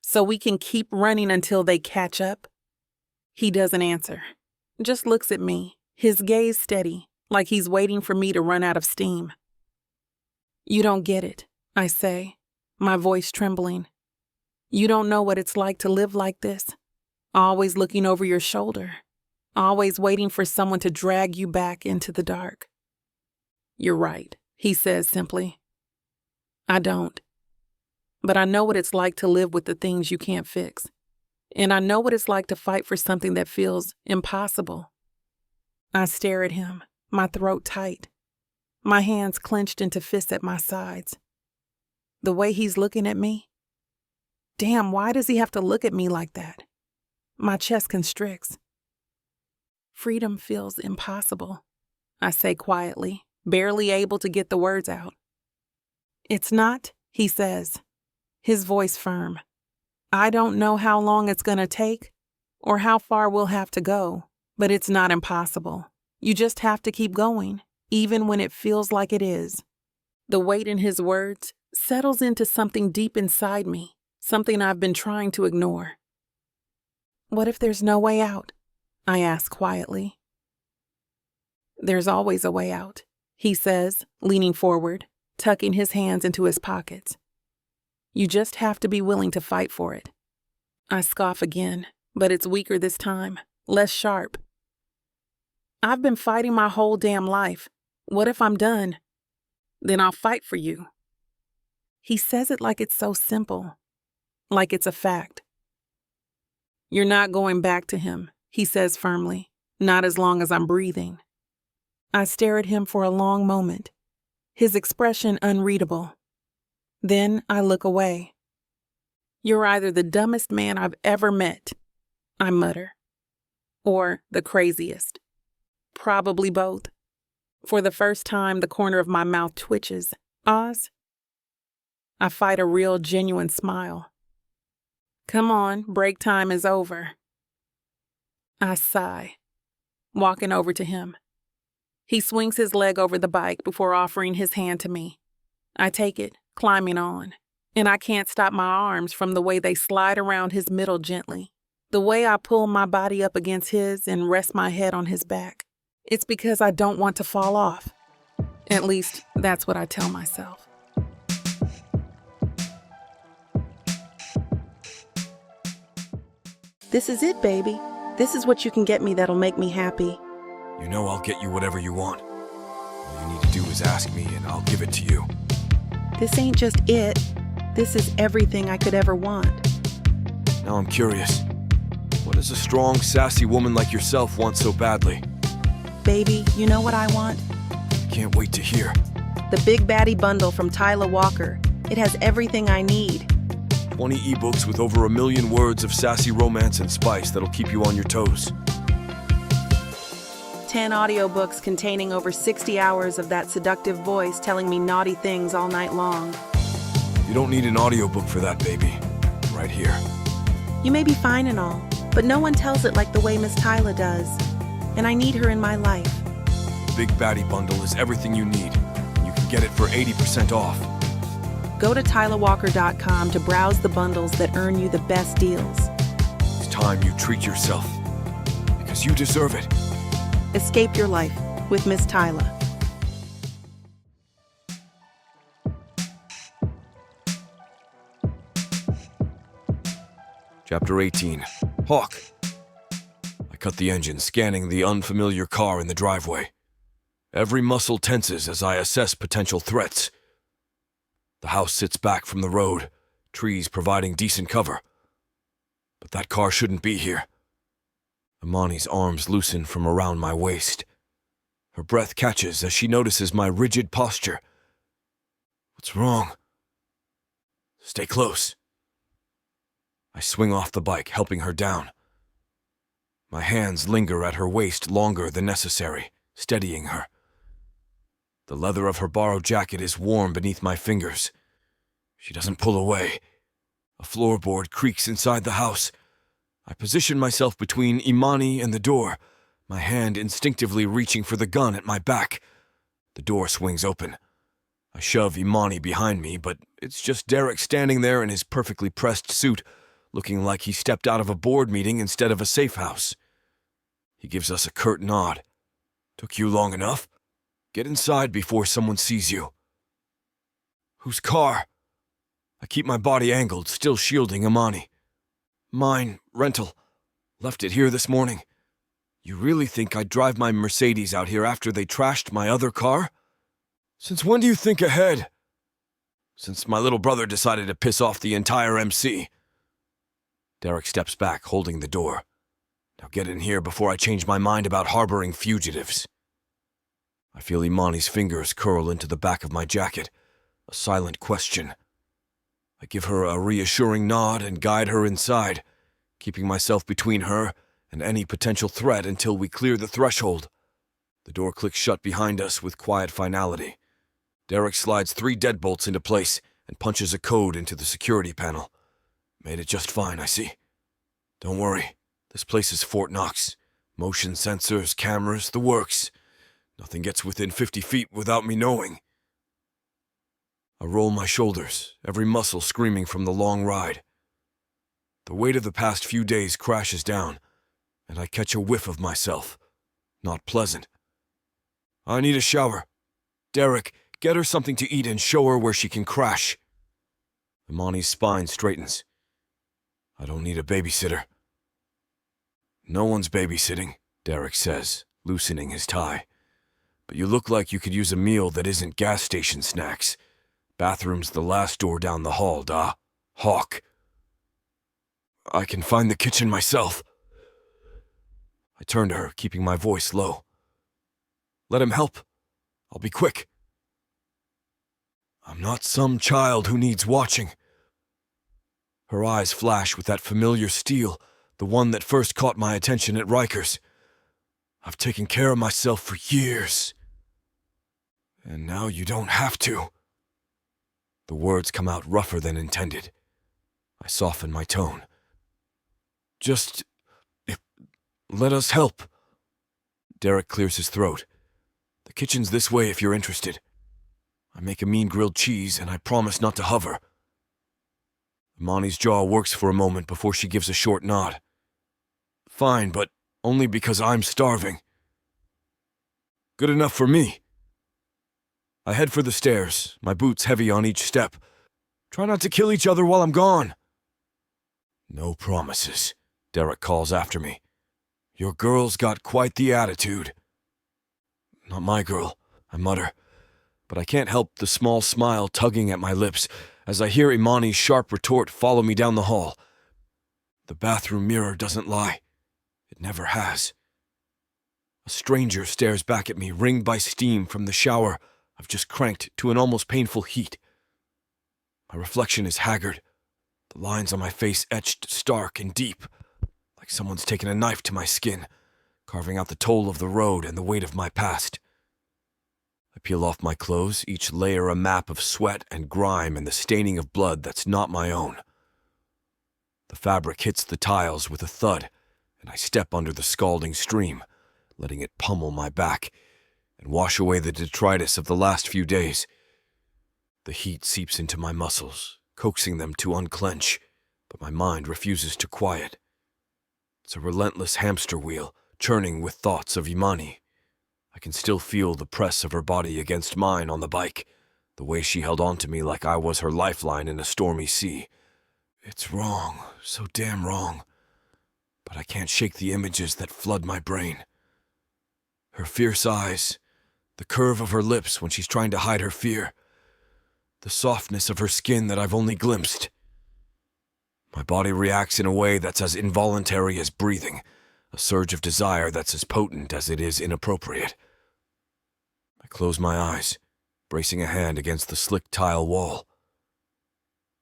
A: So we can keep running until they catch up? He doesn't answer, just looks at me, his gaze steady, like he's waiting for me to run out of steam. You don't get it, I say, my voice trembling. You don't know what it's like to live like this, always looking over your shoulder, always waiting for someone to drag you back into the dark. You're right, he says simply. I don't. But I know what it's like to live with the things you can't fix. And I know what it's like to fight for something that feels impossible. I stare at him, my throat tight, my hands clenched into fists at my sides. The way he's looking at me. Damn, why does he have to look at me like that? My chest constricts. Freedom feels impossible, I say quietly, barely able to get the words out. It's not, he says, his voice firm. I don't know how long it's going to take or how far we'll have to go, but it's not impossible. You just have to keep going, even when it feels like it is. The weight in his words settles into something deep inside me, something I've been trying to ignore. What if there's no way out? I ask quietly. There's always a way out, he says, leaning forward, tucking his hands into his pockets. You just have to be willing to fight for it. I scoff again, but it's weaker this time, less sharp. I've been fighting my whole damn life. What if I'm done? Then I'll fight for you. He says it like it's so simple, like it's a fact. You're not going back to him, he says firmly, not as long as I'm breathing. I stare at him for a long moment, his expression unreadable. Then I look away. You're either the dumbest man I've ever met, I mutter, or the craziest. Probably both. For the first time, the corner of my mouth twitches. Oz? I fight a real, genuine smile. Come on, break time is over. I sigh, walking over to him. He swings his leg over the bike before offering his hand to me. I take it, climbing on, and I can't stop my arms from the way they slide around his middle gently, The way I pull my body up against his and rest my head on his back. It's because I don't want to fall off. At least, that's what I tell myself. This is it, baby. This is what you can get me that'll make me happy.
B: You know I'll get you whatever you want. All you need to do is ask me and I'll give it to you.
A: This ain't just it. This is everything I could ever want.
B: Now I'm curious. What does a strong, sassy woman like yourself want so badly?
A: Baby, you know what I want?
B: Can't wait to hear.
A: The Big Baddie bundle from Tyla Walker. It has everything I need.
B: 20 ebooks with over 1 million words of sassy romance and spice that'll keep you on your toes.
A: 10 audiobooks containing over 60 hours of that seductive voice telling me naughty things all night long.
B: You don't need an audiobook for that, baby. Right here.
A: You may be fine and all, but no one tells it like the way Miss Tyla does. And I need her in my life.
B: The Big Baddie bundle is everything you need. You can get it for 80% off.
A: Go to TylaWalker.com to browse the bundles that earn you the best deals.
B: It's time you treat yourself. Because you deserve it.
A: Escape your life with Miss Tyla.
B: Chapter 18. Hawk. I cut the engine, scanning the unfamiliar car in the driveway. Every muscle tenses as I assess potential threats. The house sits back from the road, trees providing decent cover. But that car shouldn't be here. Imani's arms loosen from around my waist. Her breath catches as she notices my rigid posture. What's wrong? Stay close. I swing off the bike, helping her down. My hands linger at her waist longer than necessary, steadying her. The leather of her borrowed jacket is warm beneath my fingers. She doesn't pull away. A floorboard creaks inside the house. I position myself between Imani and the door, my hand instinctively reaching for the gun at my back. The door swings open. I shove Imani behind me, but it's just Derek standing there in his perfectly pressed suit, looking like he stepped out of a board meeting instead of a safe house. He gives us a curt nod. Took you long enough? Get inside before someone sees you. Whose car? I keep my body angled, still shielding Imani. Mine, rental. Left it here this morning. You really think I'd drive my Mercedes out here after they trashed my other car? Since when do you think ahead? Since my little brother decided to piss off the entire MC. Derek steps back, holding the door. Now get in here before I change my mind about harboring fugitives. I feel Imani's fingers curl into the back of my jacket, a silent question. I give her a reassuring nod and guide her inside, keeping myself between her and any potential threat until we clear the threshold. The door clicks shut behind us with quiet finality. Derek slides 3 deadbolts into place and punches a code into the security panel. Made it just fine, I see. Don't worry, this place is Fort Knox. Motion sensors, cameras, the works. Nothing gets within 50 feet without me knowing. I roll my shoulders, every muscle screaming from the long ride. The weight of the past few days crashes down, and I catch a whiff of myself. Not pleasant. I need a shower. Derek, get her something to eat and show her where she can crash. Imani's spine straightens. I don't need a babysitter. No one's babysitting, Derek says, loosening his tie. But you look like you could use a meal that isn't gas station snacks. Bathroom's the last door down the hall, da. Hawk. I can find the kitchen myself. I turn to her, keeping my voice low. Let him help. I'll be quick. I'm not some child who needs watching. Her eyes flash with that familiar steel, the one that first caught my attention at Riker's. I've taken care of myself for years. And now you don't have to. The words come out rougher than intended. I soften my tone. Just let us help. Derek clears his throat. The kitchen's this way if you're interested. I make a mean grilled cheese and I promise not to hover. Imani's jaw works for a moment before she gives a short nod. Fine, but only because I'm starving. Good enough for me. I head for the stairs, my boots heavy on each step. Try not to kill each other while I'm gone. No promises, Derek calls after me. Your girl's got quite the attitude. Not my girl, I mutter, but I can't help the small smile tugging at my lips as I hear Imani's sharp retort follow me down the hall. The bathroom mirror doesn't lie. It never has. A stranger stares back at me, ringed by steam from the shower I've just cranked to an almost painful heat. My reflection is haggard, the lines on my face etched stark and deep, like someone's taken a knife to my skin, carving out the toll of the road and the weight of my past. I peel off my clothes, each layer a map of sweat and grime and the staining of blood that's not my own. The fabric hits the tiles with a thud, and I step under the scalding stream, letting it pummel my back and wash away the detritus of the last few days. The heat seeps into my muscles, coaxing them to unclench, but my mind refuses to quiet. It's a relentless hamster wheel, churning with thoughts of Imani. I can still feel the press of her body against mine on the bike, the way she held on to me like I was her lifeline in a stormy sea. It's wrong, so damn wrong, but I can't shake the images that flood my brain. Her fierce eyes, the curve of her lips when she's trying to hide her fear, the softness of her skin that I've only glimpsed. My body reacts in a way that's as involuntary as breathing, a surge of desire that's as potent as it is inappropriate. I close my eyes, bracing a hand against the slick tile wall.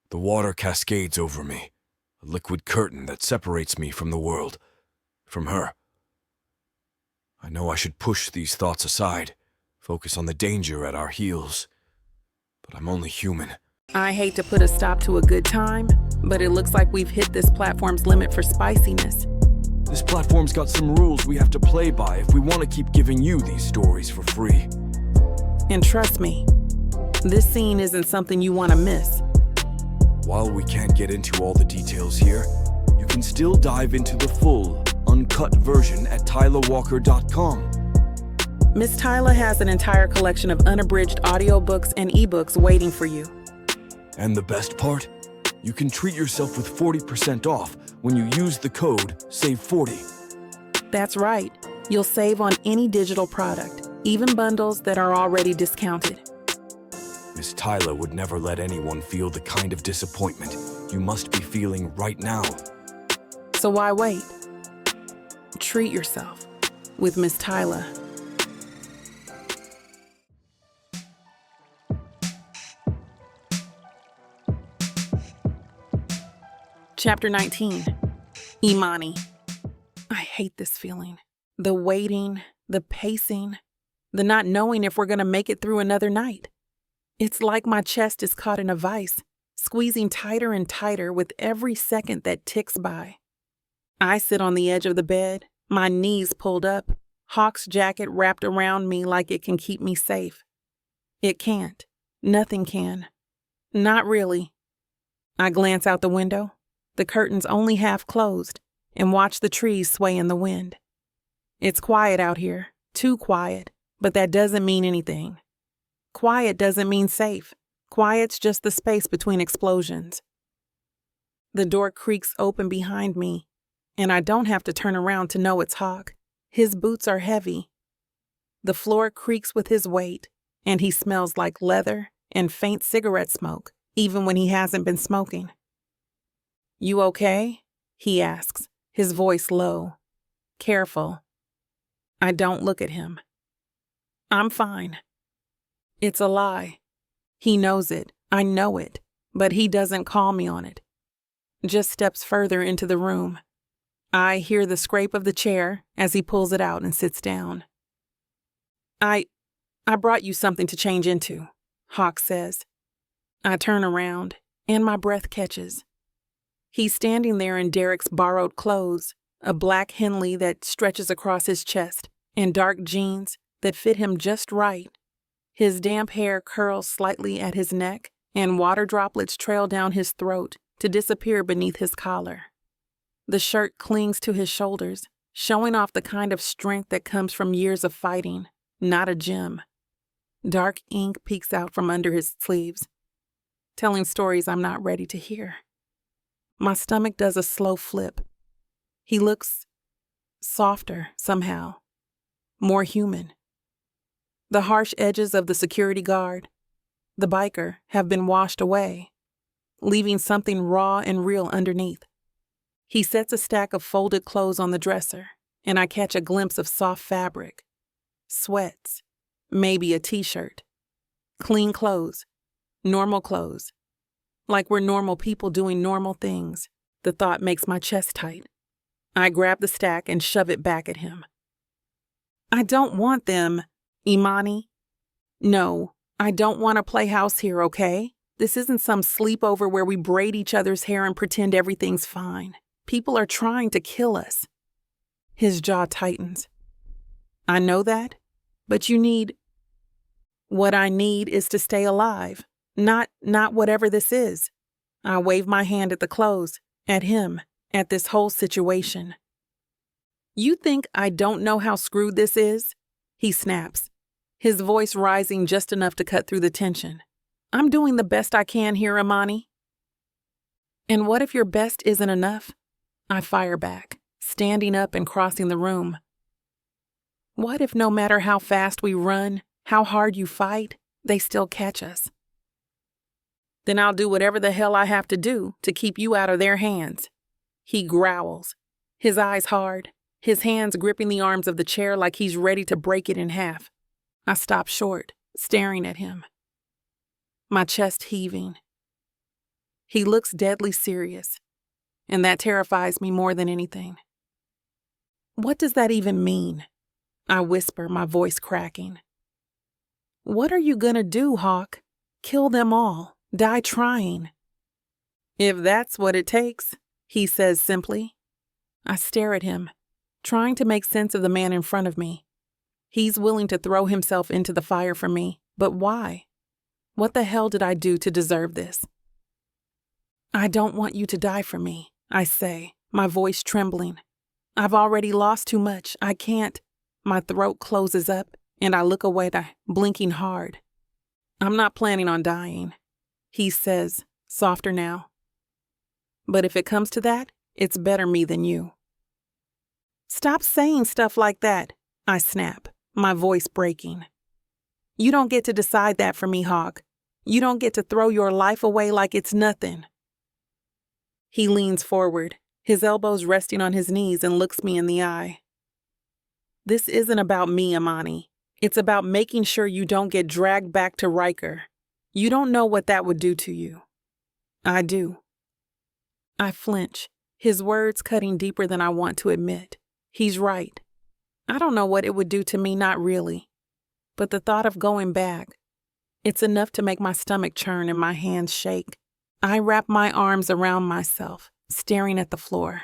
B: The water cascades over me, a liquid curtain that separates me from the world, from her. I know I should push these thoughts aside, focus on the danger at our heels, but I'm only human.
A: I hate to put a stop to a good time, but it looks like we've hit this platform's limit for spiciness.
B: This platform's got some rules we have to play by if we want to keep giving you these stories for free.
A: And trust me, this scene isn't something you want to miss.
B: While we can't get into all the details here, you can still dive into the full, uncut version at TylaWalker.com.
A: Miss Tyla has an entire collection of unabridged audiobooks and ebooks waiting for you.
B: And the best part? You can treat yourself with 40% off when you use the code SAVE40.
A: That's right. You'll save on any digital product, even bundles that are already discounted.
B: Miss Tyla would never let anyone feel the kind of disappointment you must be feeling right now.
A: So why wait? Treat yourself with Miss Tyla. Chapter 19, Imani. I hate this feeling. The waiting, the pacing, the not knowing if we're going to make it through another night. It's like my chest is caught in a vice, squeezing tighter and tighter with every second that ticks by. I sit on the edge of the bed, my knees pulled up, Hawk's jacket wrapped around me like it can keep me safe. It can't. Nothing can. Not really. I glance out the window, the curtains only half closed, and watch the trees sway in the wind. It's quiet out here, too quiet, but that doesn't mean anything. Quiet doesn't mean safe. Quiet's just the space between explosions. The door creaks open behind me, and I don't have to turn around to know it's Hawk. His boots are heavy. The floor creaks with his weight, and he smells like leather and faint cigarette smoke, even when he hasn't been smoking. "You okay?" he asks, his voice low, careful. I don't look at him. I'm fine. It's a lie. He knows it. I know it, but he doesn't call me on it. Just steps further into the room. I hear the scrape of the chair as he pulls it out and sits down. I brought you something to change into, Hawk says. I turn around, and my breath catches. He's standing there in Derek's borrowed clothes, a black Henley that stretches across his chest, and dark jeans that fit him just right. His damp hair curls slightly at his neck, and water droplets trail down his throat to disappear beneath his collar. The shirt clings to his shoulders, showing off the kind of strength that comes from years of fighting, not a gym. Dark ink peeks out from under his sleeves, telling stories I'm not ready to hear. My stomach does a slow flip. He looks softer somehow, more human. The harsh edges of the security guard, the biker, have been washed away, leaving something raw and real underneath. He sets a stack of folded clothes on the dresser, and I catch a glimpse of soft fabric, sweats, maybe a t-shirt, clean clothes, normal clothes, like we're normal people doing normal things. The thought makes my chest tight. I grab the stack and shove it back at him. I don't want them, Imani. No, I don't want to play house here, okay? This isn't some sleepover where we braid each other's hair and pretend everything's fine. People are trying to kill us. His jaw tightens. I know that, but you need... What I need is to stay alive, not whatever this is. I wave my hand at the clothes, at him, at this whole situation. You think I don't know how screwed this is? He snaps, his voice rising just enough to cut through the tension. I'm doing the best I can here, Imani. And what if your best isn't enough? I fire back, standing up and crossing the room. What if no matter how fast we run, how hard you fight, they still catch us? Then I'll do whatever the hell I have to do to keep you out of their hands. He growls, his eyes hard, his hands gripping the arms of the chair like he's ready to break it in half. I stop short, staring at him, my chest heaving. He looks deadly serious, and that terrifies me more than anything. What does that even mean? I whisper, my voice cracking. What are you gonna do, Hawk? Kill them all, die trying. If that's what it takes, he says simply. I stare at him, trying to make sense of the man in front of me. He's willing to throw himself into the fire for me, but why? What the hell did I do to deserve this? I don't want you to die for me, I say, my voice trembling. I've already lost too much. I can't. My throat closes up, and I look away, blinking hard. I'm not planning on dying, he says, softer now. But if it comes to that, it's better me than you. Stop saying stuff like that, I snap, my voice breaking. You don't get to decide that for me, Hawk. You don't get to throw your life away like it's nothing. He leans forward, his elbows resting on his knees, and looks me in the eye. This isn't about me, Imani. It's about making sure you don't get dragged back to Riker. You don't know what that would do to you. I do. I flinch, his words cutting deeper than I want to admit. He's right. I don't know what it would do to me, not really. But the thought of going back, it's enough to make my stomach churn and my hands shake. I wrap my arms around myself, staring at the floor.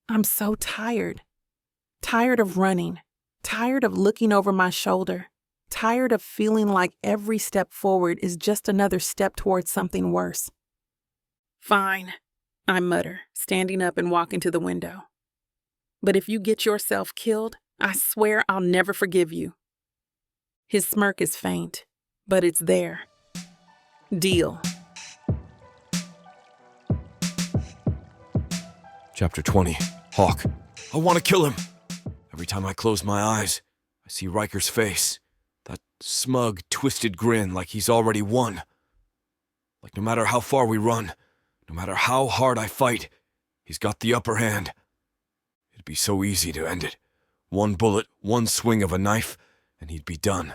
A: I'm so tired. Tired of running. Tired of looking over my shoulder. Tired of feeling like every step forward is just another step towards something worse. Fine, I mutter, standing up and walking to the window. But if you get yourself killed, I swear I'll never forgive you. His smirk is faint, but it's there. Deal.
B: Chapter 20. Hawk. I want to kill him. Every time I close my eyes, I see Riker's face. That smug, twisted grin like he's already won. Like no matter how far we run, no matter how hard I fight, he's got the upper hand. It'd be so easy to end it. One bullet, one swing of a knife, and he'd be done.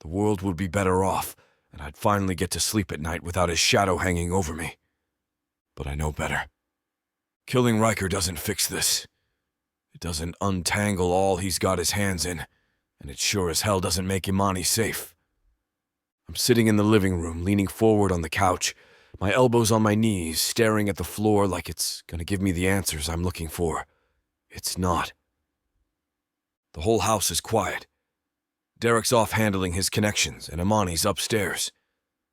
B: The world would be better off, and I'd finally get to sleep at night without his shadow hanging over me. But I know better. Killing Riker doesn't fix this. It doesn't untangle all he's got his hands in, and it sure as hell doesn't make Imani safe. I'm sitting in the living room, leaning forward on the couch, my elbows on my knees, staring at the floor like it's gonna give me the answers I'm looking for. It's not. The whole house is quiet. Derek's off handling his connections, and Imani's upstairs.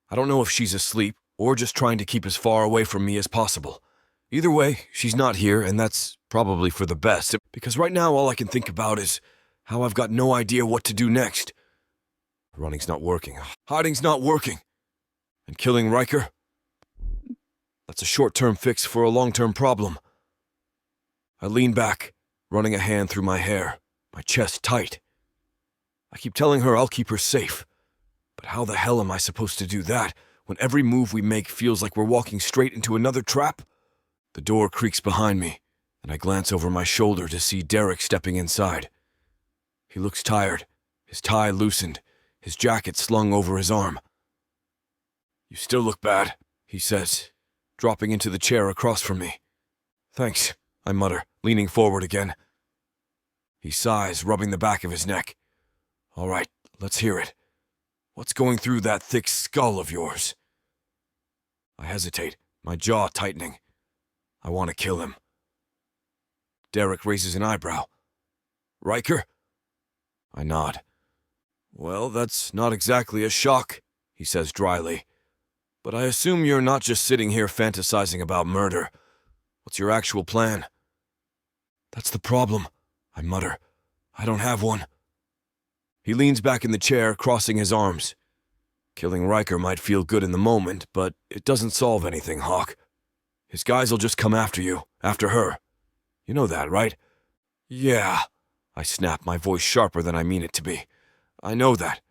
B: I don't know if she's asleep or just trying to keep as far away from me as possible. Either way, she's not here, and that's probably for the best, because right now all I can think about is how I've got no idea what to do next. Running's not working. Hiding's not working. And killing Riker? That's a short-term fix for a long-term problem. I lean back, running a hand through my hair, my chest tight. I keep telling her I'll keep her safe. But how the hell am I supposed to do that when every move we make feels like we're walking straight into another trap? The door creaks behind me, and I glance over my shoulder to see Derek stepping inside. He looks tired, his tie loosened, his jacket slung over his arm. "You still look bad," he says, dropping into the chair across from me. "Thanks," I mutter, leaning forward again. He sighs, rubbing the back of his neck. "All right, let's hear it. What's going through that thick skull of yours?" I hesitate, my jaw tightening. I want to kill him. Derek raises an eyebrow. "Riker?" I nod. "Well, that's not exactly a shock," he says dryly. "But I assume you're not just sitting here fantasizing about murder. What's your actual plan?" "That's the problem," I mutter. "I don't have one." He leans back in the chair, crossing his arms. "Killing Riker might feel good in the moment, but it doesn't solve anything, Hawk. His guys will just come after you, after her. You know that, right?" "Yeah," I snap, my voice sharper than I mean it to be. "I know that."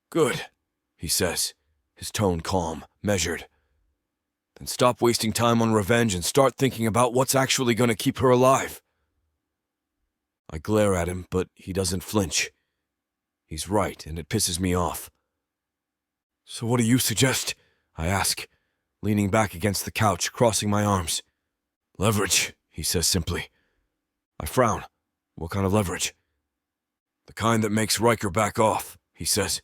B: "Good," he says, his tone calm, measured. "Then stop wasting time on revenge and start thinking about what's actually going to keep her alive." I glare at him, but he doesn't flinch. He's right, and it pisses me off. "So what do you suggest?" I ask, leaning back against the couch, crossing my arms. "Leverage," he says simply. I frown. "What kind of leverage?" "The kind that makes Riker back off," he says,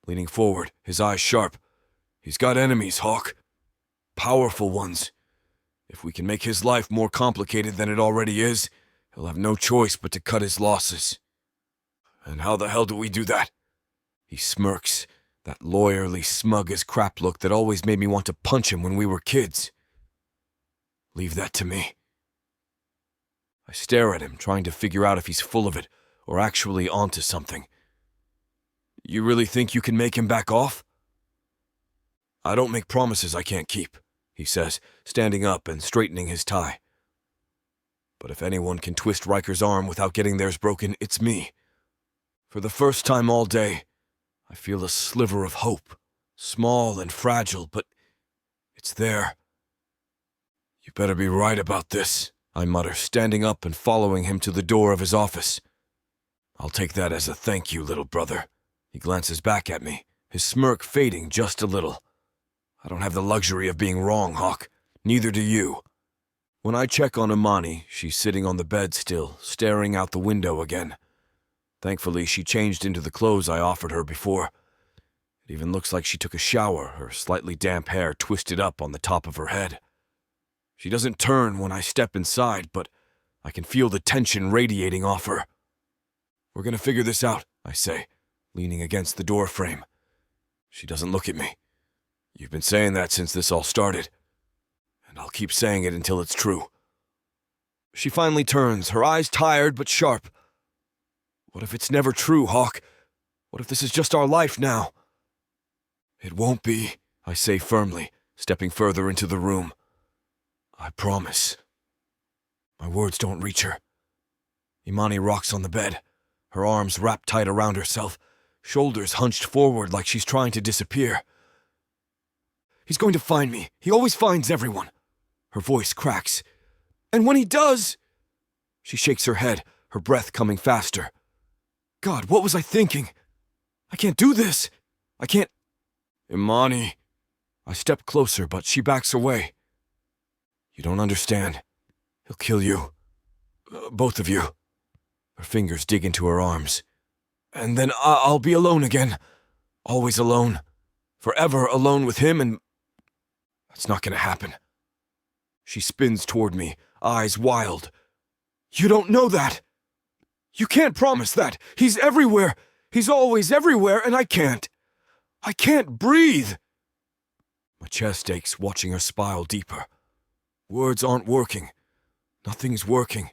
B: leaning forward, his eyes sharp. "He's got enemies, Hawk. Powerful ones. If we can make his life more complicated than it already is, he'll have no choice but to cut his losses." "And how the hell do we do that?" He smirks, that lawyerly smug as crap look that always made me want to punch him when we were kids. "Leave that to me." I stare at him, trying to figure out if he's full of it or actually onto something. "You really think you can make him back off?" "I don't make promises I can't keep," he says, standing up and straightening his tie. "But if anyone can twist Riker's arm without getting theirs broken, it's me. For the first time all day, I feel a sliver of hope, small and fragile, but it's there." "You better be right about this," I mutter, standing up and following him to the door of his office. "I'll take that as a thank you, little brother." He glances back at me, his smirk fading just a little. "I don't have the luxury of being wrong, Hawk. Neither do you." When I check on Imani, she's sitting on the bed still, staring out the window again. Thankfully, she changed into the clothes I offered her before. It even looks like she took a shower, her slightly damp hair twisted up on the top of her head. She doesn't turn when I step inside, but I can feel the tension radiating off her. "We're gonna figure this out," I say, leaning against the door frame. She doesn't look at me. "You've been saying that since this all started, and I'll keep saying it until it's true." She finally turns, her eyes tired but sharp. "What if it's never true, Hawk? What if this is just our life now?" "It won't be," I say firmly, stepping further into the room. "I promise." My words don't reach her. Imani rocks on the bed, her arms wrapped tight around herself, shoulders hunched forward like she's trying to disappear. "He's going to find me. He always finds everyone." Her voice cracks. "And when he does—" She shakes her head, her breath coming faster. "God, what was I thinking? I can't do this. I can't—" "Imani." I step closer, but she backs away. "You don't understand. He'll kill you. Both of you." Her fingers dig into her arms. "And then I'll be alone again. Always alone. Forever alone with him, and that's not gonna happen." She spins toward me, eyes wild. "You don't know that. You can't promise that. He's everywhere. He's always everywhere, and I can't. I can't breathe." My chest aches watching her spiral deeper. Words aren't working. Nothing's working.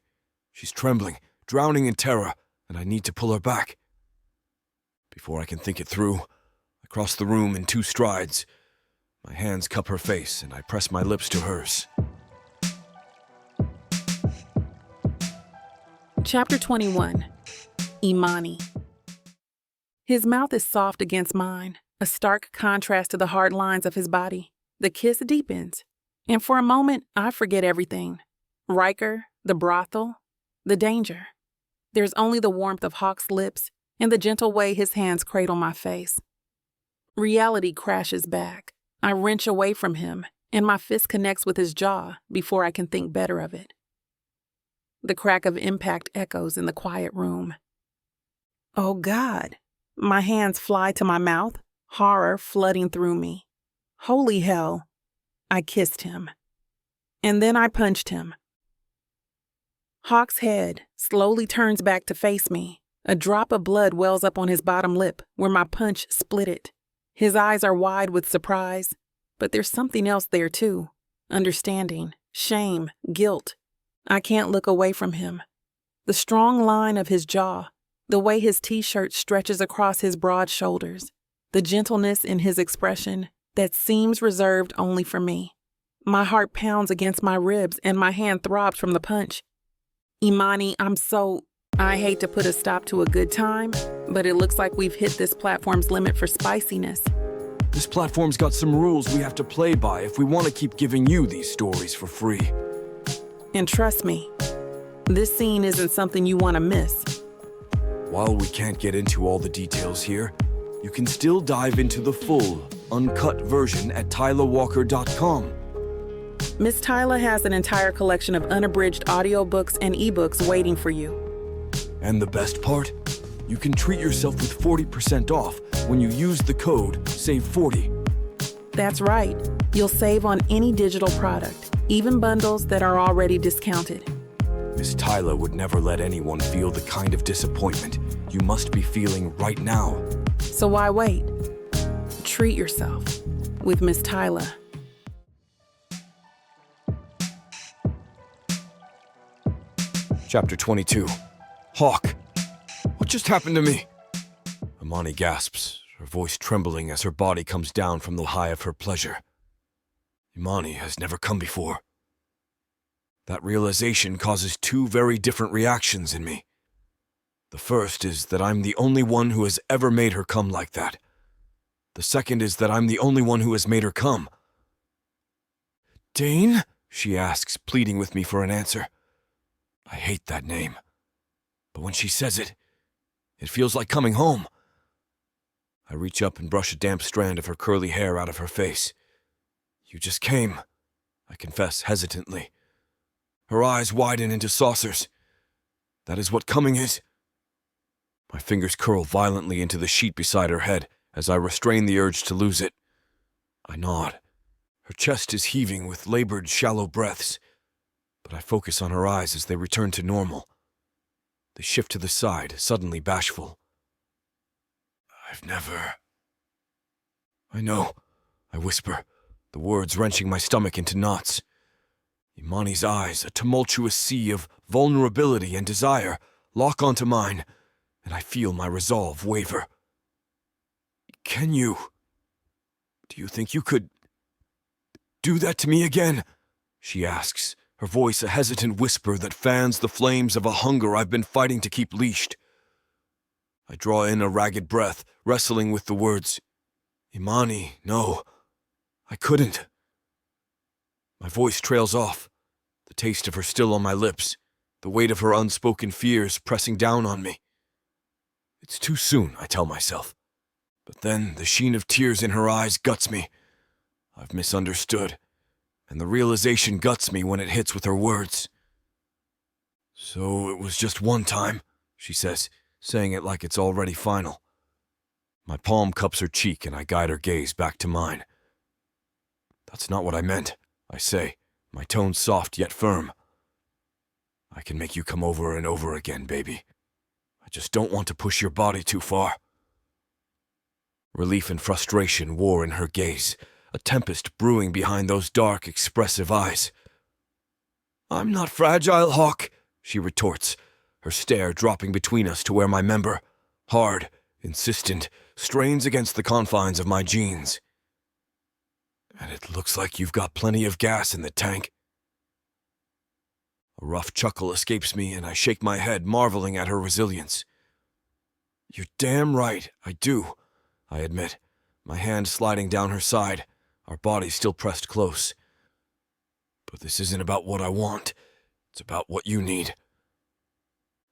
B: She's trembling, drowning in terror, and I need to pull her back. Before I can think it through, I cross the room in 2 strides. My hands cup her face, and I press my lips to hers.
A: Chapter 21. Imani. His mouth is soft against mine, a stark contrast to the hard lines of his body. The kiss deepens, and for a moment, I forget everything. Riker, the brothel, the danger. There's only the warmth of Hawk's lips and the gentle way his hands cradle my face. Reality crashes back. I wrench away from him, and my fist connects with his jaw before I can think better of it. The crack of impact echoes in the quiet room. Oh God! My hands fly to my mouth, horror flooding through me. Holy hell! I kissed him. And then I punched him. Hawk's head slowly turns back to face me. A drop of blood wells up on his bottom lip where my punch split it. His eyes are wide with surprise, but there's something else there too. Understanding, shame, guilt. I can't look away from him. The strong line of his jaw, the way his t-shirt stretches across his broad shoulders, the gentleness in his expression that seems reserved only for me. My heart pounds against my ribs and my hand throbs from the punch. Imani, I hate to put a stop to a good time, but it looks like we've hit this platform's limit for spiciness.
B: This platform's got some rules we have to play by if we want to keep giving you these stories for free.
A: And trust me, this scene isn't something you want to miss.
B: While we can't get into all the details here, you can still dive into the full, uncut version at TylaWalker.com.
A: Miss Tyla has an entire collection of unabridged audiobooks and ebooks waiting for you.
B: And the best part? You can treat yourself with 40% off when you use the code SAVE40.
A: That's right. You'll save on any digital product, even bundles that are already discounted.
B: Miss Tyla would never let anyone feel the kind of disappointment you must be feeling right now.
A: So why wait? Treat yourself with Miss Tyla.
B: Chapter 22. Hawk. What just happened to me? Imani gasps, her voice trembling as her body comes down from the high of her pleasure. Imani has never come before. That realization causes 2 very different reactions in me. The first is that I'm the only one who has ever made her come like that. The second is that I'm the only one who has made her come. Dane? She asks, pleading with me for an answer. I hate that name. But when she says it, it feels like coming home. I reach up and brush a damp strand of her curly hair out of her face. You just came, I confess hesitantly. Her eyes widen into saucers. That is what coming is. My fingers curl violently into the sheet beside her head as I restrain the urge to lose it. I nod. Her chest is heaving with labored, shallow breaths, but I focus on her eyes as they return to normal. They shift to the side, suddenly bashful. I've never... I know, I whisper, the words wrenching my stomach into knots. Imani's eyes, a tumultuous sea of vulnerability and desire, lock onto mine, and I feel my resolve waver. Can you... Do you think you could... do that to me again? She asks, her voice a hesitant whisper that fans the flames of a hunger I've been fighting to keep leashed. I draw in a ragged breath, wrestling with the words. Imani, no, I couldn't. My voice trails off, the taste of her still on my lips, the weight of her unspoken fears pressing down on me. It's too soon, I tell myself. But then the sheen of tears in her eyes guts me. I've misunderstood, and the realization guts me when it hits with her words. So it was just one time, she says, saying it like it's already final. My palm cups her cheek and I guide her gaze back to mine. That's not what I meant, I say, my tone soft yet firm. I can make you come over and over again, baby. I just don't want to push your body too far. Relief and frustration war in her gaze, a tempest brewing behind those dark, expressive eyes. I'm not fragile, Hawk, she retorts, her stare dropping between us to where my member, hard, insistent, strains against the confines of my jeans. And it looks like you've got plenty of gas in the tank. A rough chuckle escapes me, and I shake my head, marveling at her resilience. You're damn right, I do, I admit, my hand sliding down her side, our bodies still pressed close. But this isn't about what I want, it's about what you need.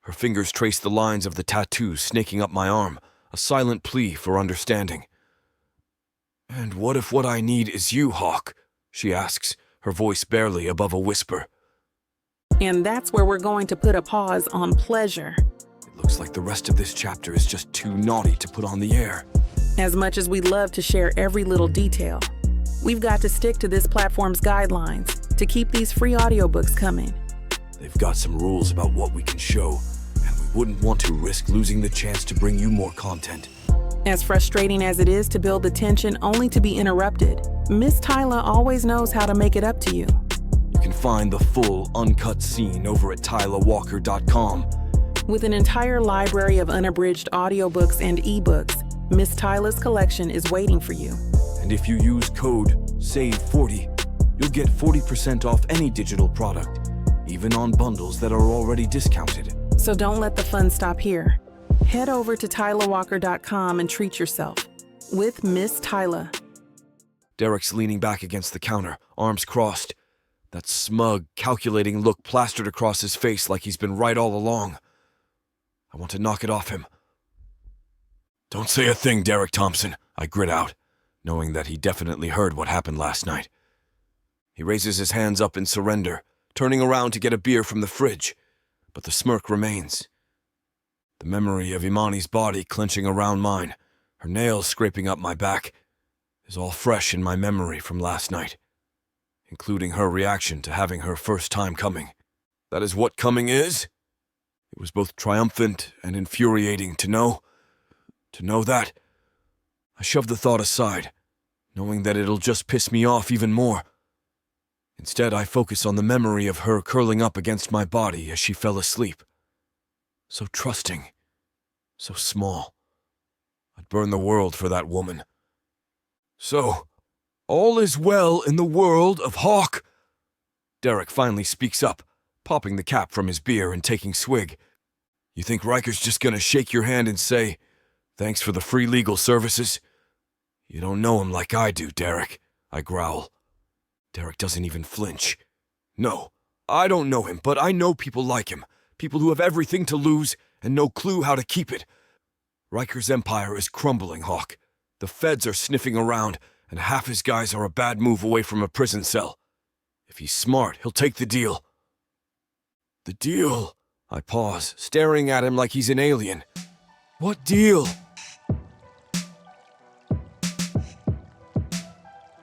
B: Her fingers trace the lines of the tattoos snaking up my arm, a silent plea for understanding. And what if what I need is you, Hawk? She asks, her voice barely above a whisper.
A: And that's where we're going to put a pause on pleasure.
B: It looks like the rest of this chapter is just too naughty to put on the air.
A: As much as we love to share every little detail, we've got to stick to this platform's guidelines to keep these free audiobooks coming.
B: They've got some rules about what we can show, and we wouldn't want to risk losing the chance to bring you more content.
A: As frustrating as it is to build the tension only to be interrupted, Miss Tyla always knows how to make it up to you.
B: You can find the full, uncut scene over at TylaWalker.com.
A: With an entire library of unabridged audiobooks and ebooks, Miss Tyla's collection is waiting for you.
B: And if you use code SAVE40, you'll get 40% off any digital product, even on bundles that are already discounted.
A: So don't let the fun stop here. Head over to TylaWalker.com and treat yourself with Miss Tyla.
B: Derek's leaning back against the counter, arms crossed. That smug, calculating look plastered across his face like he's been right all along. I want to knock it off him. Don't say a thing, Derek Thompson, I grit out, knowing that he definitely heard what happened last night. He raises his hands up in surrender, turning around to get a beer from the fridge, but the smirk remains. The memory of Imani's body clenching around mine, her nails scraping up my back, is all fresh in my memory from last night, including her reaction to having her first time coming. That is what coming is? It was both triumphant and infuriating to know that. I shove the thought aside, knowing that it'll just piss me off even more. Instead, I focus on the memory of her curling up against my body as she fell asleep. So trusting, so small. I'd burn the world for that woman. So, all is well in the world of Hawk. Derek finally speaks up, popping the cap from his beer and taking swig. You think Riker's just gonna shake your hand and say, "Thanks for the free legal services"? You don't know him like I do, Derek, I growl. Derek doesn't even flinch. No, I don't know him, but I know people like him. People who have everything to lose and no clue how to keep it. Riker's empire is crumbling, Hawk. The feds are sniffing around, and half his guys are a bad move away from a prison cell. If he's smart, he'll take the deal. The deal? I pause, staring at him like he's an alien. What deal?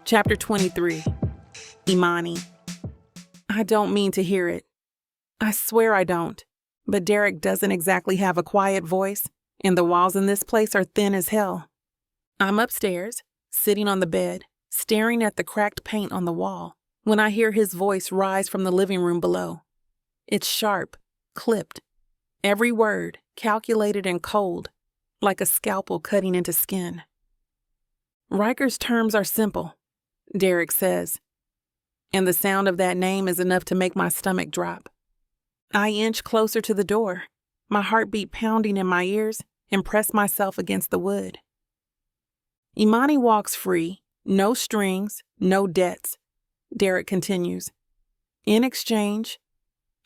A: Chapter 23. Imani. I don't mean to hear it. I swear I don't. But Derek doesn't exactly have a quiet voice, and the walls in this place are thin as hell. I'm upstairs, sitting on the bed, staring at the cracked paint on the wall, when I hear his voice rise from the living room below. It's sharp, clipped, every word calculated and cold, like a scalpel cutting into skin. Riker's terms are simple, Derek says, and the sound of that name is enough to make my stomach drop. I inch closer to the door, my heartbeat pounding in my ears, and press myself against the wood. Imani walks free, no strings, no debts, Derek continues. In exchange,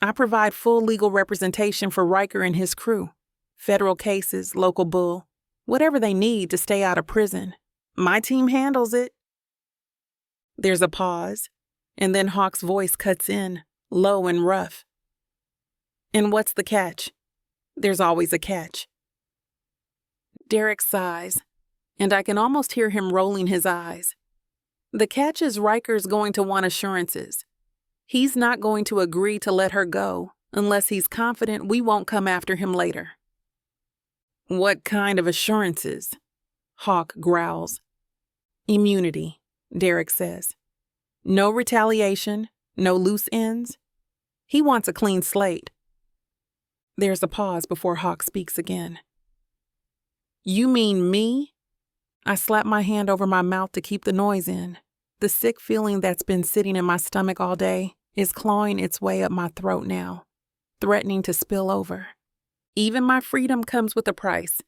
A: I provide full legal representation for Riker and his crew. Federal cases, local bull, whatever they need to stay out of prison. My team handles it. There's a pause, and then Hawk's voice cuts in, low and rough. And what's the catch? There's always a catch. Derek sighs, and I can almost hear him rolling his eyes. The catch is Riker's going to want assurances. He's not going to agree to let her go unless he's confident we won't come after him later. What kind of assurances? Hawk growls. Immunity, Derek says. No retaliation, no loose ends. He wants a clean slate. There's a pause before Hawk speaks again. You mean me? I slap my hand over my mouth to keep the noise in. The sick feeling that's been sitting in my stomach all day is clawing its way up my throat now, threatening to spill over. Even my freedom comes with a price.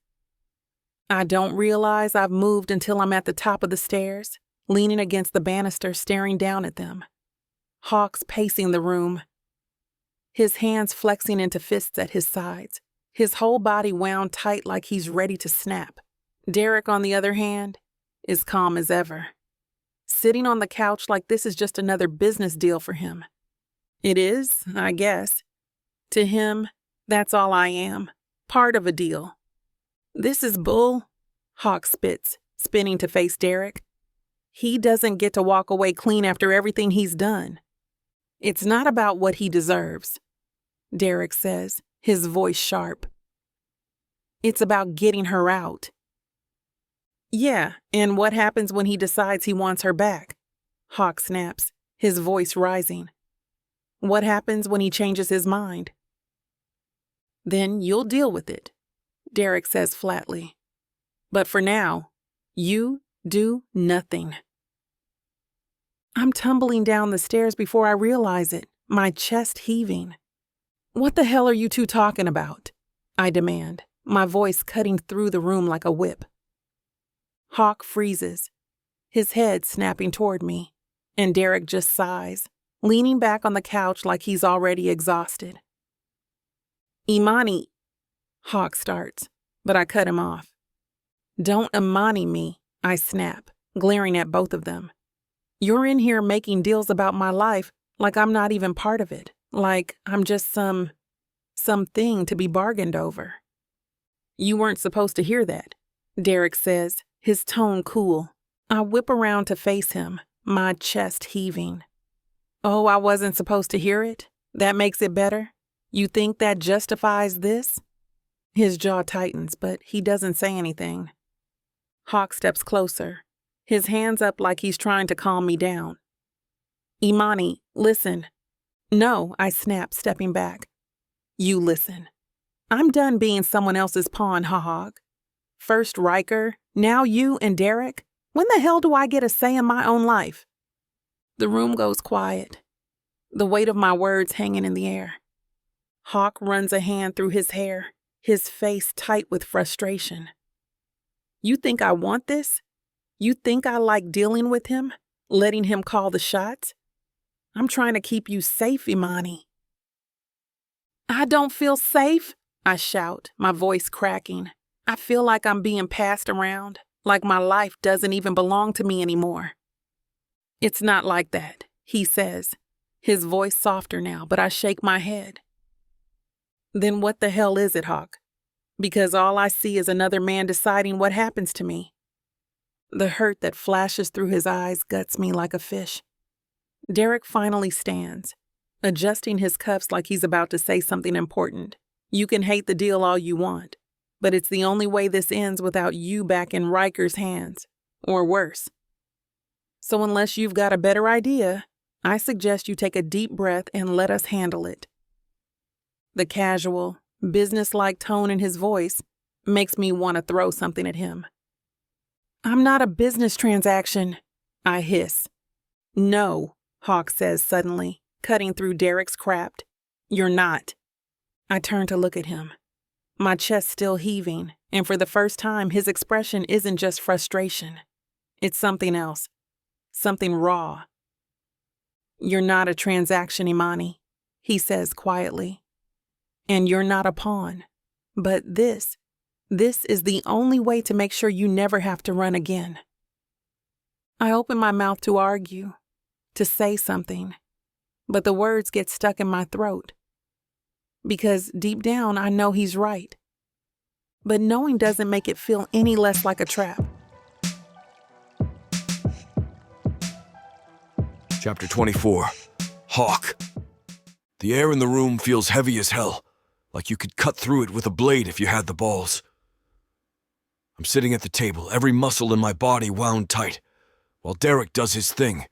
A: I don't realize I've moved until I'm at the top of the stairs, leaning against the banister, staring down at them. Hawk's pacing the room, his hands flexing into fists at his sides, his whole body wound tight like he's ready to snap. Derek, on the other hand, is calm as ever. Sitting on the couch like this is just another business deal for him. It is, I guess. To him, that's all I am, part of a deal. This is bull, Hawk spits, spinning to face Derek. He doesn't get to walk away clean after everything he's done. It's not about what he deserves, Derek says, his voice sharp. It's about getting her out. Yeah, and what happens when he decides he wants her back? Hawk snaps, his voice rising. What happens when he changes his mind? Then you'll deal with it, Derek says flatly. But for now, you do nothing. I'm tumbling down the stairs before I realize it, my chest heaving. What the hell are you two talking about? I demand, my voice cutting through the room like a whip. Hawk freezes, his head snapping toward me, and Derek just sighs, leaning back on the couch like he's already exhausted. Imani, Hawk starts, but I cut him off. Don't Imani me, I snap, glaring at both of them. You're in here making deals about my life like I'm not even part of it, like I'm just some thing to be bargained over. You weren't supposed to hear that, Derek says, his tone cool. I whip around to face him, my chest heaving. Oh, I wasn't supposed to hear it? That makes it better? You think that justifies this? His jaw tightens, but he doesn't say anything. Hawk steps closer, his hands up like he's trying to calm me down. Imani, listen. No, I snap, stepping back. You listen. I'm done being someone else's pawn, Hawk. First Riker, now you and Derek. When the hell do I get a say in my own life? The room goes quiet, the weight of my words hanging in the air. Hawk runs a hand through his hair, his face tight with frustration. You think I want this? You think I like dealing with him, letting him call the shots? I'm trying to keep you safe, Imani. I don't feel safe, I shout, my voice cracking. I feel like I'm being passed around, like my life doesn't even belong to me anymore. It's not like that, he says, his voice softer now, but I shake my head. Then what the hell is it, Hawk? Because all I see is another man deciding what happens to me. The hurt that flashes through his eyes guts me like a fish. Derek finally stands, adjusting his cuffs like he's about to say something important. You can hate the deal all you want, but it's the only way this ends without you back in Riker's hands, or worse. So unless you've got a better idea, I suggest you take a deep breath and let us handle it. The casual, business-like tone in his voice makes me want to throw something at him. I'm not a business transaction, I hiss. No, Hawk says suddenly, cutting through Derek's crap. You're not. I turn to look at him, my chest still heaving, and for the first time his expression isn't just frustration. It's something else, something raw. You're not a transaction, Imani, he says quietly. And you're not a pawn. But this is the only way to make sure you never have to run again. I open my mouth to argue, to say something, but the words get stuck in my throat. Because deep down, I know he's right. But knowing doesn't make it feel any less like a trap.
B: Chapter 24. Hawk. The air in the room feels heavy as hell, like you could cut through it with a blade if you had the balls. I'm sitting at the table, every muscle in my body wound tight, while Derek does his thing.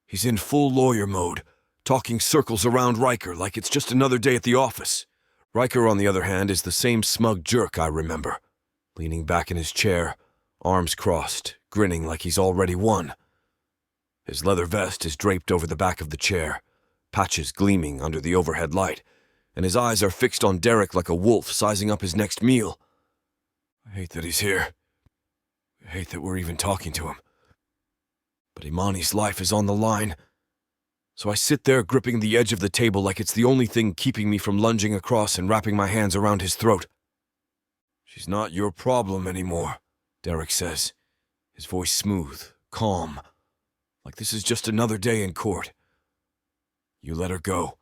B: He's in full lawyer mode, talking circles around Riker like it's just another day at the office. Riker, on the other hand, is the same smug jerk I remember, leaning back in his chair, arms crossed, grinning like he's already won. His leather vest is draped over the back of the chair, patches gleaming under the overhead light, and his eyes are fixed on Derek like a wolf sizing up his next meal. I hate that he's here. I hate that we're even talking to him. But Imani's life is on the line, so I sit there gripping the edge of the table like it's the only thing keeping me from lunging across and wrapping my hands around his throat. "She's not your problem anymore," Derek says, his voice smooth, calm, like this is just another day in court. "You let her go,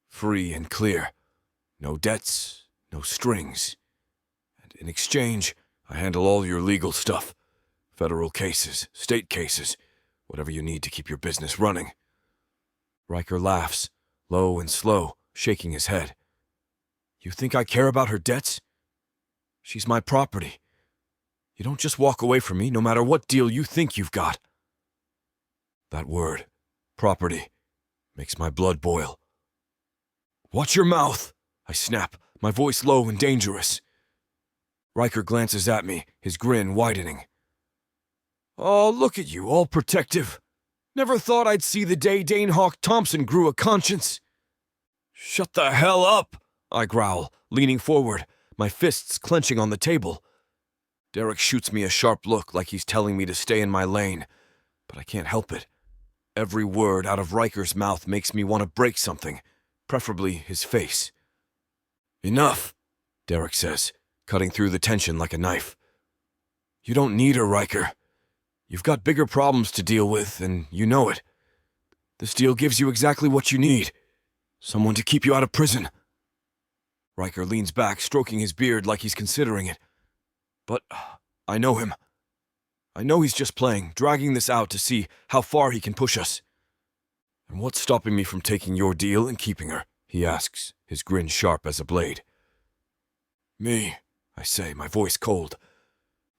B: free and clear. No debts, no strings. And in exchange, I handle all your legal stuff. Federal cases, state cases, whatever you need to keep your business running." Riker laughs, low and slow, shaking his head. "You think I care about her debts? She's my property. You don't just walk away from me, no matter what deal you think you've got." That word, property, makes my blood boil. "Watch your mouth!" I snap, my voice low and dangerous. Riker glances at me, his grin widening. "Oh, look at you, all protective. Never thought I'd see the day Dane Hawk Thompson grew a conscience." "Shut the hell up!" I growl, leaning forward, my fists clenching on the table. Derek shoots me a sharp look like he's telling me to stay in my lane, but I can't help it. Every word out of Riker's mouth makes me want to break something, preferably his face. "Enough," Derek says, cutting through the tension like a knife. "You don't need her, Riker. You've got bigger problems to deal with, and you know it. This deal gives you exactly what you need. Someone to keep you out of prison." Riker leans back, stroking his beard like he's considering it. But I know him. I know he's just playing, dragging this out to see how far he can push us. "And what's stopping me from taking your deal and keeping her?" he asks, his grin sharp as a blade. "Me," I say, my voice cold.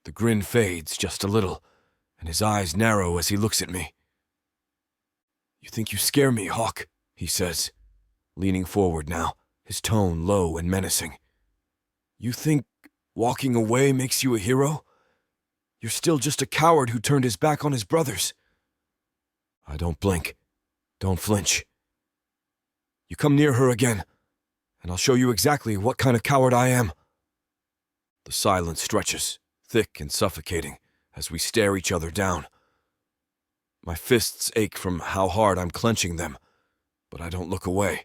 B: The grin fades just a little, and his eyes narrow as he looks at me. "You think you scare me, Hawk," he says, leaning forward now, his tone low and menacing. "You think walking away makes you a hero? You're still just a coward who turned his back on his brothers." I don't blink, don't flinch. "You come near her again, and I'll show you exactly what kind of coward I am." The silence stretches, thick and suffocating, as we stare each other down. My fists ache from how hard I'm clenching them, but I don't look away.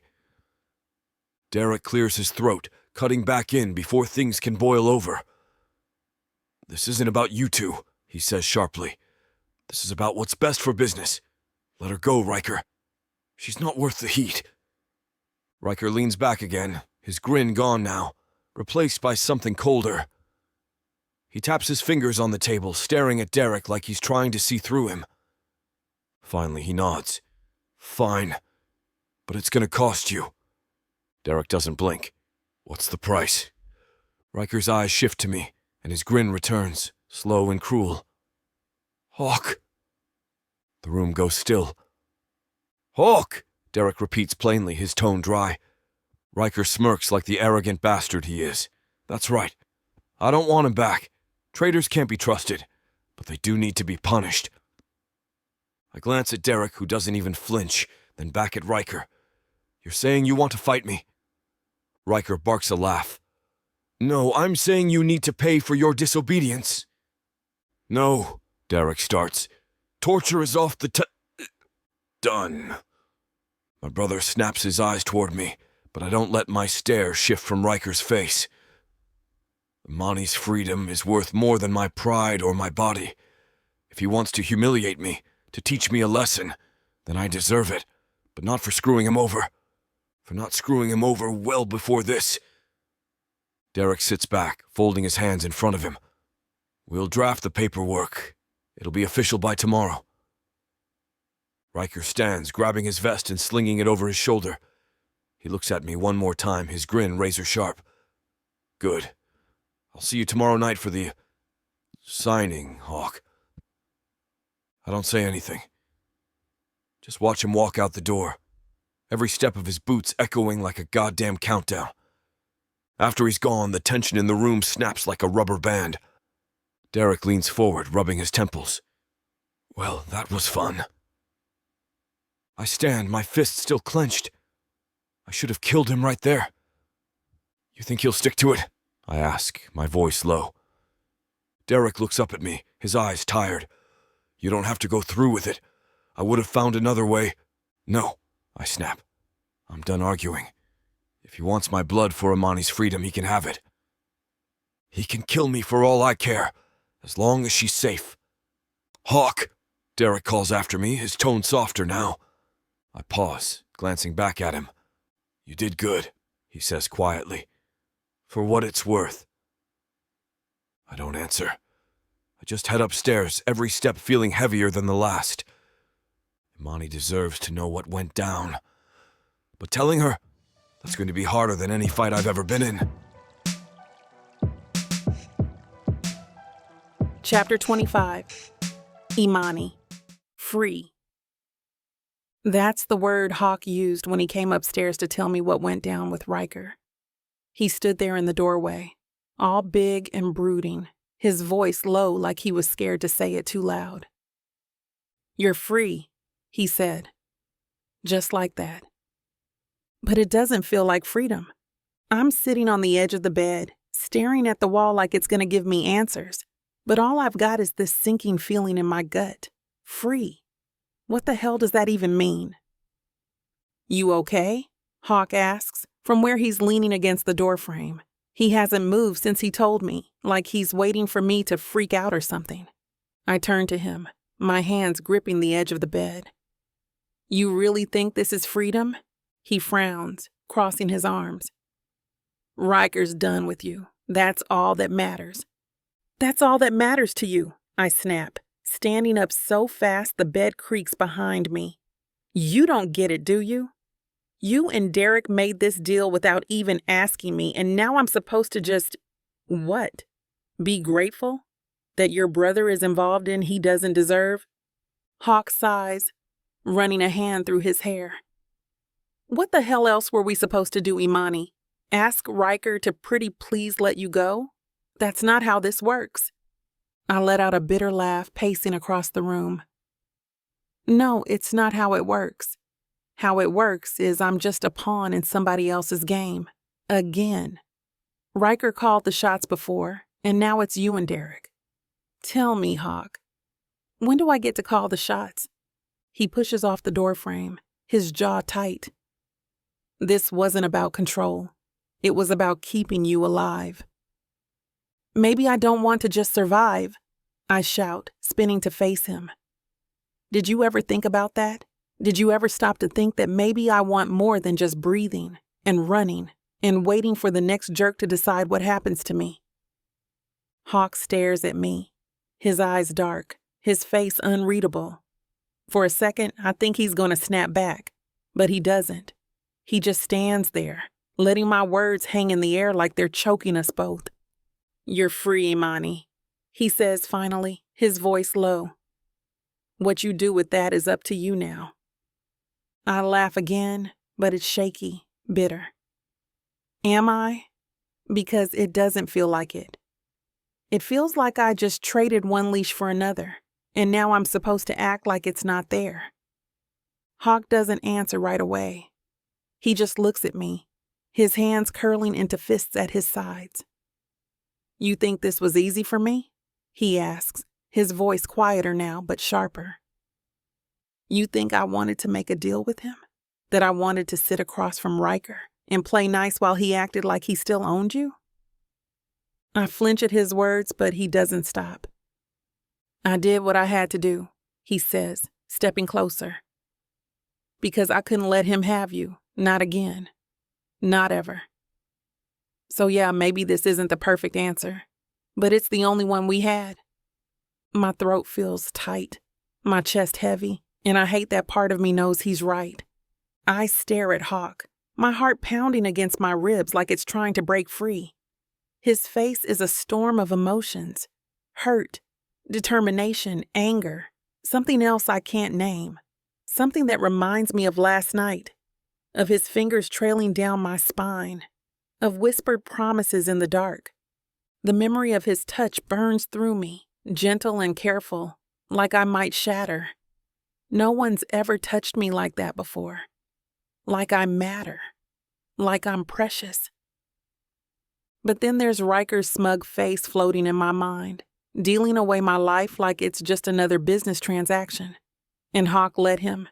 B: Derek clears his throat, cutting back in before things can boil over. "This isn't about you two," he says sharply. "This is about what's best for business. Let her go, Riker. She's not worth the heat." Riker leans back again, his grin gone now, replaced by something colder. He taps his fingers on the table, staring at Derek like he's trying to see through him. Finally, he nods. "Fine, but it's gonna cost you." Derek doesn't blink. "What's the price?" Riker's eyes shift to me, and his grin returns, slow and cruel. "Hawk." The room goes still. "Hawk," Derek repeats plainly, his tone dry. Riker smirks like the arrogant bastard he is. "That's right. I don't want him back. Traitors can't be trusted, but they do need to be punished." I glance at Derek, who doesn't even flinch, then back at Riker. "You're saying you want to fight me?" Riker barks a laugh. "No, I'm saying you need to pay for your disobedience." "No," Derek starts. "Torture is off the done." My brother snaps his eyes toward me, but I don't let my stare shift from Riker's face. Imani's freedom is worth more than my pride or my body. If he wants to humiliate me, to teach me a lesson, then I deserve it, but not for screwing him over. For not screwing him over well before this. Derek sits back, folding his hands in front of him. "We'll draft the paperwork. It'll be official by tomorrow." Riker stands, grabbing his vest and slinging it over his shoulder. He looks at me one more time, his grin razor sharp. "Good. I'll see you tomorrow night for the signing, Hawk." I don't say anything. Just watch him walk out the door, every step of his boots echoing like a goddamn countdown. After he's gone, the tension in the room snaps like a rubber band. Derek leans forward, rubbing his temples. Well, that was fun. I stand, my fist still clenched. I should have killed him right there. You think he'll stick to it? I ask, my voice low. Derek looks up at me, his eyes tired. You don't have to go through with it. I would have found another way. No, I snap. I'm done arguing. If he wants my blood for Imani's freedom, he can have it. He can kill me for all I care, as long as she's safe. Hawk, Derek calls after me, his tone softer now. I pause, glancing back at him. You did good, he says quietly. For what it's worth. I don't answer. I just head upstairs, every step feeling heavier than the last. Imani deserves to know what went down. But telling her, that's going to be harder than any fight I've ever been in.
A: Chapter 25. Imani. Free. That's the word Hawk used when he came upstairs to tell me what went down with Riker. He stood there in the doorway, all big and brooding, his voice low like he was scared to say it too loud. You're free, he said. Just like that. But it doesn't feel like freedom. I'm sitting on the edge of the bed, staring at the wall like it's going to give me answers. But all I've got is this sinking feeling in my gut. Free. What the hell does that even mean? You okay? Hawk asks, from where he's leaning against the doorframe. He hasn't moved since he told me, like he's waiting for me to freak out or something. I turn to him, my hands gripping the edge of the bed. You really think this is freedom? He frowns, crossing his arms. Riker's done with you. That's all that matters. That's all that matters to you, I snap, standing up so fast the bed creaks behind me. You don't get it, do you? You and Derek made this deal without even asking me, and now I'm supposed to just, what? Be grateful? That your brother is involved in he doesn't deserve? Hawk sighs, running a hand through his hair. What the hell else were we supposed to do, Imani? Ask Riker to pretty please let you go? That's not how this works. I let out a bitter laugh, pacing across the room. No, it's not how it works. How it works is I'm just a pawn in somebody else's game. Again. Riker called the shots before, and now it's you and Derek. Tell me, Hawk, when do I get to call the shots? He pushes off the doorframe, his jaw tight. This wasn't about control. It was about keeping you alive. Maybe I don't want to just survive, I shout, spinning to face him. Did you ever think about that? Did you ever stop to think that maybe I want more than just breathing and running and waiting for the next jerk to decide what happens to me? Hawk stares at me, his eyes dark, his face unreadable. For a second, I think he's going to snap back, but he doesn't. He just stands there, letting my words hang in the air like they're choking us both. You're free, Imani, he says finally, his voice low. What you do with that is up to you now. I laugh again, but it's shaky, bitter. Am I? Because it doesn't feel like it. It feels like I just traded one leash for another, and now I'm supposed to act like it's not there. Hawk doesn't answer right away. He just looks at me, his hands curling into fists at his sides. You think this was easy for me? He asks, his voice quieter now but sharper. You think I wanted to make a deal with him? That I wanted to sit across from Riker and play nice while he acted like he still owned you? I flinch at his words, but he doesn't stop. I did what I had to do, he says, stepping closer. Because I couldn't let him have you, not again. Not ever. So yeah, maybe this isn't the perfect answer, but it's the only one we had. My throat feels tight, my chest heavy, and I hate that part of me knows he's right. I stare at Hawk, my heart pounding against my ribs like it's trying to break free. His face is a storm of emotions. Hurt, determination, anger, something else I can't name. Something that reminds me of last night. of his fingers trailing down my spine, of whispered promises in the dark. The memory of his touch burns through me, gentle and careful, like I might shatter. No one's ever touched me like that before. Like I matter. Like I'm precious. But then there's Riker's smug face floating in my mind, dealing away my life like it's just another business transaction. And Hawk let him.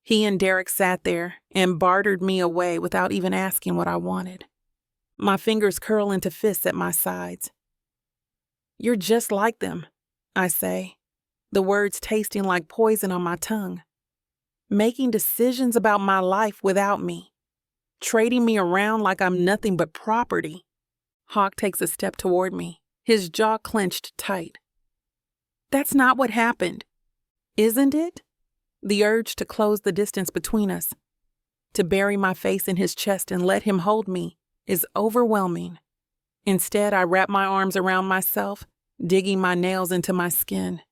A: He and Derek sat there and bartered me away without even asking what I wanted. My fingers curl into fists at my sides. "You're just like them," I say, the words tasting like poison on my tongue. Making decisions about my life without me. Trading me around like I'm nothing but property. Hawk takes a step toward me, his jaw clenched tight. "That's not what happened. Isn't it?" The urge to close the distance between us, to bury my face in his chest and let him hold me, is overwhelming. Instead, I wrap my arms around myself, digging my nails into my skin.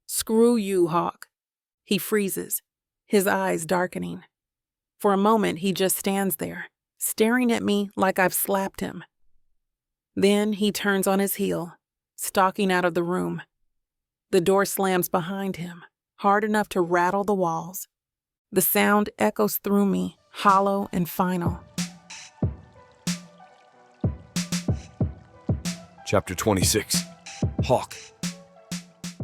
A: "Screw you, Hawk." He freezes, his eyes darkening. For a moment, he just stands there, staring at me like I've slapped him. Then he turns on his heel, stalking out of the room. The door slams behind him, hard enough to rattle the walls. The sound echoes through me, hollow and final.
B: Chapter 26. Hawk.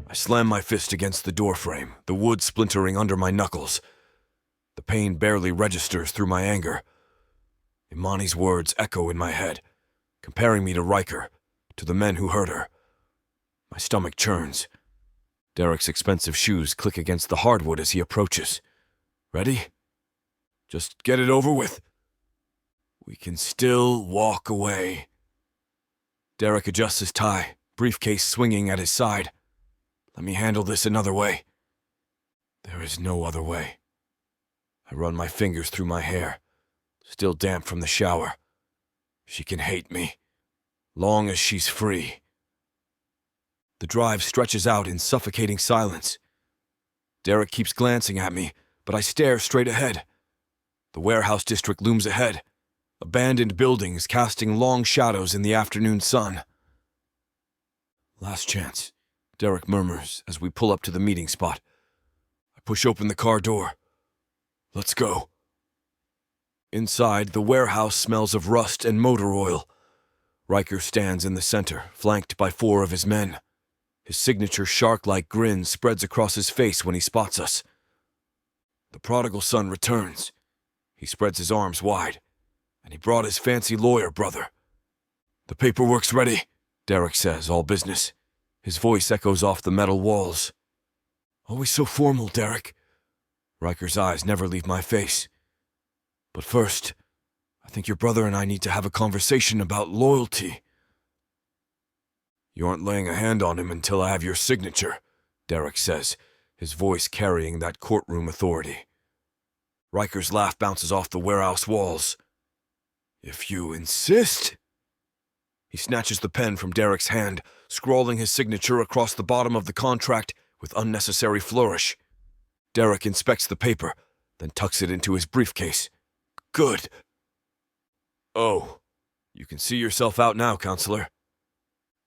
B: I slam my fist against the doorframe, the wood splintering under my knuckles. The pain barely registers through my anger. Imani's words echo in my head, comparing me to Riker, to the men who hurt her. My stomach churns. Derek's expensive shoes click against the hardwood as he approaches. "Ready? Just get it over with. We can still walk away." Derek adjusts his tie, briefcase swinging at his side. "Let me handle this another way." There is no other way. I run my fingers through my hair, still damp from the shower. She can hate me, long as she's free. The drive stretches out in suffocating silence. Derek keeps glancing at me, but I stare straight ahead. The warehouse district looms ahead, abandoned buildings casting long shadows in the afternoon sun. "Last chance," Derek murmurs as we pull up to the meeting spot. I push open the car door. "Let's go." Inside, the warehouse smells of rust and motor oil. Riker stands in the center, flanked by 4 of his men. His signature shark-like grin spreads across his face when he spots us. The prodigal son returns. He spreads his arms wide, and he brought his fancy lawyer brother. "The paperwork's ready," Derek says, all business. His voice echoes off the metal walls. "Always so formal, Derek." Riker's eyes never leave my face. "But first, I think your brother and I need to have a conversation about loyalty." "You aren't laying a hand on him until I have your signature," Derek says, his voice carrying that courtroom authority. Riker's laugh bounces off the warehouse walls. "If you insist." He snatches the pen from Derek's hand, scrawling his signature across the bottom of the contract with unnecessary flourish. Derek inspects the paper, then tucks it into his briefcase. "Good." "Oh, you can see yourself out now, counselor."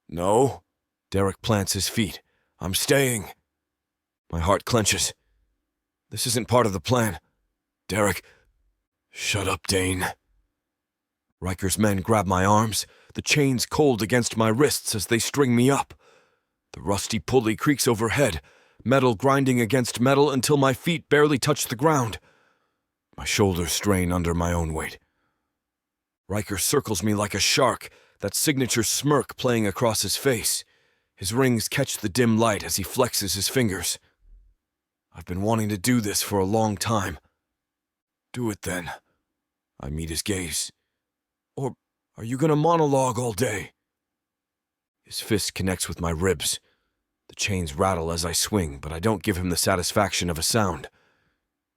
B: "No." Derek plants his feet. "I'm staying." My heart clenches. This isn't part of the plan. Derek. "Shut up, Dane." Riker's men grab my arms, the chains cold against my wrists as they string me up. The rusty pulley creaks overhead, metal grinding against metal until my feet barely touch the ground. My shoulders strain under my own weight. Riker circles me like a shark, that signature smirk playing across his face. His rings catch the dim light as he flexes his fingers. "I've been wanting to do this for a long time." "Do it then." I meet his gaze. "Or are you gonna monologue all day?" His fist connects with my ribs. The chains rattle as I swing, but I don't give him the satisfaction of a sound.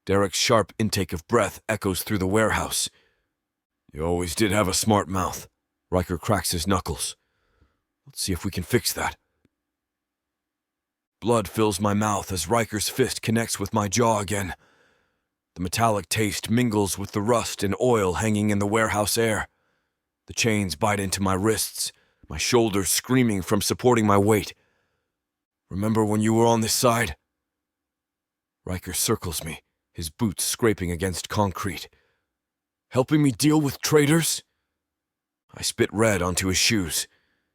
B: Derek's sharp intake of breath echoes through the warehouse. "You always did have a smart mouth." Riker cracks his knuckles. "Let's see if we can fix that." Blood fills my mouth as Riker's fist connects with my jaw again. The metallic taste mingles with the rust and oil hanging in the warehouse air. The chains bite into my wrists, my shoulders screaming from supporting my weight. Remember when you were on this side? Riker circles me, his boots scraping against concrete. Helping me deal with traitors? I spit red onto his shoes.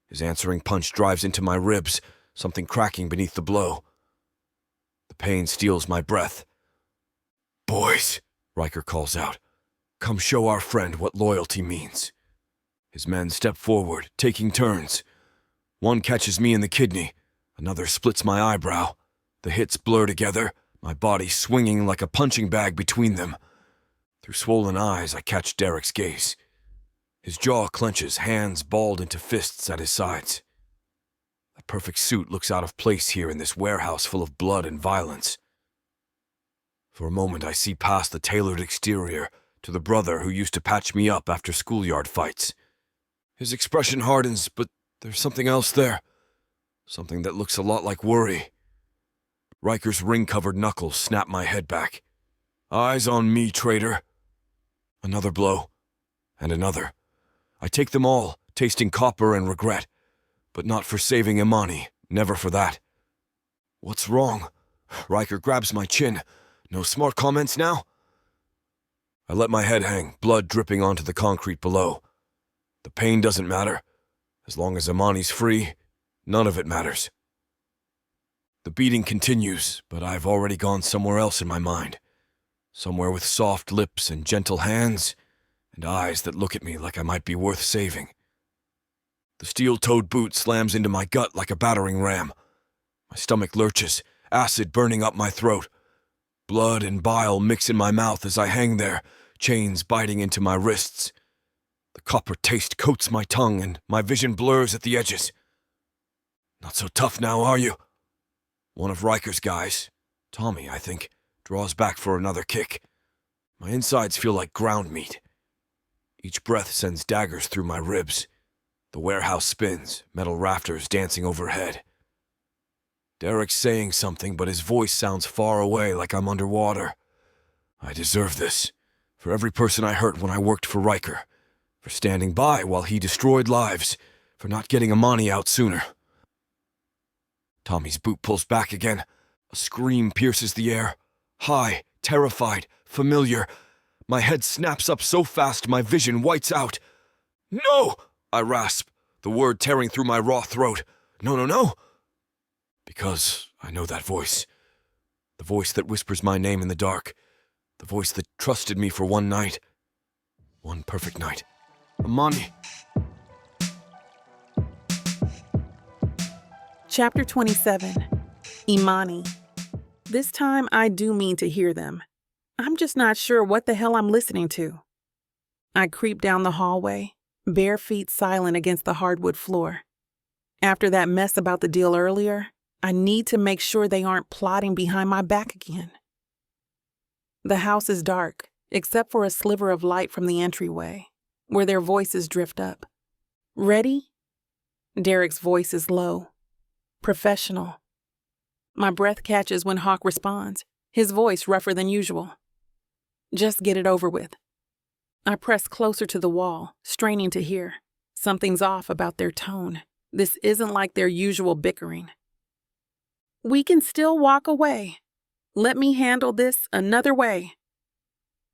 B: His answering punch drives into my ribs, something cracking beneath the blow. The pain steals my breath. Boys, Riker calls out, come show our friend what loyalty means. His men step forward, taking turns. One catches me in the kidney, another splits my eyebrow. The hits blur together, my body swinging like a punching bag between them. Through swollen eyes, I catch Derek's gaze. His jaw clenches, hands balled into fists at his sides. The perfect suit looks out of place here in this warehouse full of blood and violence. For a moment, I see past the tailored exterior to the brother who used to patch me up after schoolyard fights. His expression hardens, but there's something else there. Something that looks a lot like worry. Riker's ring-covered knuckles snap my head back. Eyes on me, traitor. Another blow. And another. I take them all, tasting copper and regret. But not for saving Imani. Never for that. What's wrong? Riker grabs my chin. No smart comments now? I let my head hang, blood dripping onto the concrete below. The pain doesn't matter. As long as Imani's free, none of it matters. The beating continues, but I've already gone somewhere else in my mind. Somewhere with soft lips and gentle hands, and eyes that look at me like I might be worth saving. The steel-toed boot slams into my gut like a battering ram. My stomach lurches, acid burning up my throat. Blood and bile mix in my mouth as I hang there, chains biting into my wrists. The copper taste coats my tongue and my vision blurs at the edges. Not so tough now, are you? One of Riker's guys, Tommy, I think, draws back for another kick. My insides feel like ground meat. Each breath sends daggers through my ribs. The warehouse spins, metal rafters dancing overhead. Derek's saying something, but his voice sounds far away like I'm underwater. I deserve this. For every person I hurt when I worked for Riker. For standing by while he destroyed lives. For not getting Imani out sooner. Tommy's boot pulls back again. A scream pierces the air. High, terrified, familiar. My head snaps up so fast my vision whites out. No! I rasp, the word tearing through my raw throat. No, no, no! Because I know that voice. The voice that whispers my name in the dark. The voice that trusted me for one night. One perfect night. Imani.
A: Chapter 27. Imani. This time I do mean to hear them. I'm just not sure what the hell I'm listening to. I creep down the hallway, bare feet silent against the hardwood floor. After that mess about the deal earlier, I need to make sure they aren't plotting behind my back again. The house is dark, except for a sliver of light from the entryway, where their voices drift up. Ready? Derek's voice is low, professional. My breath catches when Hawk responds, his voice rougher than usual. Just get it over with. I press closer to the wall, straining to hear. Something's off about their tone. This isn't like their usual bickering. We can still walk away. Let me handle this another way.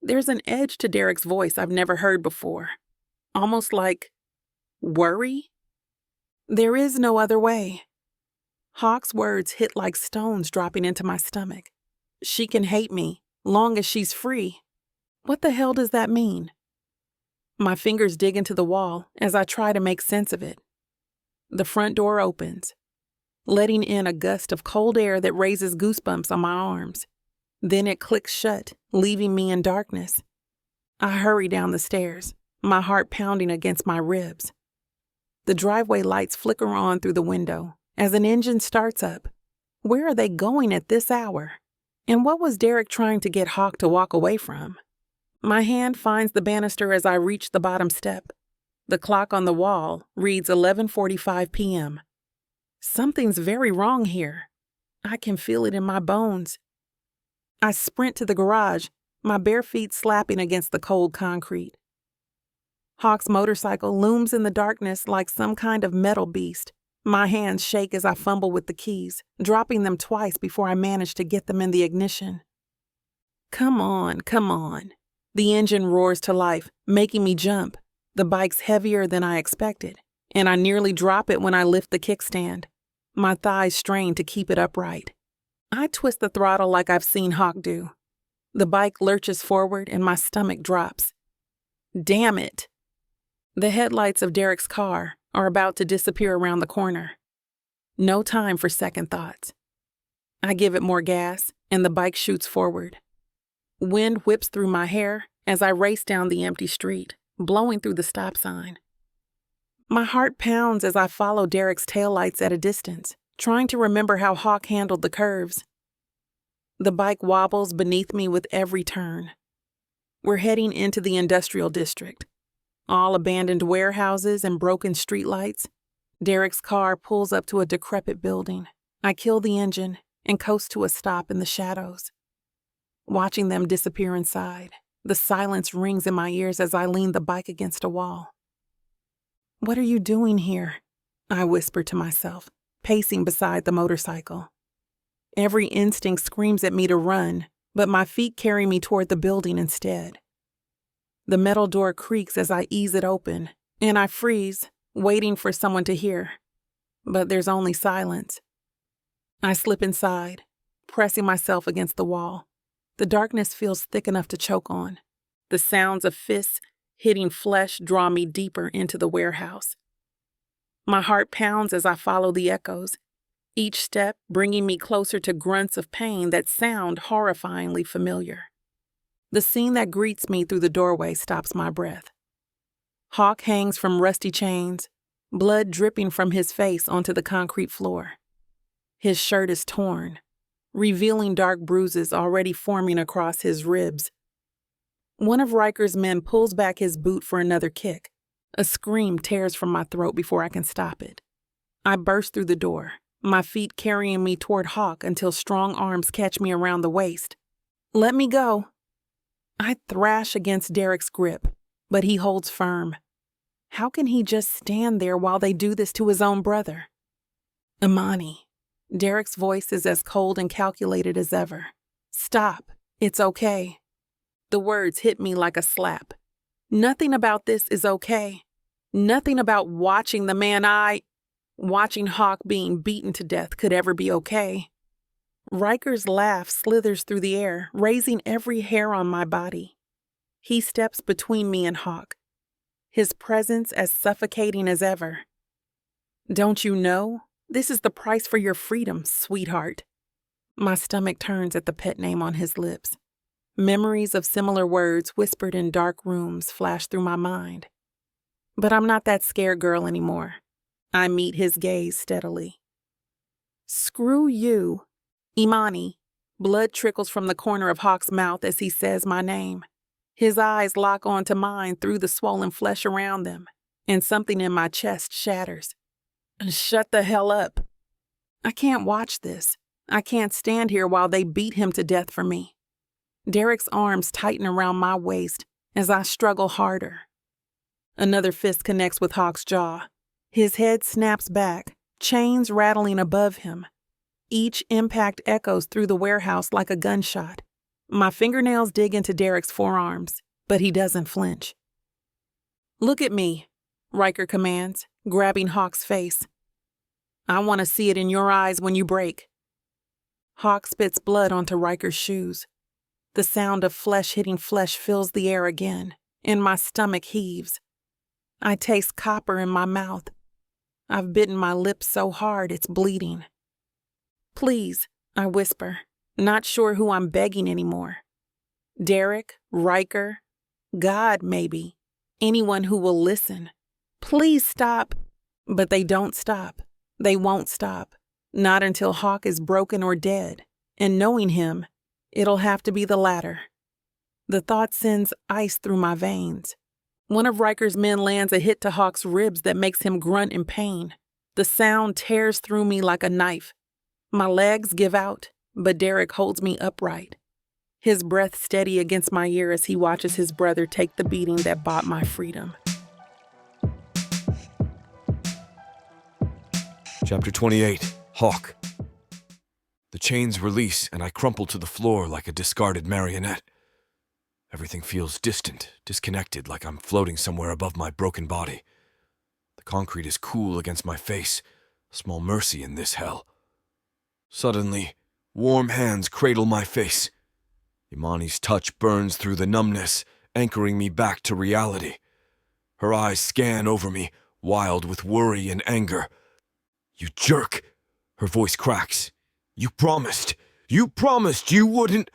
A: There's an edge to Derek's voice I've never heard before. Almost like worry? There is no other way. Hawk's words hit like stones dropping into my stomach. She can hate me, long as she's free. What the hell does that mean? My fingers dig into the wall as I try to make sense of it. The front door opens, letting in a gust of cold air that raises goosebumps on my arms. Then it clicks shut, leaving me in darkness. I hurry down the stairs, my heart pounding against my ribs. The driveway lights flicker on through the window as an engine starts up. Where are they going at this hour? And what was Derek trying to get Hawk to walk away from? My hand finds the banister as I reach the bottom step. The clock on the wall reads 11:45 p.m. Something's very wrong here. I can feel it in my bones. I sprint to the garage, my bare feet slapping against the cold concrete. Hawk's motorcycle looms in the darkness like some kind of metal beast. My hands shake as I fumble with the keys, dropping them twice before I manage to get them in the ignition. Come on, come on. The engine roars to life, making me jump. The bike's heavier than I expected, and I nearly drop it when I lift the kickstand. My thighs strain to keep it upright. I twist the throttle like I've seen Hawk do. The bike lurches forward and my stomach drops. Damn it! The headlights of Derek's car are about to disappear around the corner. No time for second thoughts. I give it more gas, and the bike shoots forward. Wind whips through my hair as I race down the empty street, blowing through the stop sign. My heart pounds as I follow Derek's taillights at a distance, trying to remember how Hawk handled the curves. The bike wobbles beneath me with every turn. We're heading into the industrial district. All abandoned warehouses and broken streetlights. Derek's car pulls up to a decrepit building. I kill the engine and coast to a stop in the shadows. Watching them disappear inside, the silence rings in my ears as I lean the bike against a wall. What are you doing here? I whisper to myself, pacing beside the motorcycle. Every instinct screams at me to run, but my feet carry me toward the building instead. The metal door creaks as I ease it open, and I freeze, waiting for someone to hear. But there's only silence. I slip inside, pressing myself against the wall. The darkness feels thick enough to choke on. The sounds of fists hitting flesh draw me deeper into the warehouse. My heart pounds as I follow the echoes, each step bringing me closer to grunts of pain that sound horrifyingly familiar. The scene that greets me through the doorway stops my breath. Hawk hangs from rusty chains, blood dripping from his face onto the concrete floor. His shirt is torn, revealing dark bruises already forming across his ribs. One of Riker's men pulls back his boot for another kick. A scream tears from my throat before I can stop it. I burst through the door, my feet carrying me toward Hawk until strong arms catch me around the waist. Let me go. I thrash against Derek's grip, but he holds firm. How can he just stand there while they do this to his own brother? Imani. Derek's voice is as cold and calculated as ever. Stop. It's okay. The words hit me like a slap. Nothing about this is okay. Nothing about watching watching Hawk being beaten to death could ever be okay. Riker's laugh slithers through the air, raising every hair on my body. He steps between me and Hawk, his presence as suffocating as ever. Don't you know? This is the price for your freedom, sweetheart. My stomach turns at the pet name on his lips. Memories of similar words whispered in dark rooms flash through my mind. But I'm not that scared girl anymore. I meet his gaze steadily. Screw you. Imani. Blood trickles from the corner of Hawk's mouth as he says my name. His eyes lock onto mine through the swollen flesh around them, and something in my chest shatters. Shut the hell up. I can't watch this. I can't stand here while they beat him to death for me. Derek's arms tighten around my waist as I struggle harder. Another fist connects with Hawk's jaw. His head snaps back, chains rattling above him. Each impact echoes through the warehouse like a gunshot. My fingernails dig into Derek's forearms, but he doesn't flinch. Look at me, Riker commands, grabbing Hawk's face. I want to see it in your eyes when you break. Hawk spits blood onto Riker's shoes. The sound of flesh hitting flesh fills the air again, and my stomach heaves. I taste copper in my mouth. I've bitten my lip so hard it's bleeding. Please, I whisper, not sure who I'm begging anymore. Derek, Riker, God maybe, anyone who will listen. Please stop. But they don't stop. They won't stop. Not until Hawk is broken or dead, and knowing him, it'll have to be the latter. The thought sends ice through my veins. One of Riker's men lands a hit to Hawk's ribs that makes him grunt in pain. The sound tears through me like a knife. My legs give out, but Derek holds me upright. his breath steady against my ear as he watches his brother take the beating that bought my freedom.
B: Chapter 28, Hawk. The chains release and I crumple to the floor like a discarded marionette. Everything feels distant, disconnected, like I'm floating somewhere above my broken body. The concrete is cool against my face, small mercy in this hell. Suddenly, warm hands cradle my face. Imani's touch burns through the numbness, anchoring me back to reality. Her eyes scan over me, wild with worry and anger. "You jerk!" Her voice cracks. You promised you wouldn't."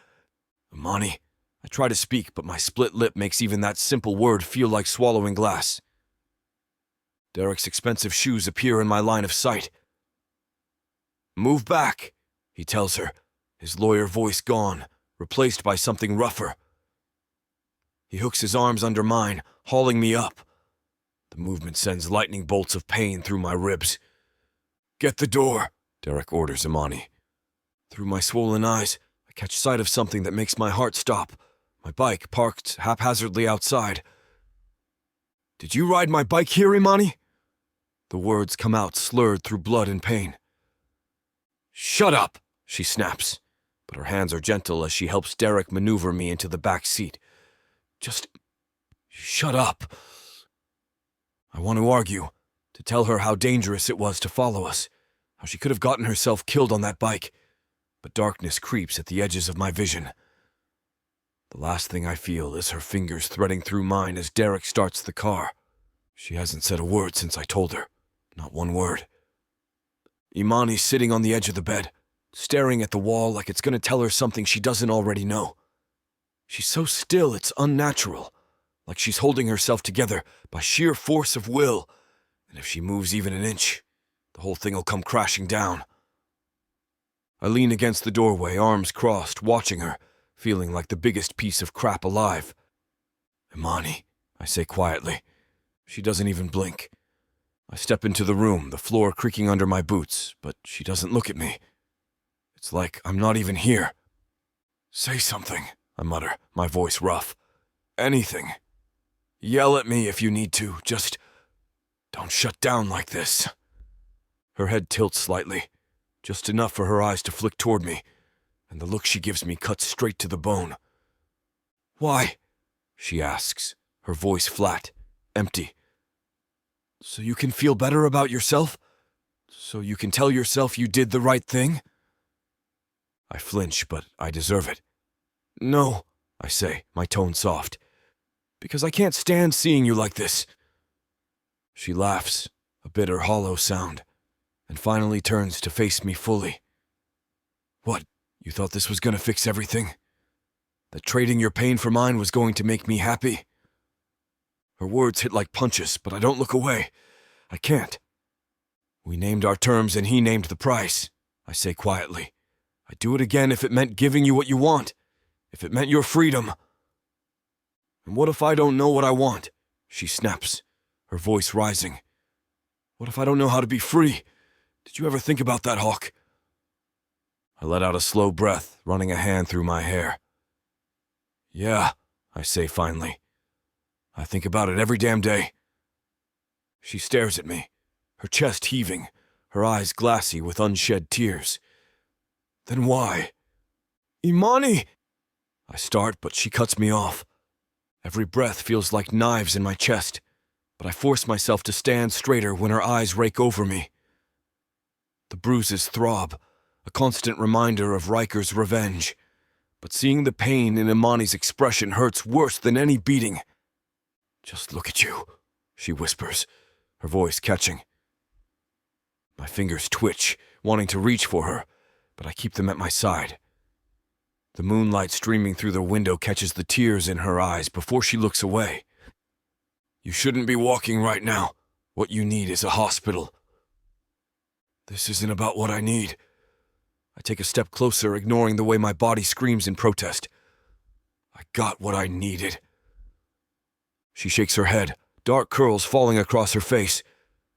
B: "Imani," I try to speak, but my split lip makes even that simple word feel like swallowing glass. Derek's expensive shoes appear in my line of sight. "Move back," he tells her, his lawyer voice gone, replaced by something rougher. He hooks his arms under mine, hauling me up. The movement sends lightning bolts of pain through my ribs. "Get the door," Derek orders Imani. Through my swollen eyes, I catch sight of something that makes my heart stop. My bike parked haphazardly outside. "Did you ride my bike here, Imani?" The words come out slurred through blood and pain. "Shut up," she snaps, but her hands are gentle as she helps Derek maneuver me into the back seat. "Just shut up." I want to argue, to tell her how dangerous it was to follow us, how she could have gotten herself killed on that bike, but darkness creeps at the edges of my vision. The last thing I feel is her fingers threading through mine as Derek starts the car. She hasn't said a word since I told her, not one word. Imani's sitting on the edge of the bed, staring at the wall like it's going to tell her something she doesn't already know. She's so still it's unnatural, like she's holding herself together by sheer force of will, and if she moves even an inch, the whole thing will come crashing down. I lean against the doorway, arms crossed, watching her, feeling like the biggest piece of crap alive. "Imani," I say quietly. She doesn't even blink. I step into the room, the floor creaking under my boots, but she doesn't look at me. It's like I'm not even here. "Say something," I mutter, my voice rough. "Anything. Yell at me if you need to, just don't shut down like this." Her head tilts slightly, just enough for her eyes to flick toward me, and the look she gives me cuts straight to the bone. "Why?" she asks, her voice flat, empty. "So you can feel better about yourself? So you can tell yourself you did the right thing?" I flinch, but I deserve it. "No," I say, my tone soft, "because I can't stand seeing you like this." She laughs, a bitter, hollow sound, and finally turns to face me fully. "What, you thought this was going to fix everything? That trading your pain for mine was going to make me happy?" Her words hit like punches, but I don't look away. I can't. "We named our terms and he named the price," I say quietly. "I'd do it again if it meant giving you what you want, if it meant your freedom." "And what if I don't know what I want?" she snaps, her voice rising. "What if I don't know how to be free? Did you ever think about that, Hawk?" I let out a slow breath, running a hand through my hair. "Yeah," I say finally. "I think about it every damn day." She stares at me, her chest heaving, her eyes glassy with unshed tears. "Then why?" "Imani!" I start, but she cuts me off. Every breath feels like knives in my chest, but I force myself to stand straighter when her eyes rake over me. The bruises throb, a constant reminder of Riker's revenge, but seeing the pain in Imani's expression hurts worse than any beating. "Just look at you," she whispers, her voice catching. My fingers twitch, wanting to reach for her, but I keep them at my side. The moonlight streaming through the window catches the tears in her eyes before she looks away. "You shouldn't be walking right now. What you need is a hospital." "This isn't about what I need." I take a step closer, ignoring the way my body screams in protest. "I got what I needed." She shakes her head, dark curls falling across her face.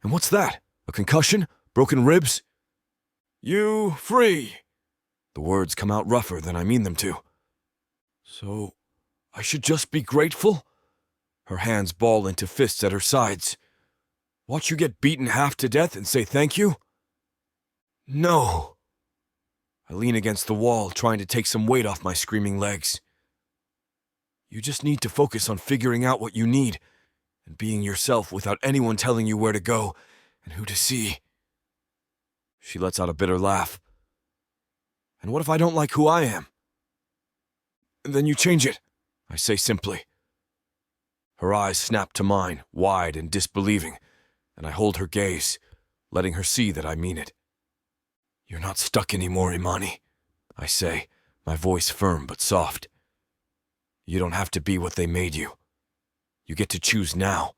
B: "And what's that? A concussion? Broken ribs?" "You free." The words come out rougher than I mean them to. So, I should just be grateful? Her hands ball into fists at her sides. Watch you get beaten half to death and say thank you? No. I lean against the wall, trying to take some weight off my screaming legs. You just need to focus on figuring out what you need and being yourself without anyone telling you where to go and who to see. She lets out a bitter laugh. And what if I don't like who I am? Then you change it, I say simply. Her eyes snap to mine, wide and disbelieving, and I hold her gaze, letting her see that I mean it. You're not stuck anymore, Imani, I say, my voice firm but soft. You don't have to be what they made you. You get to choose now.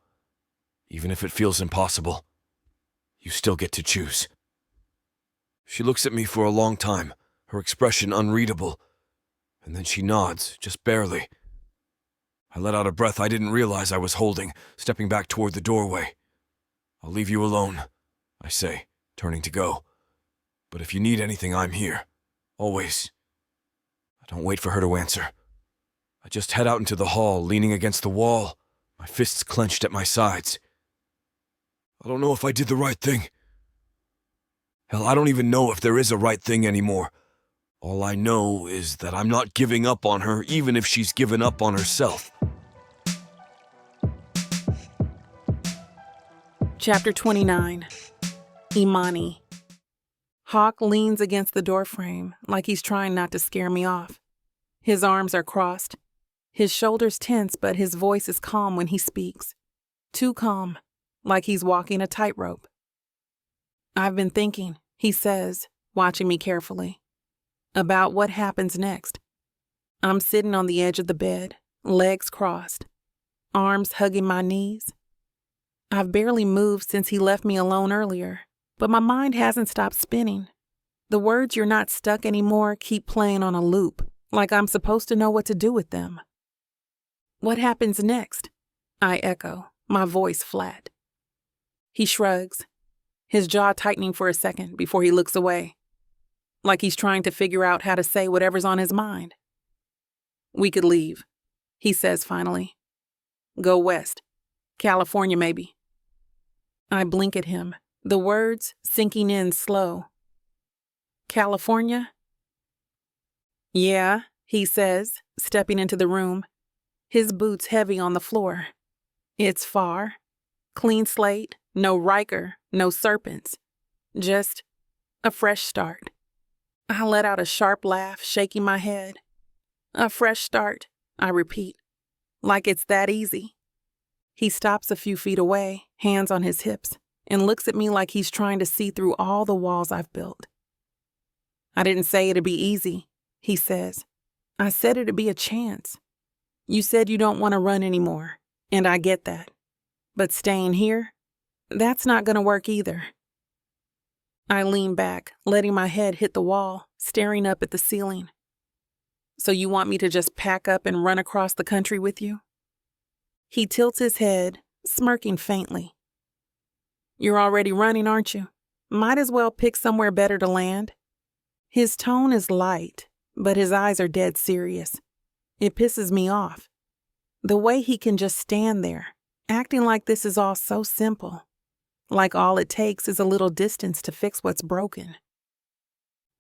B: Even if it feels impossible, you still get to choose. She looks at me for a long time, her expression unreadable, and then she nods, just barely. I let out a breath I didn't realize I was holding, stepping back toward the doorway. I'll leave you alone, I say, turning to go. But if you need anything, I'm here. Always. I don't wait for her to answer. I just head out into the hall, leaning against the wall, my fists clenched at my sides. I don't know if I did the right thing. Hell, I don't even know if there is a right thing anymore. All I know is that I'm not giving up on her, even if she's given up on herself.
A: Chapter 29. Imani. Hawk leans against the doorframe like he's trying not to scare me off. His arms are crossed. His shoulders tense, but his voice is calm when he speaks. Too calm, like he's walking a tightrope. I've been thinking, he says, watching me carefully, about what happens next. I'm sitting on the edge of the bed, legs crossed, arms hugging my knees. I've barely moved since he left me alone earlier, but my mind hasn't stopped spinning. The words "you're not stuck anymore" keep playing on a loop, like I'm supposed to know what to do with them. What happens next? I echo, my voice flat. He shrugs, his jaw tightening for a second before he looks away, like he's trying to figure out how to say whatever's on his mind. We could leave, he says finally. Go west. California, maybe. I blink at him, the words sinking in slow. California? Yeah, he says, stepping into the room, his boots heavy on the floor. It's far. Clean slate, no Riker, no serpents. Just a fresh start. I let out a sharp laugh, shaking my head. A fresh start, I repeat, like it's that easy. He stops a few feet away, hands on his hips, and looks at me like he's trying to see through all the walls I've built. I didn't say it'd be easy, he says. I said it'd be a chance. You said you don't want to run anymore, and I get that. But staying here, that's not going to work either. I lean back, letting my head hit the wall, staring up at the ceiling. So you want me to just pack up and run across the country with you? He tilts his head, smirking faintly. You're already running, aren't you? Might as well pick somewhere better to land. His tone is light, but his eyes are dead serious. It pisses me off. The way he can just stand there, acting like this is all so simple. Like all it takes is a little distance to fix what's broken.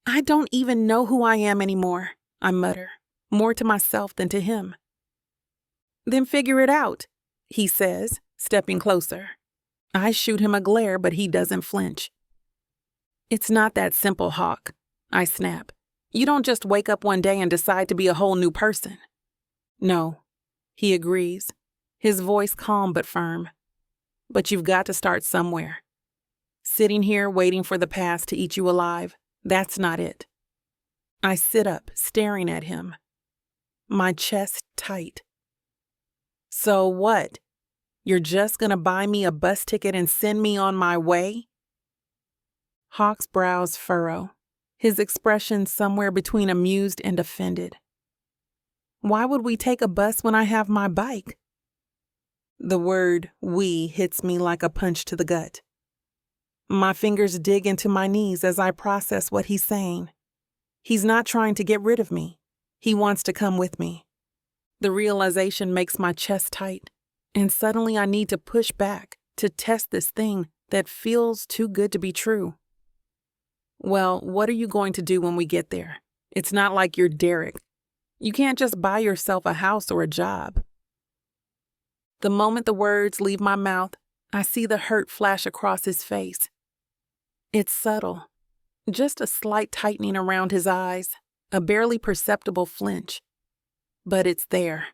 A: I don't even know who I am anymore, I mutter, more to myself than to him. Then figure it out, he says, stepping closer. I shoot him a glare, but he doesn't flinch. It's not that simple, Hawk, I snap. You don't just wake up one day and decide to be a whole new person. No, he agrees, his voice calm but firm. But you've got to start somewhere. Sitting here waiting for the past to eat you alive, that's not it. I sit up, staring at him, my chest tight. So what? You're just gonna buy me a bus ticket and send me on my way? Hawk's brows furrow, his expression somewhere between amused and offended. Why would we take a bus when I have my bike? The word "we" hits me like a punch to the gut. My fingers dig into my knees as I process what he's saying. He's not trying to get rid of me. He wants to come with me, The realization makes my chest tight, and suddenly I need to push back to test this thing that feels too good to be true. Well, what are you going to do when we get there? It's not like you're Derek. You can't just buy yourself a house or a job. The moment the words leave my mouth, I see the hurt flash across his face. It's subtle, just a slight tightening around his eyes, a barely perceptible flinch. But it's there.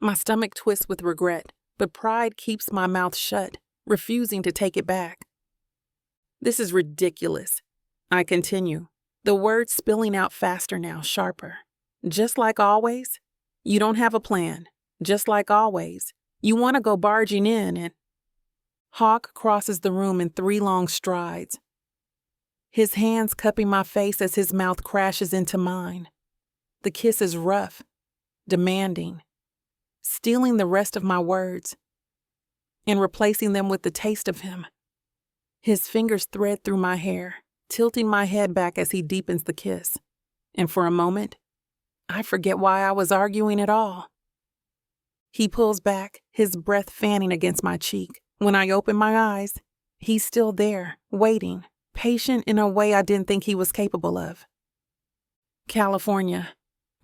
A: My stomach twists with regret, but pride keeps my mouth shut, refusing to take it back. This is ridiculous. I continue, the words spilling out faster now, sharper. Just like always, you don't have a plan. Just like always, you want to go barging in and... Hawk crosses the room in 3 long strides, his hands cupping my face as his mouth crashes into mine. The kiss is rough, demanding, stealing the rest of my words and replacing them with the taste of him. His fingers thread through my hair, tilting my head back as he deepens the kiss. And for a moment, I forget why I was arguing at all. He pulls back, his breath fanning against my cheek. When I open my eyes, he's still there, waiting, patient in a way I didn't think he was capable of. California,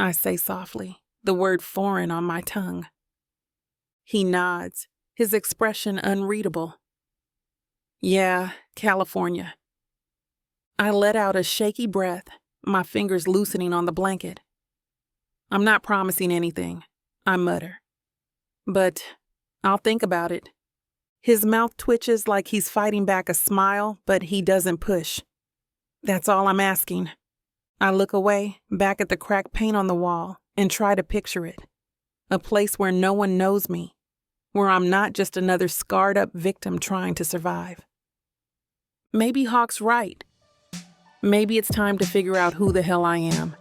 A: I say softly, the word foreign on my tongue. He nods, his expression unreadable. Yeah, California. I let out a shaky breath, my fingers loosening on the blanket. I'm not promising anything, I mutter. But I'll think about it. His mouth twitches like he's fighting back a smile, but he doesn't push. That's all I'm asking. I look away, back at the cracked paint on the wall, and try to picture it. A place where no one knows me, where I'm not just another scarred-up victim trying to survive. Maybe Hawk's right. Maybe it's time to figure out who the hell I am.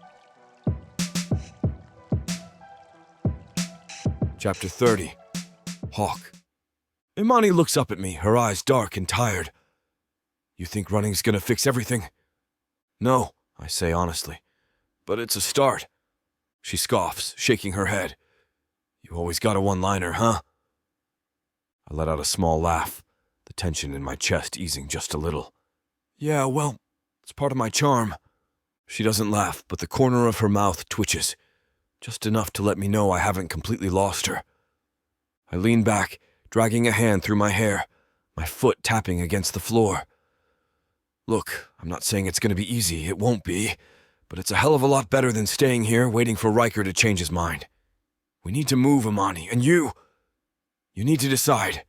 B: Chapter 30. Hawk. Imani looks up at me, her eyes dark and tired. You think running's gonna fix everything? No, I say honestly. But it's a start. She scoffs, shaking her head. You always got a one-liner, huh? I let out a small laugh, the tension in my chest easing just a little. Yeah, well, it's part of my charm. She doesn't laugh, but the corner of her mouth twitches, just enough to let me know I haven't completely lost her. I lean back, dragging a hand through my hair, my foot tapping against the floor. Look, I'm not saying it's going to be easy, it won't be, but it's a hell of a lot better than staying here waiting for Riker to change his mind. We need to move, Imani, and you need to decide.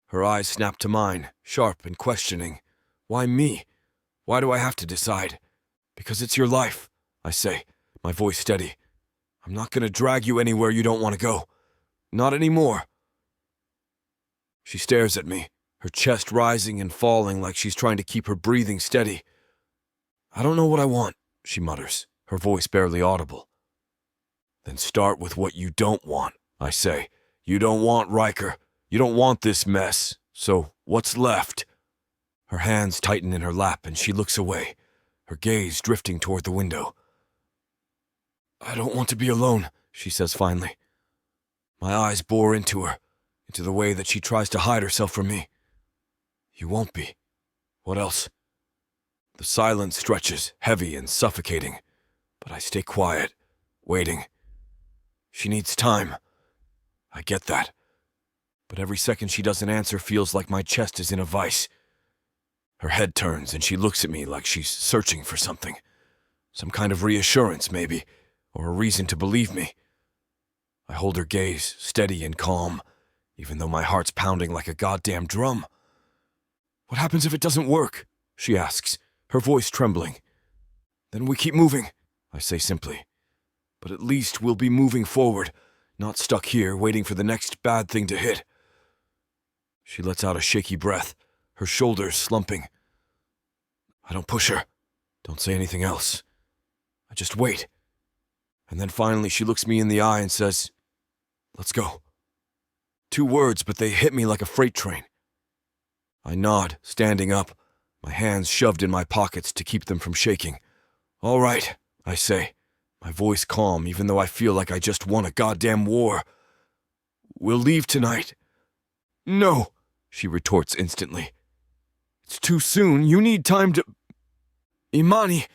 B: Her eyes snap to mine, sharp and questioning. Why me? Why do I have to decide? Because it's your life, I say, my voice steady. I'm not going to drag you anywhere you don't want to go. Not anymore. She stares at me, her chest rising and falling like she's trying to keep her breathing steady. I don't know what I want, she mutters, her voice barely audible. Then start with what you don't want, I say. You don't want Riker. You don't want this mess. So what's left? Her hands tighten in her lap and she looks away, her gaze drifting toward the window. I don't want to be alone, she says finally. My eyes bore into her, into the way that she tries to hide herself from me. You won't be. What else? The silence stretches, heavy and suffocating, but I stay quiet, waiting. She needs time. I get that. But every second she doesn't answer feels like my chest is in a vice. Her head turns and she looks at me like she's searching for something. Some kind of reassurance, maybe, or a reason to believe me. I hold her gaze, steady and calm, even though my heart's pounding like a goddamn drum. What happens if it doesn't work? She asks, her voice trembling. Then we keep moving, I say simply. But at least we'll be moving forward, not stuck here waiting for the next bad thing to hit. She lets out a shaky breath, her shoulders slumping. I don't push her, don't say anything else. I just wait. And then finally she looks me in the eye and says, "Let's go." 2 words, but they hit me like a freight train. I nod, standing up, my hands shoved in my pockets to keep them from shaking. All right, I say, my voice calm even though I feel like I just won a goddamn war. "We'll leave tonight." "No," she retorts instantly. "It's too soon. You need time to—" "Imani,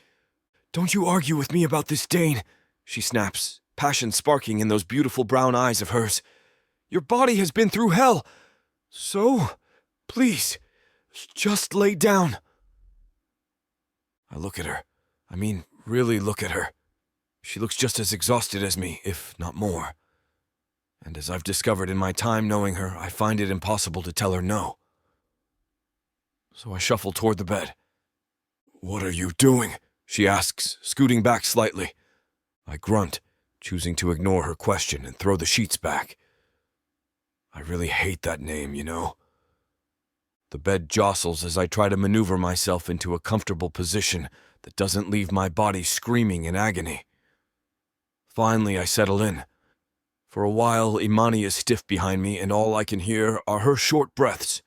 B: don't you argue with me about this, Dane," she snaps, passion sparking in those beautiful brown eyes of hers. "Your body has been through hell. So, please, just lay down." I look at her. I mean, really look at her. She looks just as exhausted as me, if not more. And as I've discovered in my time knowing her, I find it impossible to tell her no. So I shuffle toward the bed. "What are you doing?" she asks, scooting back slightly. I grunt, choosing to ignore her question and throw the sheets back. I really hate that name, you know. The bed jostles as I try to maneuver myself into a comfortable position that doesn't leave my body screaming in agony. Finally, I settle in. For a while, Imani is stiff behind me, and all I can hear are her short breaths.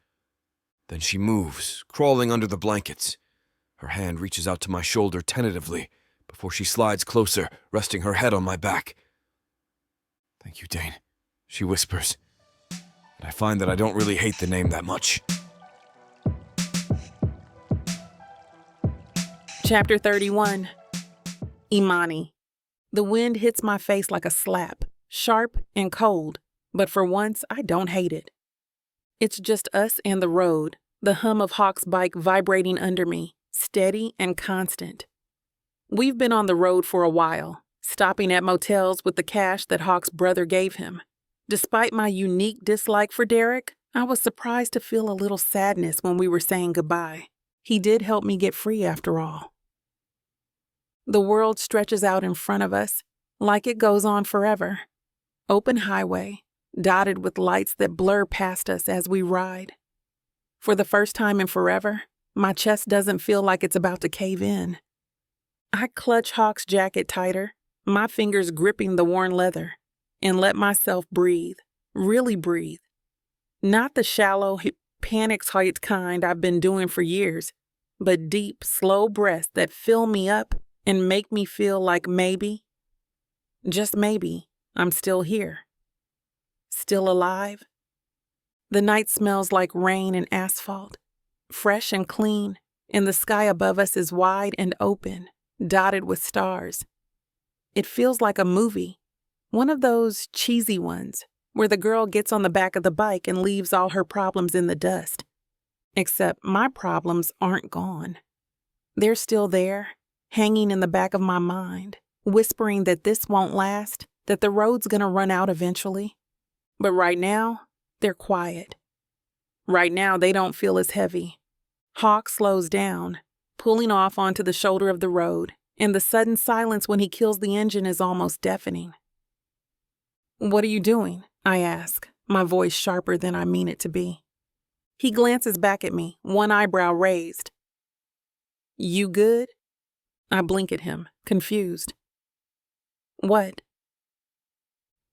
B: Then she moves, crawling under the blankets. Her hand reaches out to my shoulder tentatively before she slides closer, resting her head on my back. "Thank you, Dane," she whispers. And I find that I don't really hate the name that much.
A: Chapter 31. Imani. The wind hits my face like a slap, sharp and cold, but for once I don't hate it. It's just us and the road, the hum of Hawk's bike vibrating under me, steady and constant. We've been on the road for a while, stopping at motels with the cash that Hawk's brother gave him. Despite my unique dislike for Derek, I was surprised to feel a little sadness when we were saying goodbye. He did help me get free after all. The world stretches out in front of us, like it goes on forever. Open highway, dotted with lights that blur past us as we ride. For the first time in forever, my chest doesn't feel like it's about to cave in. I clutch Hawk's jacket tighter, my fingers gripping the worn leather, and let myself breathe, really breathe. Not the shallow, panic-tight kind I've been doing for years, but deep, slow breaths that fill me up and make me feel like maybe, just maybe, I'm still here. Still alive. The night smells like rain and asphalt, fresh and clean, and the sky above us is wide and open, dotted with stars. It feels like a movie, one of those cheesy ones, where the girl gets on the back of the bike and leaves all her problems in the dust. Except my problems aren't gone. They're still there, hanging in the back of my mind, whispering that this won't last, that the road's gonna run out eventually. But right now, they're quiet. Right now, they don't feel as heavy. Hawk slows down, pulling off onto the shoulder of the road, and the sudden silence when he kills the engine is almost deafening. "What are you doing?" I ask, my voice sharper than I mean it to be. He glances back at me, one eyebrow raised. "You good?" I blink at him, confused. "What?"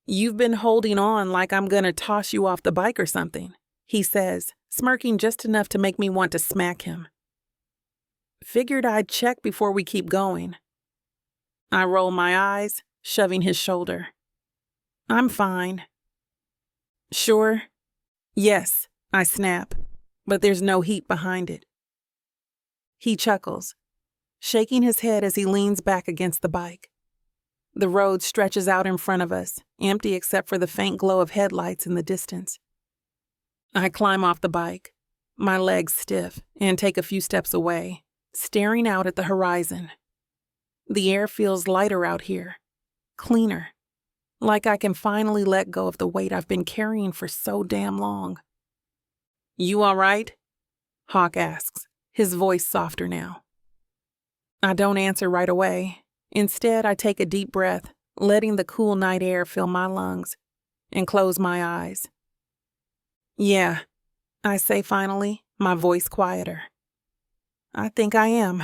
A: "You've been holding on like I'm gonna toss you off the bike or something," he says, smirking just enough to make me want to smack him. "Figured I'd check before we keep going." I roll my eyes, shoving his shoulder. "I'm fine." "Sure?" "Yes," I snap, but there's no heat behind it. He chuckles, shaking his head as he leans back against the bike. The road stretches out in front of us, empty except for the faint glow of headlights in the distance. I climb off the bike, my legs stiff, and take a few steps away, staring out at the horizon. The air feels lighter out here, cleaner, like I can finally let go of the weight I've been carrying for so damn long. "You all right?" Hawk asks, his voice softer now. I don't answer right away. Instead, I take a deep breath, letting the cool night air fill my lungs, and close my eyes. "Yeah," I say finally, my voice quieter. "I think I am."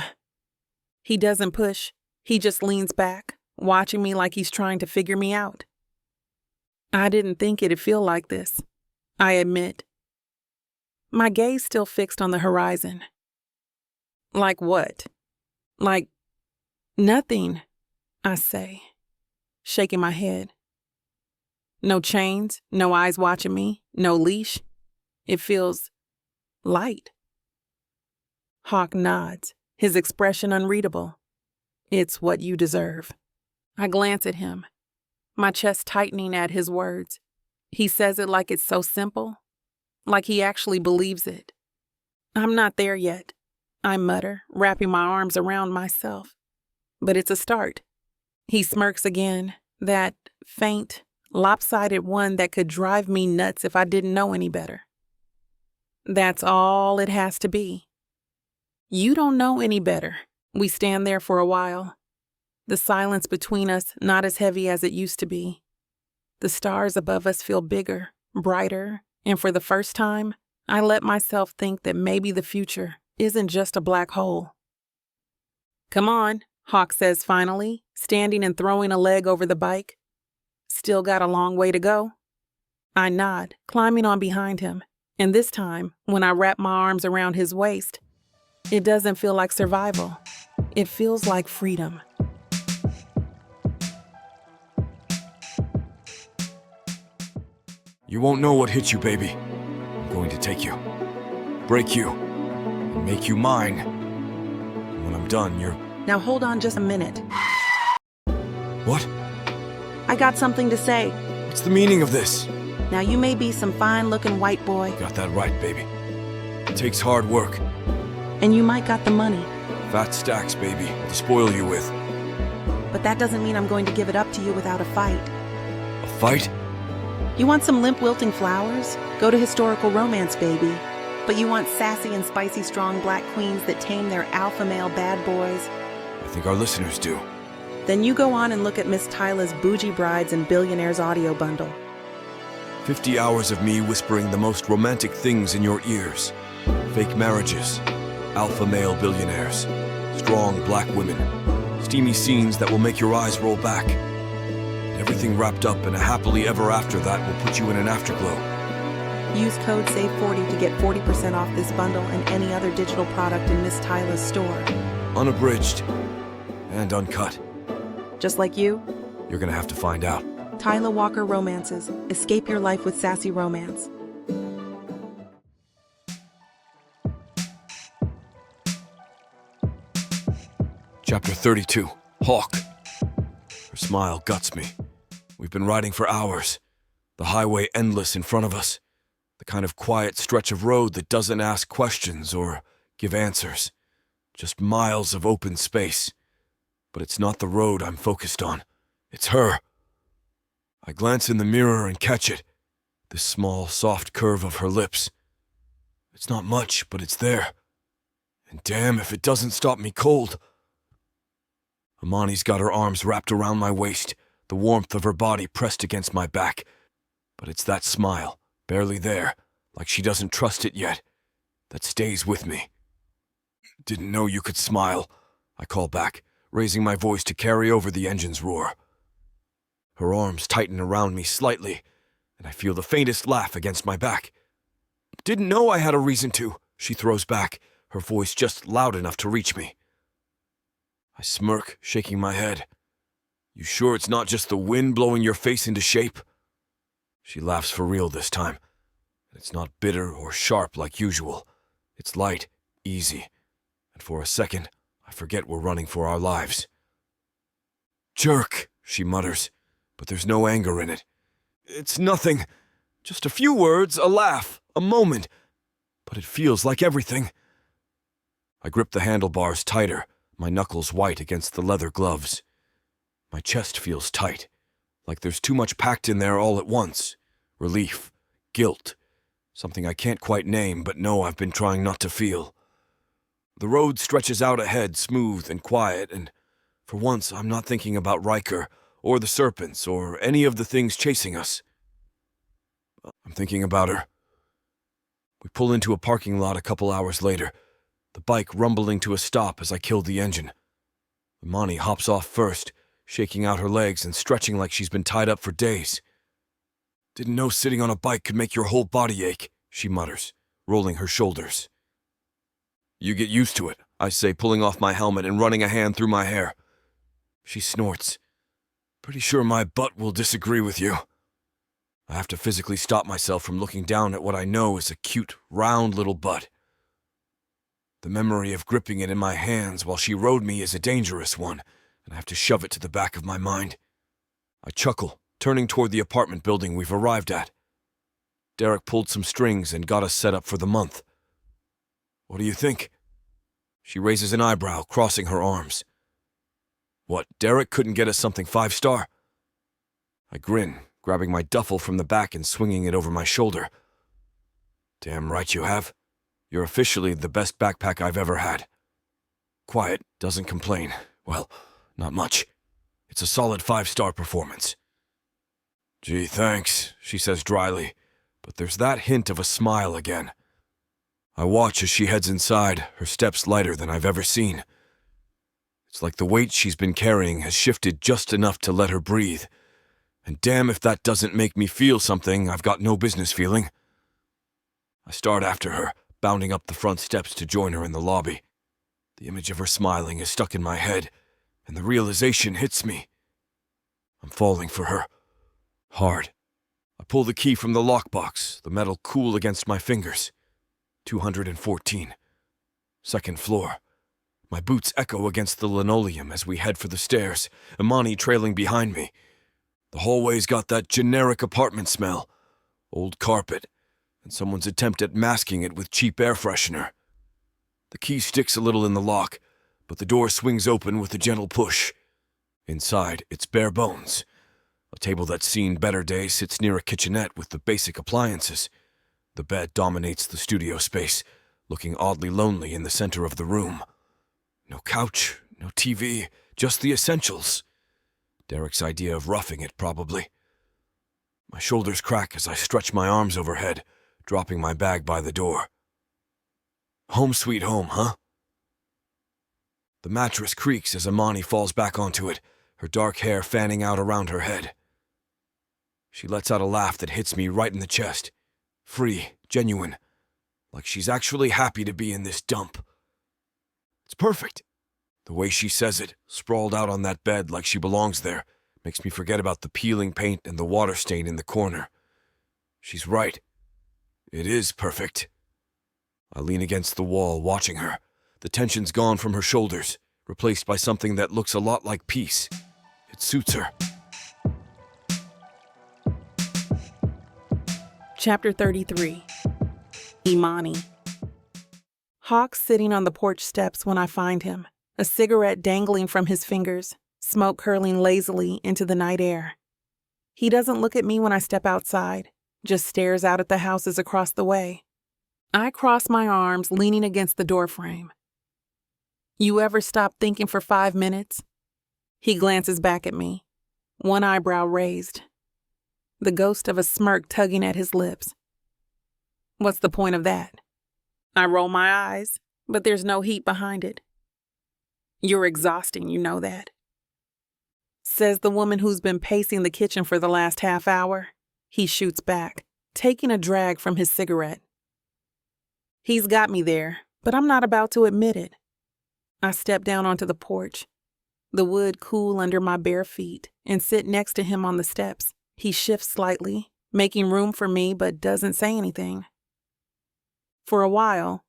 A: He doesn't push. He just leans back, watching me like he's trying to figure me out. I didn't think it'd feel like this, I admit. My gaze still fixed on the horizon. "Like what?" "Like nothing," I say, shaking my head. No chains, no eyes watching me, no leash. It feels light. Hawk nods, his expression unreadable. It's what you deserve. I glance at him, my chest tightening at his words. He says it like it's so simple, like he actually believes it. I'm not there yet, I mutter, wrapping my arms around myself. But it's a start. He smirks again, that faint, lopsided one that could drive me nuts if I didn't know any better. That's all it has to be. You don't know any better. We stand there for a while. The silence between us not as heavy as it used to be. The stars above us feel bigger, brighter, and for the first time, I let myself think that maybe the future isn't just a black hole. Come on, Hawk says finally, standing and throwing a leg over the bike. Still got a long way to go. I nod, climbing on behind him, and this time, when I wrap my arms around his waist, it doesn't feel like survival. It feels like freedom.
B: You won't know what hit you, baby. I'm going to take you, break you, and make you mine. And when I'm done, you're...
A: Now hold on just a minute.
B: What?
A: I got something to say.
B: What's the meaning of this?
A: Now you may be some fine-looking white boy,
B: Got that right, baby. It takes hard work.
A: and you might got the money,
B: Fat stacks, baby, to spoil you with.
A: but that doesn't mean I'm going to give it up to you without a fight.
B: A fight?
A: You want some limp wilting flowers? Go to historical romance, baby. But you want sassy and spicy strong black queens that tame their alpha male bad boys?
B: I think our listeners do.
A: Then you go on and look at Miss Tyla's Bougie Brides and Billionaires audio bundle.
B: 50 hours of me whispering the most romantic things in your ears. Fake marriages, alpha male billionaires, strong black women, steamy scenes that will make your eyes roll back. And everything wrapped up in a happily ever after that will put you in an afterglow.
A: Use code SAVE40 to get 40% off this bundle and any other digital product in Miss Tyla's store.
B: Unabridged and uncut.
A: Just like you,
B: You're gonna have to find out.
A: Tyla Walker Romances. Escape your life with sassy romance.
B: Chapter 32, Hawk. Her smile guts me. We've been riding for hours. The highway endless in front of us. The kind of quiet stretch of road that doesn't ask questions or give answers. Just miles of open space. But it's not the road I'm focused on. It's her. I glance in the mirror and catch it. This small, soft curve of her lips. It's not much, but it's there. And damn if it doesn't stop me cold. Amani's got her arms wrapped around my waist, the warmth of her body pressed against my back. But it's that smile, barely there, like she doesn't trust it yet, that stays with me. Didn't know you could smile, I call back, raising my voice to carry over the engine's roar. Her arms tighten around me slightly, and I feel the faintest laugh against my back. Didn't know I had a reason to, she throws back, her voice just loud enough to reach me. I smirk, shaking my head. You sure it's not just the wind blowing your face into shape? She laughs for real this time. It's not bitter or sharp like usual. It's light, easy, and for a second, I forget we're running for our lives. Jerk, she mutters, but there's no anger in it. It's nothing. Just a few words, a laugh, a moment. But it feels like everything. I grip the handlebars tighter, my knuckles white against the leather gloves. My chest feels tight, like there's too much packed in there all at once. Relief, guilt, something I can't quite name but know I've been trying not to feel. The road stretches out ahead, smooth and quiet, and for once I'm not thinking about Riker or the serpents or any of the things chasing us. I'm thinking about her. We pull into a parking lot a couple hours later, the bike rumbling to a stop as I kill the engine. Amani hops off first, shaking out her legs and stretching like she's been tied up for days. Didn't know sitting on a bike could make your whole body ache, she mutters, rolling her shoulders. You get used to it, I say, pulling off my helmet and running a hand through my hair. She snorts. Pretty sure my butt will disagree with you. I have to physically stop myself from looking down at what I know is a cute, round little butt. The memory of gripping it in my hands while she rode me is a dangerous one, and I have to shove it to the back of my mind. I chuckle, turning toward the apartment building we've arrived at. Derek pulled some strings and got us set up for the month. What do you think? She raises an eyebrow, crossing her arms. What, Derek couldn't get us something 5-star? I grin, grabbing my duffel from the back and swinging it over my shoulder. Damn right you have. You're officially the best backpack I've ever had. Quiet, doesn't complain. Well, not much. It's a solid 5-star performance. Gee, thanks, she says dryly, but there's that hint of a smile again. I watch as she heads inside, her steps lighter than I've ever seen. It's like the weight she's been carrying has shifted just enough to let her breathe. And damn if that doesn't make me feel something I've got no business feeling. I start after her, bounding up the front steps to join her in the lobby. The image of her smiling is stuck in my head, and the realization hits me. I'm falling for her. Hard. I pull the key from the lockbox, the metal cool against my fingers. 214. Second floor. My boots echo against the linoleum as we head for the stairs, Imani trailing behind me. The hallway's got that generic apartment smell. Old carpet, and someone's attempt at masking it with cheap air freshener. The key sticks a little in the lock, but the door swings open with a gentle push. Inside, it's bare bones. A table that's seen better days sits near a kitchenette with the basic appliances. The bed dominates the studio space, looking oddly lonely in the center of the room. No couch, no TV, just the essentials. Derek's idea of roughing it, probably. My shoulders crack as I stretch my arms overhead, dropping my bag by the door. Home sweet home, huh? The mattress creaks as Imani falls back onto it, her dark hair fanning out around her head. She lets out a laugh that hits me right in the chest. Free, genuine, like she's actually happy to be in this dump. It's perfect. The way she says it, sprawled out on that bed like she belongs there, makes me forget about the peeling paint and the water stain in the corner. She's right. It is perfect. I lean against the wall, watching her. The tension's gone from her shoulders, replaced by something that looks a lot like peace. It suits her.
A: Chapter 33. Imani. Hawk's sitting on the porch steps when I find him, a cigarette dangling from his fingers, smoke curling lazily into the night air. He doesn't look at me when I step outside, just stares out at the houses across the way. I cross my arms, leaning against the doorframe. You ever stop thinking for 5 minutes? He glances back at me, one eyebrow raised, the ghost of a smirk tugging at his lips. What's the point of that? I roll my eyes, but there's no heat behind it. You're exhausting, you know that. Says the woman who's been pacing the kitchen for the last half hour. He shoots back, taking a drag from his cigarette. He's got me there, but I'm not about to admit it. I step down onto the porch, the wood cool under my bare feet, and sit next to him on the steps. He shifts slightly, making room for me, but doesn't say anything. For a while,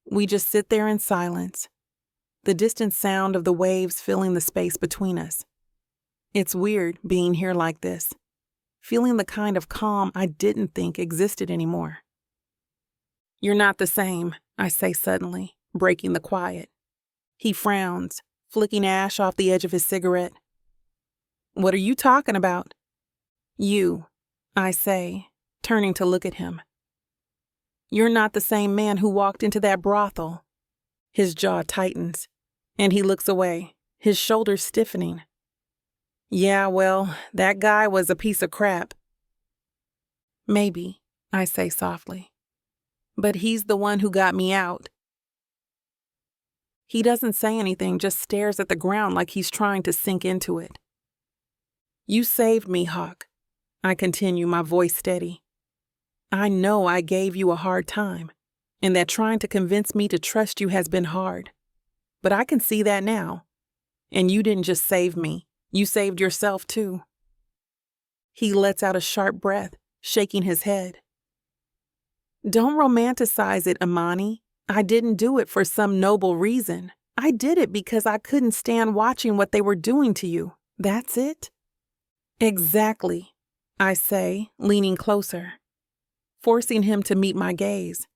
A: we just sit there in silence, the distant sound of the waves filling the space between us. It's weird being here like this, feeling the kind of calm I didn't think existed anymore. You're not the same, I say suddenly, breaking the quiet. He frowns, flicking ash off the edge of his cigarette. What are you talking about? You, I say, turning to look at him. You're not the same man who walked into that brothel. His jaw tightens, and he looks away, his shoulders stiffening. Yeah, well, that guy was a piece of crap. Maybe, I say softly. But he's the one who got me out. He doesn't say anything, just stares at the ground like he's trying to sink into it. You saved me, Hawk. I continue, my voice steady. I know I gave you a hard time, and that trying to convince me to trust you has been hard. But I can see that now. And you didn't just save me. You saved yourself, too. He lets out a sharp breath, shaking his head. Don't romanticize it, Imani. I didn't do it for some noble reason. I did it because I couldn't stand watching what they were doing to you. That's it? Exactly, I say, leaning closer, forcing him to meet my gaze.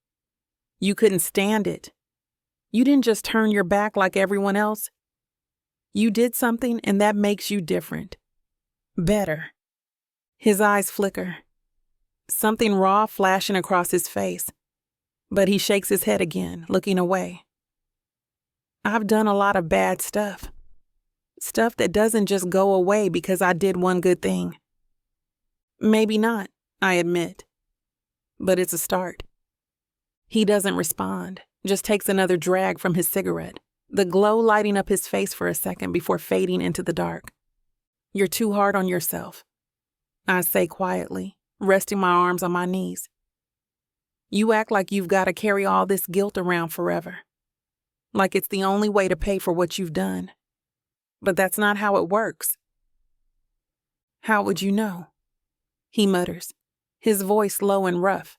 A: You couldn't stand it. You didn't just turn your back like everyone else. You did something, and that makes you different. Better. His eyes flicker. Something raw flashing across his face. But he shakes his head again, looking away. I've done a lot of bad stuff. Stuff that doesn't just go away because I did one good thing. Maybe not, I admit. But it's a start. He doesn't respond, just takes another drag from his cigarette, the glow lighting up his face for a second before fading into the dark. You're too hard on yourself, I say quietly, resting my arms on my knees. You act like you've got to carry all this guilt around forever. Like it's the only way to pay for what you've done. But that's not how it works. How would you know? He mutters, his voice low and rough.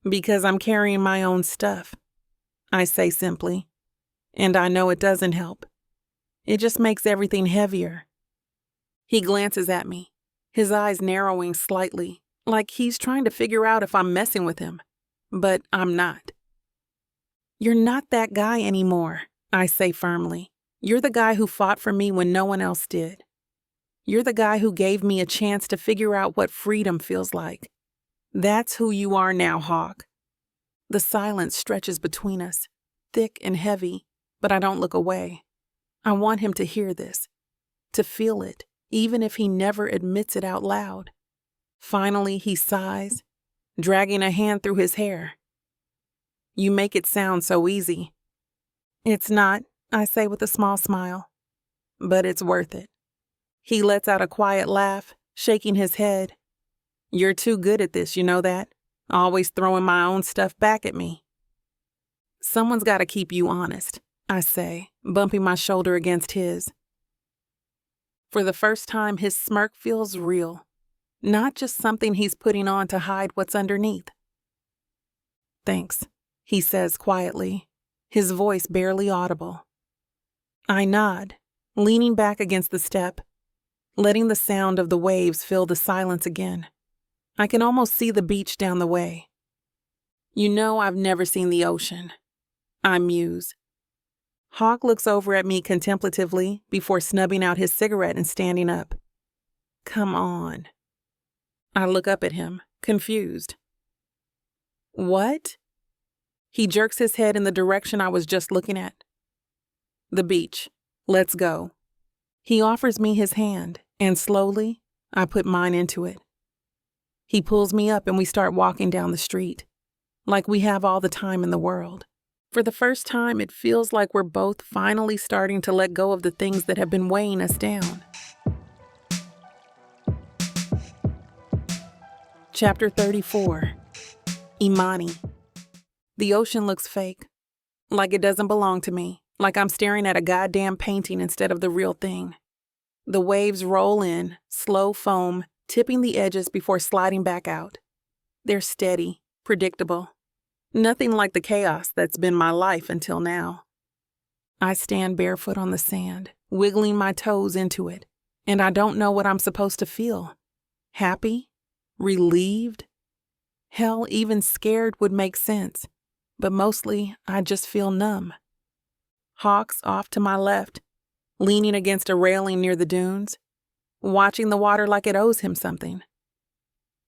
A: Because I'm carrying my own stuff, I say simply. And I know it doesn't help. It just makes everything heavier. He glances at me, his eyes narrowing slightly, like he's trying to figure out if I'm messing with him. But I'm not. You're not that guy anymore, I say firmly. You're the guy who fought for me when no one else did. You're the guy who gave me a chance to figure out what freedom feels like. That's who you are now, Hawk. The silence stretches between us, thick and heavy, but I don't look away. I want him to hear this, to feel it, even if he never admits it out loud. Finally, he sighs, dragging a hand through his hair. You make it sound so easy. It's not, I say with a small smile, but it's worth it. He lets out a quiet laugh, shaking his head. You're too good at this, you know that? Always throwing my own stuff back at me. Someone's got to keep you honest, I say, bumping my shoulder against his. For the first time, his smirk feels real, not just something he's putting on to hide what's underneath. Thanks, he says quietly, his voice barely audible. I nod, leaning back against the step, letting the sound of the waves fill the silence again. I can almost see the beach down the way. You know I've never seen the ocean, I muse. Hawk looks over at me contemplatively before snubbing out his cigarette and standing up. Come on. I look up at him, confused. What? He jerks his head in the direction I was just looking at. The beach. Let's go. He offers me his hand, and slowly, I put mine into it. He pulls me up and we start walking down the street, like we have all the time in the world. For the first time, it feels like we're both finally starting to let go of the things that have been weighing us down. Chapter 34. Imani. The ocean looks fake, like it doesn't belong to me, like I'm staring at a goddamn painting instead of the real thing. The waves roll in, slow foam, tipping the edges before sliding back out. They're steady, predictable. Nothing like the chaos that's been my life until now. I stand barefoot on the sand, wiggling my toes into it, and I don't know what I'm supposed to feel. Happy? Relieved? Hell, even scared would make sense, but mostly I just feel numb. Hawk's off to my left, leaning against a railing near the dunes, watching the water like it owes him something.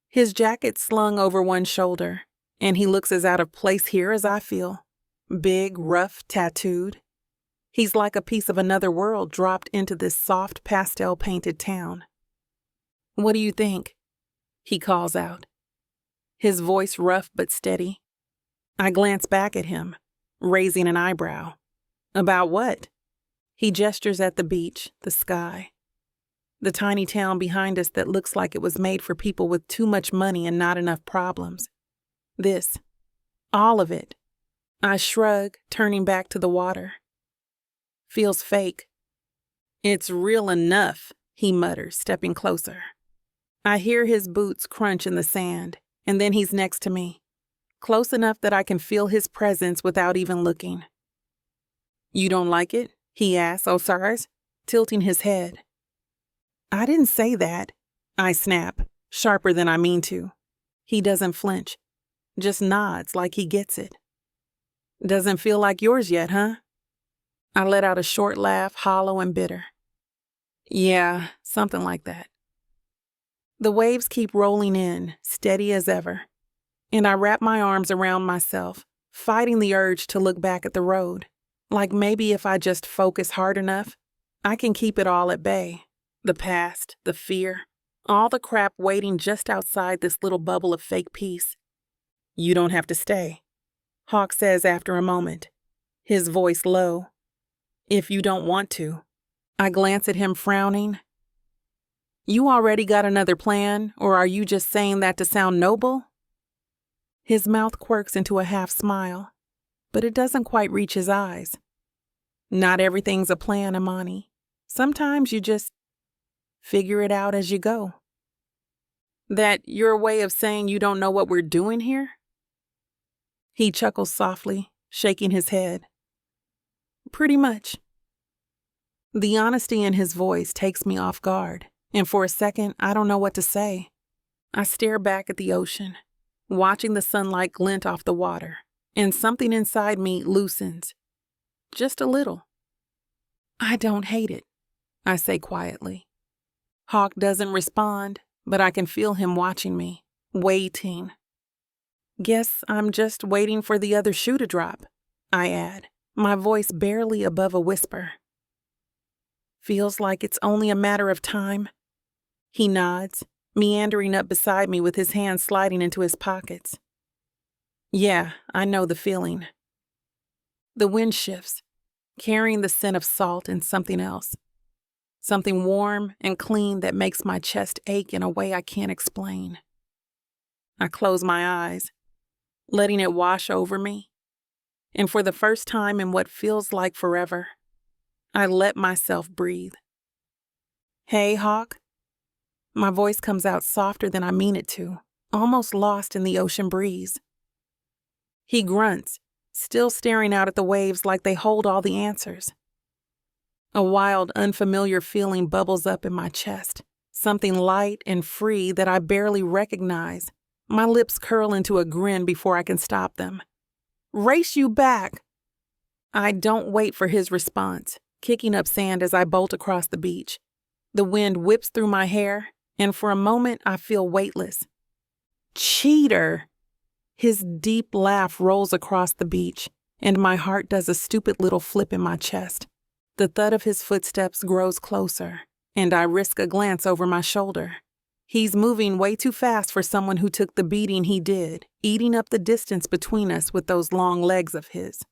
A: His jacket's slung over one shoulder, and he looks as out of place here as I feel. Big, rough, tattooed. He's like a piece of another world dropped into this soft pastel-painted town. What do you think? He calls out, his voice rough but steady. I glance back at him, raising an eyebrow. About what? He gestures at the beach, the sky. The tiny town behind us that looks like it was made for people with too much money and not enough problems. This. All of it. I shrug, turning back to the water. Feels fake. It's real enough, he mutters, stepping closer. I hear his boots crunch in the sand, and then he's next to me, close enough that I can feel his presence without even looking. You don't like it? He asks Osiris, tilting his head. I didn't say that, I snap, sharper than I mean to. He doesn't flinch, just nods like he gets it. Doesn't feel like yours yet, huh? I let out a short laugh, hollow and bitter. Yeah, something like that. The waves keep rolling in, steady as ever, and I wrap my arms around myself, fighting the urge to look back at the road, like maybe if I just focus hard enough, I can keep it all at bay. The past, the fear, all the crap waiting just outside this little bubble of fake peace. You don't have to stay, Hawk says after a moment, his voice low. If you don't want to. I glance at him, frowning. You already got another plan, or are you just saying that to sound noble? His mouth quirks into a half smile, but it doesn't quite reach his eyes. Not everything's a plan, Imani. Sometimes you just figure it out as you go. That your way of saying you don't know what we're doing here? He chuckles softly, shaking his head. Pretty much. The honesty in his voice takes me off guard, and for a second, I don't know what to say. I stare back at the ocean, watching the sunlight glint off the water, and something inside me loosens. Just a little. I don't hate it, I say quietly. Hawk doesn't respond, but I can feel him watching me, waiting. Guess I'm just waiting for the other shoe to drop, I add, my voice barely above a whisper. Feels like it's only a matter of time. He nods, meandering up beside me with his hands sliding into his pockets. Yeah, I know the feeling. The wind shifts, carrying the scent of salt and something else. Something warm and clean that makes my chest ache in a way I can't explain. I close my eyes, letting it wash over me. And for the first time in what feels like forever, I let myself breathe. Hey, Hawk. My voice comes out softer than I mean it to, almost lost in the ocean breeze. He grunts, still staring out at the waves like they hold all the answers. A wild, unfamiliar feeling bubbles up in my chest, something light and free that I barely recognize. My lips curl into a grin before I can stop them. Race you back! I don't wait for his response, kicking up sand as I bolt across the beach. The wind whips through my hair, and for a moment I feel weightless. Cheater! His deep laugh rolls across the beach, and my heart does a stupid little flip in my chest. The thud of his footsteps grows closer, and I risk a glance over my shoulder. He's moving way too fast for someone who took the beating he did, eating up the distance between us with those long legs of his.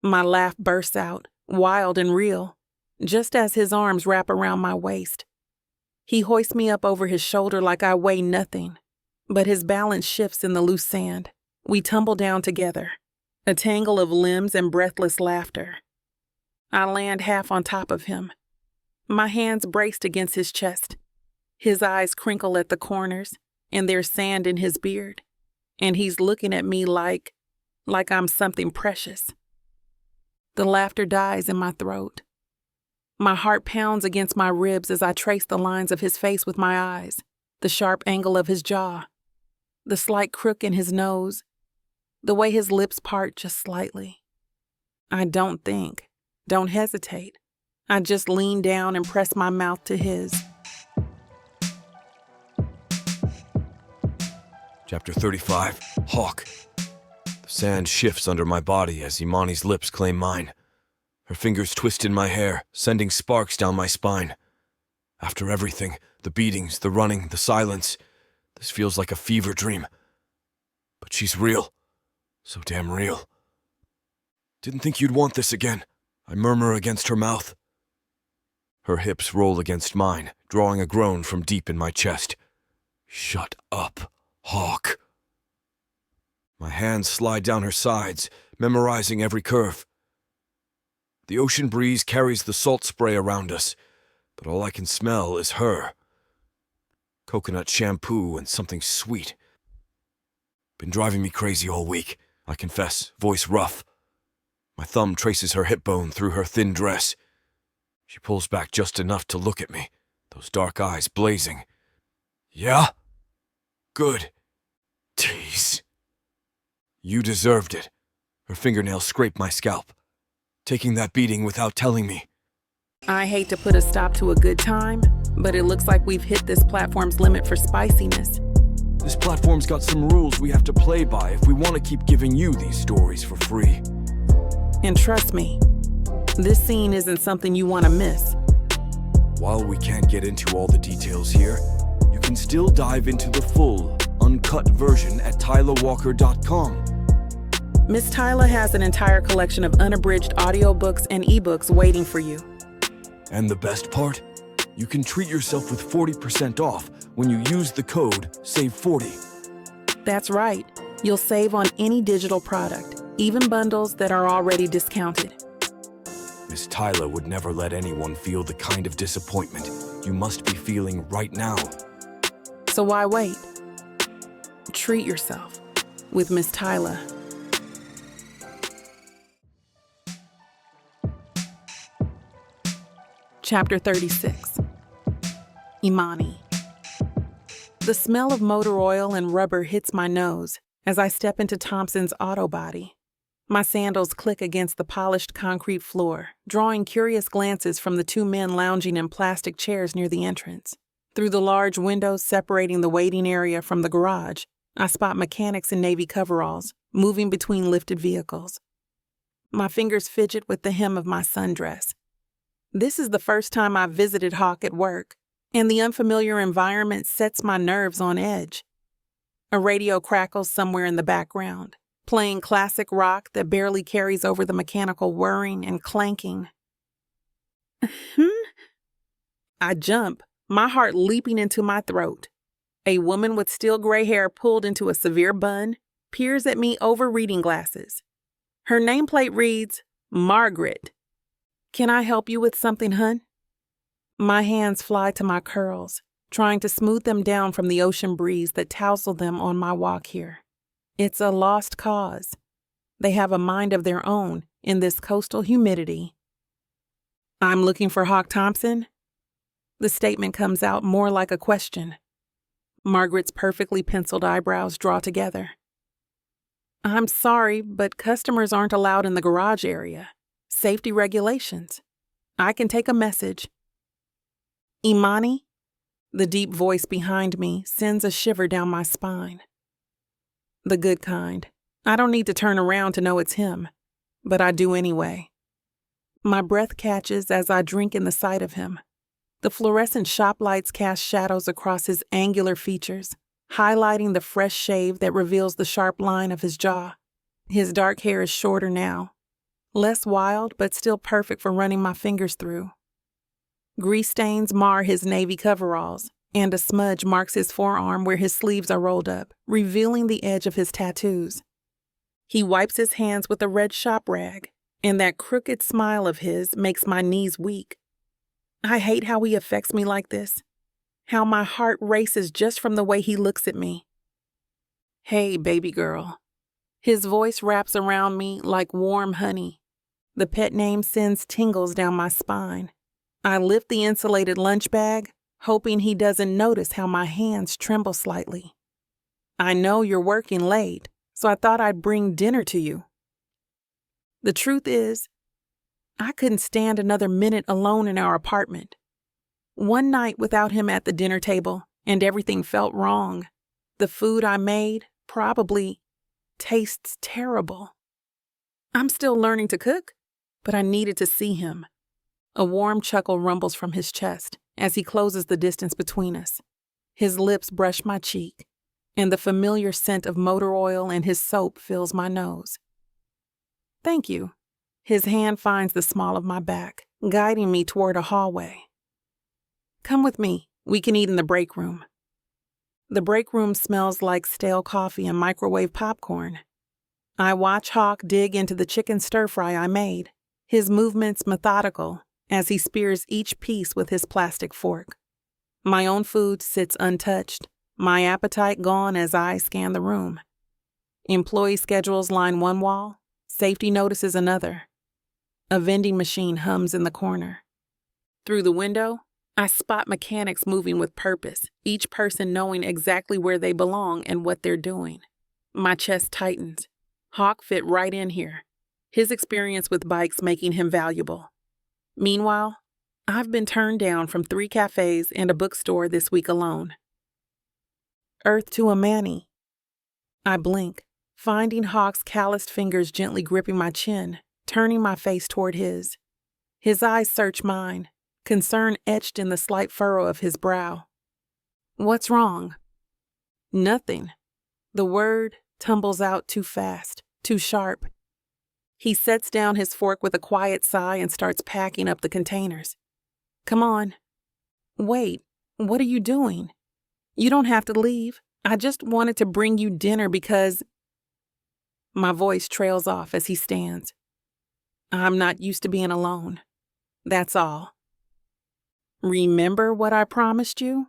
A: My laugh bursts out, wild and real, just as his arms wrap around my waist. He hoists me up over his shoulder like I weigh nothing, but his balance shifts in the loose sand. We tumble down together, a tangle of limbs and breathless laughter. I land half on top of him, my hands braced against his chest. His eyes crinkle at the corners, and there's sand in his beard, and he's looking at me like I'm something precious. The laughter dies in my throat. My heart pounds against my ribs as I trace the lines of his face with my eyes, the sharp angle of his jaw, the slight crook in his nose, the way his lips part just slightly. I don't think, don't hesitate. I just lean down and press my mouth to his.
B: Chapter 35, Hawk. The sand shifts under my body as Imani's lips claim mine. Her fingers twist in my hair, sending sparks down my spine. After everything, the beatings, the running, the silence, this feels like a fever dream. But she's real. So damn real. Didn't think you'd want this again, I murmur against her mouth. Her hips roll against mine, drawing a groan from deep in my chest. Shut up, Hawk. My hands slide down her sides, memorizing every curve. The ocean breeze carries the salt spray around us, but all I can smell is her. Coconut shampoo and something sweet. Been driving me crazy all week, I confess, voice rough. My thumb traces her hip bone through her thin dress. She pulls back just enough to look at me, those dark eyes blazing. Yeah? Good. Tease. You deserved it. Her fingernails scraped my scalp, taking that beating without telling me.
A: I hate to put a stop to a good time, but it looks like we've hit this platform's limit for spiciness.
B: This platform's got some rules we have to play by if we want to keep giving you these stories for free.
A: And trust me, this scene isn't something you want to miss.
B: While we can't get into all the details here, you can still dive into the full, uncut version at TylaWalker.com.
A: Miss Tyla has an entire collection of unabridged audiobooks and ebooks waiting for you.
B: And the best part? You can treat yourself with 40% off when you use the code SAVE40.
A: That's right. You'll save on any digital product, even bundles that are already discounted.
B: Miss Tyla would never let anyone feel the kind of disappointment you must be feeling right now.
A: So why wait? Treat yourself with Miss Tyla. Chapter 36. Imani. The smell of motor oil and rubber hits my nose as I step into Thompson's auto body. My sandals click against the polished concrete floor, drawing curious glances from the two men lounging in plastic chairs near the entrance. Through the large windows separating the waiting area from the garage, I spot mechanics in navy coveralls, moving between lifted vehicles. My fingers fidget with the hem of my sundress. This is the first time I've visited Hawk at work, and the unfamiliar environment sets my nerves on edge. A radio crackles somewhere in the background, playing classic rock that barely carries over the mechanical whirring and clanking. I jump, my heart leaping into my throat. A woman with still gray hair pulled into a severe bun peers at me over reading glasses. Her nameplate reads, Margaret. Can I help you with something, hun? My hands fly to my curls, trying to smooth them down from the ocean breeze that tousled them on my walk here. It's a lost cause. They have a mind of their own in this coastal humidity. I'm looking for Hawk Thompson? The statement comes out more like a question. Margaret's perfectly penciled eyebrows draw together. I'm sorry, but customers aren't allowed in the garage area. Safety regulations. I can take a message. Imani? The deep voice behind me sends a shiver down my spine. The good kind. I don't need to turn around to know it's him, but I do anyway. My breath catches as I drink in the sight of him. The fluorescent shop lights cast shadows across his angular features, highlighting the fresh shave that reveals the sharp line of his jaw. His dark hair is shorter now, less wild but still perfect for running my fingers through. Grease stains mar his navy coveralls, and a smudge marks his forearm where his sleeves are rolled up, revealing the edge of his tattoos. He wipes his hands with a red shop rag, and that crooked smile of his makes my knees weak. I hate how he affects me like this, how my heart races just from the way he looks at me. Hey, baby girl. His voice wraps around me like warm honey. The pet name sends tingles down my spine. I lift the insulated lunch bag, hoping he doesn't notice how my hands tremble slightly. I know you're working late, so I thought I'd bring dinner to you. The truth is, I couldn't stand another minute alone in our apartment. One night without him at the dinner table, and everything felt wrong. The food I made probably tastes terrible. I'm still learning to cook, but I needed to see him. A warm chuckle rumbles from his chest as he closes the distance between us. His lips brush my cheek, and the familiar scent of motor oil and his soap fills my nose. Thank you. His hand finds the small of my back, guiding me toward a hallway. Come with me. We can eat in the break room. The break room smells like stale coffee and microwave popcorn. I watch Hawk dig into the chicken stir-fry I made, his movements methodical as he spears each piece with his plastic fork. My own food sits untouched, my appetite gone as I scan the room. Employee schedules line one wall, safety notices another. A vending machine hums in the corner. Through the window, I spot mechanics moving with purpose, each person knowing exactly where they belong and what they're doing. My chest tightens. Hawk fit right in here, his experience with bikes making him valuable. Meanwhile, I've been turned down from 3 cafes and a bookstore this week alone. Earth to Imani. I blink, finding Hawk's calloused fingers gently gripping my chin, turning my face toward his. His eyes search mine, concern etched in the slight furrow of his brow. What's wrong? Nothing. The word tumbles out too fast, too sharp. He sets down his fork with a quiet sigh and starts packing up the containers. Come on. Wait, what are you doing? You don't have to leave. I just wanted to bring you dinner because... My voice trails off as he stands. I'm not used to being alone. That's all. Remember what I promised you?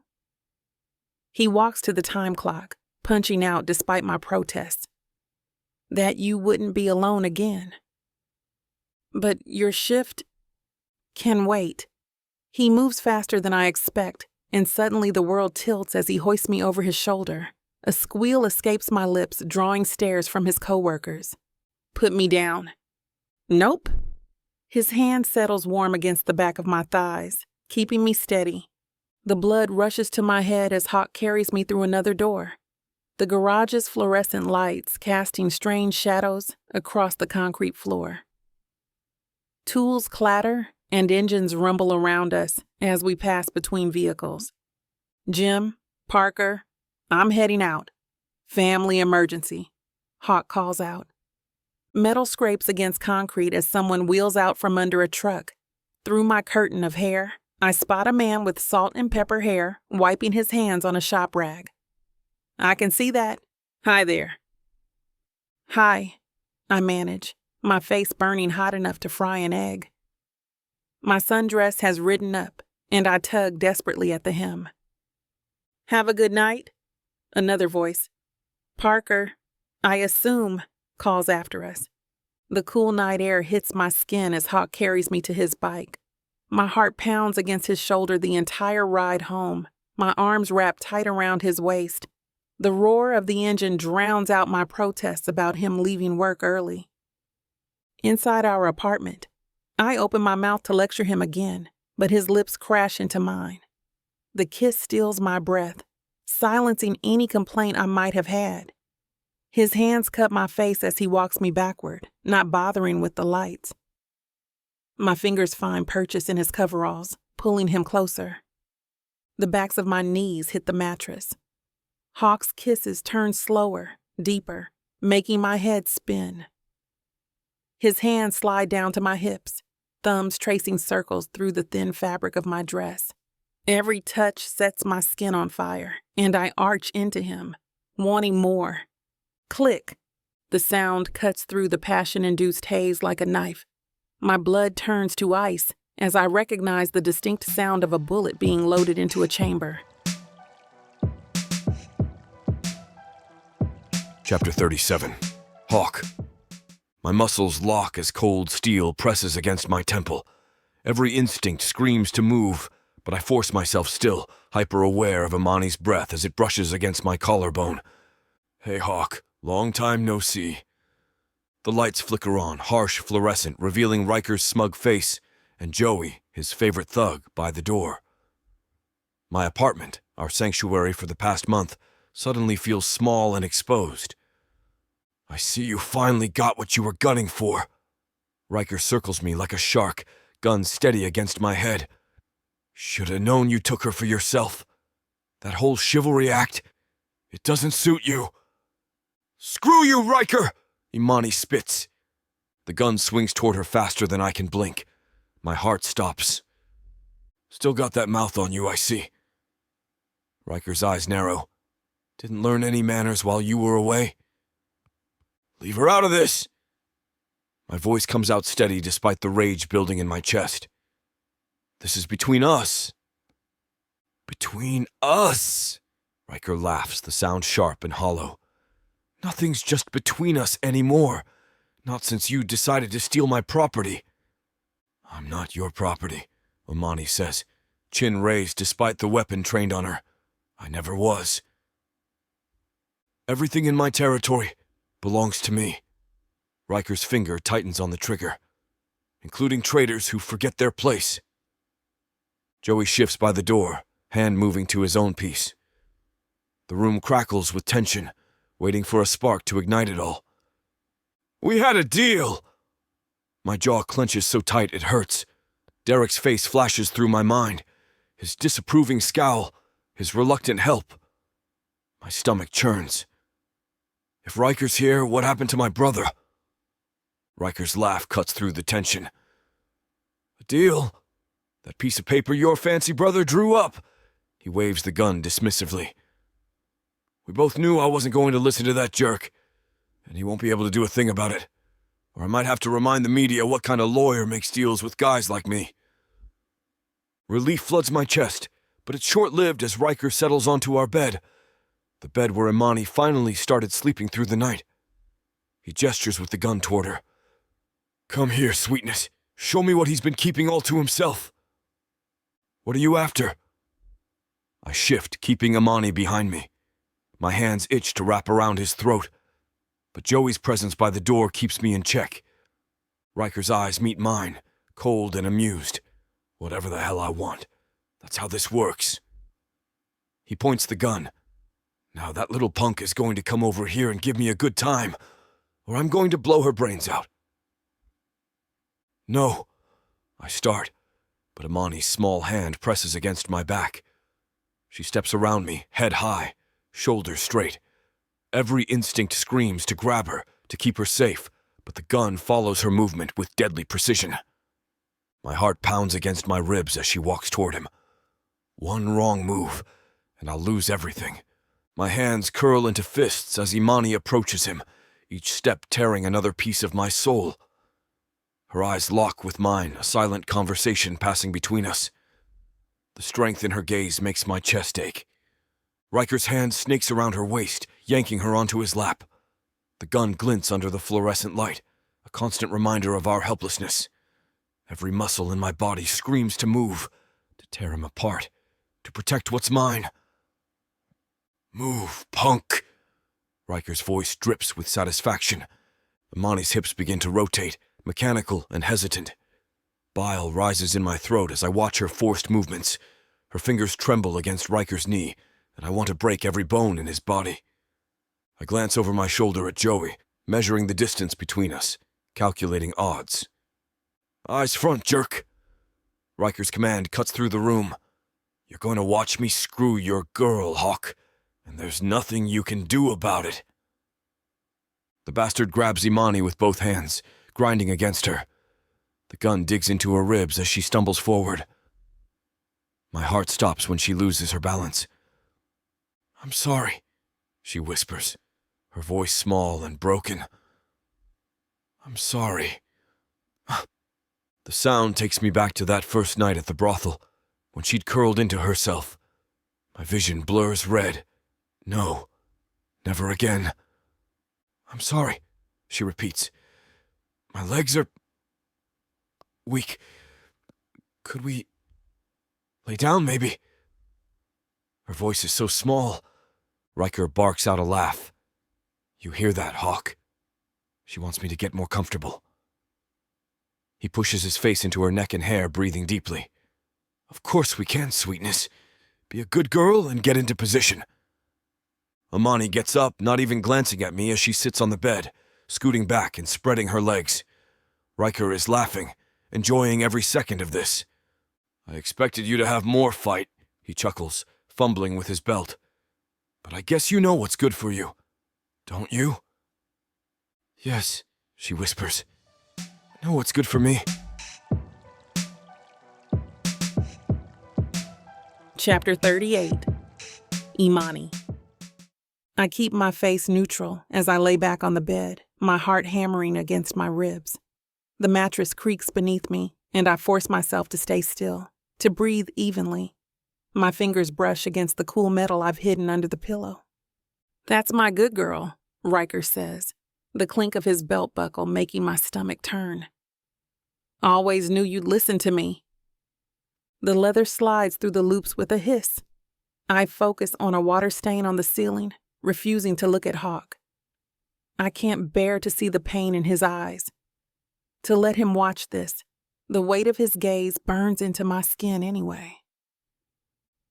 A: He walks to the time clock, punching out despite my protests. That you wouldn't be alone again. But your shift can wait. He moves faster than I expect, and suddenly the world tilts as he hoists me over his shoulder. A squeal escapes my lips, drawing stares from his coworkers. Put me down. Nope. His hand settles warm against the back of my thighs, keeping me steady. The blood rushes to my head as Hawk carries me through another door. The garage's fluorescent lights casting strange shadows across the concrete floor. Tools clatter and engines rumble around us as we pass between vehicles. Jim, Parker, I'm heading out. Family emergency, Hawk calls out. Metal scrapes against concrete as someone wheels out from under a truck. Through my curtain of hair, I spot a man with salt and pepper hair wiping his hands on a shop rag. I can see that. Hi there. Hi, I manage, my face burning hot enough to fry an egg. My sundress has ridden up, and I tug desperately at the hem. Have a good night? Another voice. Parker, I assume, calls after us. The cool night air hits my skin as Hawk carries me to his bike. My heart pounds against his shoulder the entire ride home, my arms wrapped tight around his waist. The roar of the engine drowns out my protests about him leaving work early. Inside our apartment, I open my mouth to lecture him again, but his lips crash into mine. The kiss steals my breath, silencing any complaint I might have had. His hands cut my face as he walks me backward, not bothering with the lights. My fingers find purchase in his coveralls, pulling him closer. The backs of my knees hit the mattress. Hawk's kisses turn slower, deeper, making my head spin. His hands slide down to my hips, thumbs tracing circles through the thin fabric of my dress. Every touch sets my skin on fire, and I arch into him, wanting more. Click! The sound cuts through the passion-induced haze like a knife. My blood turns to ice as I recognize the distinct sound of a bullet being loaded into a chamber.
B: Chapter 37. Hawk. My muscles lock as cold steel presses against my temple. Every instinct screams to move, but I force myself still, hyper-aware of Imani's breath as it brushes against my collarbone. Hey, Hawk. Long time no see. The lights flicker on, harsh fluorescent, revealing Riker's smug face, and Joey, his favorite thug, by the door. My apartment, our sanctuary for the past month, suddenly feels small and exposed. I see you finally got what you were gunning for. Riker circles me like a shark, gun steady against my head. Should have known you took her for yourself. That whole chivalry act, it doesn't suit you. Screw you, Riker! Imani spits. The gun swings toward her faster than I can blink. My heart stops. Still got that mouth on you, I see. Riker's eyes narrow. Didn't learn any manners while you were away? Leave her out of this! My voice comes out steady despite the rage building in my chest. This is between us. Between us! Riker laughs, the sound sharp and hollow. Nothing's just between us anymore. Not since you decided to steal my property. I'm not your property, Imani says, chin raised despite the weapon trained on her. I never was. Everything in my territory belongs to me. Riker's finger tightens on the trigger, including traitors who forget their place. Joey shifts by the door, hand moving to his own piece. The room crackles with tension, waiting for a spark to ignite it all. We had a deal! My jaw clenches so tight it hurts. Derek's face flashes through my mind, his disapproving scowl, his reluctant help. My stomach churns. If Riker's here, what happened to my brother? Riker's laugh cuts through the tension. A deal? That piece of paper your fancy brother drew up. He waves the gun dismissively. We both knew I wasn't going to listen to that jerk, and he won't be able to do a thing about it. Or I might have to remind the media what kind of lawyer makes deals with guys like me. Relief floods my chest, but it's short-lived as Riker settles onto our bed, the bed where Imani finally started sleeping through the night. He gestures with the gun toward her. Come here, sweetness. Show me what he's been keeping all to himself. What are you after? I shift, keeping Imani behind me. My hands itch to wrap around his throat, but Joey's presence by the door keeps me in check. Riker's eyes meet mine, cold and amused. Whatever the hell I want. That's how this works. He points the gun. Now that little punk is going to come over here and give me a good time, or I'm going to blow her brains out. No. I start, but Imani's small hand presses against my back. She steps around me, head high, shoulders straight. Every instinct screams to grab her, to keep her safe, but the gun follows her movement with deadly precision. My heart pounds against my ribs as she walks toward him. One wrong move, and I'll lose everything. My hands curl into fists as Imani approaches him, each step tearing another piece of my soul. Her eyes lock with mine, a silent conversation passing between us. The strength in her gaze makes my chest ache. Riker's hand snakes around her waist, yanking her onto his lap. The gun glints under the fluorescent light, a constant reminder of our helplessness. Every muscle in my body screams to move, to tear him apart, to protect what's mine. Move, punk! Riker's voice drips with satisfaction. Imani's hips begin to rotate, mechanical and hesitant. Bile rises in my throat as I watch her forced movements. Her fingers tremble against Riker's knee, and I want to break every bone in his body. I glance over my shoulder at Joey, measuring the distance between us, calculating odds. Eyes front, jerk! Riker's command cuts through the room. You're going to watch me screw your girl, Hawk, and there's nothing you can do about it. The bastard grabs Imani with both hands, grinding against her. The gun digs into her ribs as she stumbles forward. My heart stops when she loses her balance. I'm sorry, she whispers, her voice small and broken. I'm sorry. The sound takes me back to that first night at the brothel, when she'd curled into herself. My vision blurs red. No, never again. I'm sorry, she repeats. My legs are weak. Could we lay down, maybe? Her voice is so small. Riker barks out a laugh. You hear that, Hawk? She wants me to get more comfortable. He pushes his face into her neck and hair, breathing deeply. Of course we can, sweetness. Be a good girl and get into position. Imani gets up, not even glancing at me as she sits on the bed, scooting back and spreading her legs. Riker is laughing, enjoying every second of this. I expected you to have more fight, he chuckles, fumbling with his belt. But I guess you know what's good for you, don't you? Yes, she whispers. I know what's good for me.
A: Chapter 38. Imani. I keep my face neutral as I lay back on the bed, my heart hammering against my ribs. The mattress creaks beneath me, and I force myself to stay still, to breathe evenly. My fingers brush against the cool metal I've hidden under the pillow. "That's my good girl," Riker says, the clink of his belt buckle making my stomach turn. "Always knew you'd listen to me." The leather slides through the loops with a hiss. I focus on a water stain on the ceiling, refusing to look at Hawk. I can't bear to see the pain in his eyes. To let him watch this, the weight of his gaze burns into my skin anyway.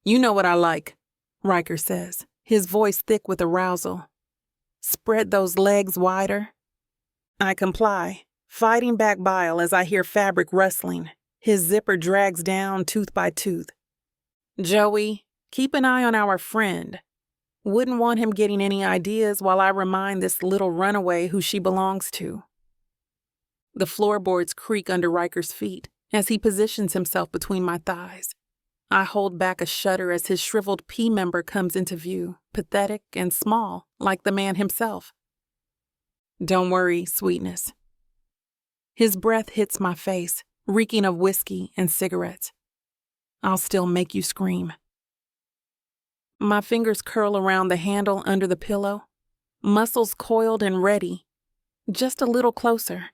A: "You know what I like," Riker says, his voice thick with arousal. "Spread those legs wider." I comply, fighting back bile as I hear fabric rustling. His zipper drags down tooth by tooth. "Joey, keep an eye on our friend. Wouldn't want him getting any ideas while I remind this little runaway who she belongs to." The floorboards creak under Riker's feet as he positions himself between my thighs. I hold back a shudder as his shriveled P-member comes into view, pathetic and small, like the man himself. "Don't worry, sweetness." His breath hits my face, reeking of whiskey and cigarettes. "I'll still make you scream." My fingers curl around the handle under the pillow, muscles coiled and ready, just a little closer.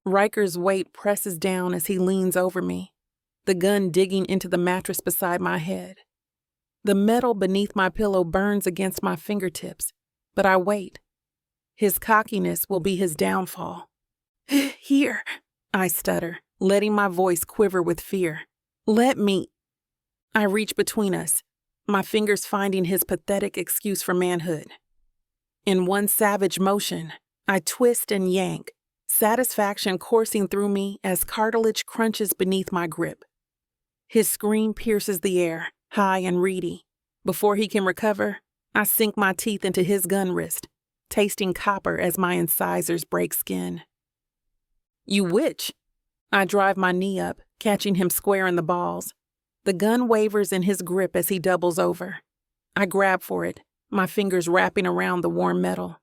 A: Riker's weight presses down as he leans over me, the gun digging into the mattress beside my head. The metal beneath my pillow burns against my fingertips, but I wait. His cockiness will be his downfall. "Here," I stutter, letting my voice quiver with fear. "Let me." I reach between us, my fingers finding his pathetic excuse for manhood. In one savage motion, I twist and yank, satisfaction coursing through me as cartilage crunches beneath my grip. His scream pierces the air, high and reedy. Before he can recover, I sink my teeth into his gun wrist, tasting copper as my incisors break skin. "You witch!" I drive my knee up, catching him square in the balls. The gun wavers in his grip as he doubles over. I grab for it, my fingers wrapping around the warm metal.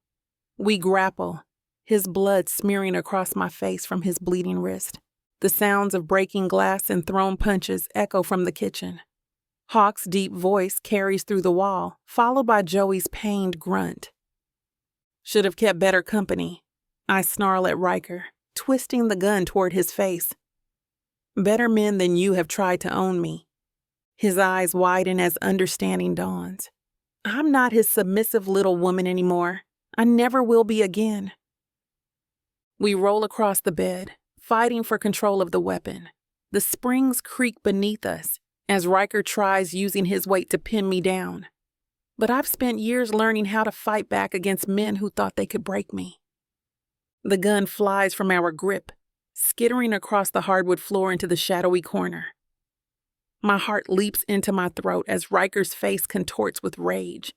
A: We grapple, his blood smearing across my face from his bleeding wrist. The sounds of breaking glass and thrown punches echo from the kitchen. Hawk's deep voice carries through the wall, followed by Joey's pained grunt. "Should have kept better company," I snarl at Riker, twisting the gun toward his face. "Better men than you have tried to own me." His eyes widen as understanding dawns. I'm not his submissive little woman anymore. I never will be again. We roll across the bed, fighting for control of the weapon. The springs creak beneath us as Riker tries using his weight to pin me down. But I've spent years learning how to fight back against men who thought they could break me. The gun flies from our grip, skittering across the hardwood floor into the shadowy corner. My heart leaps into my throat as Riker's face contorts with rage,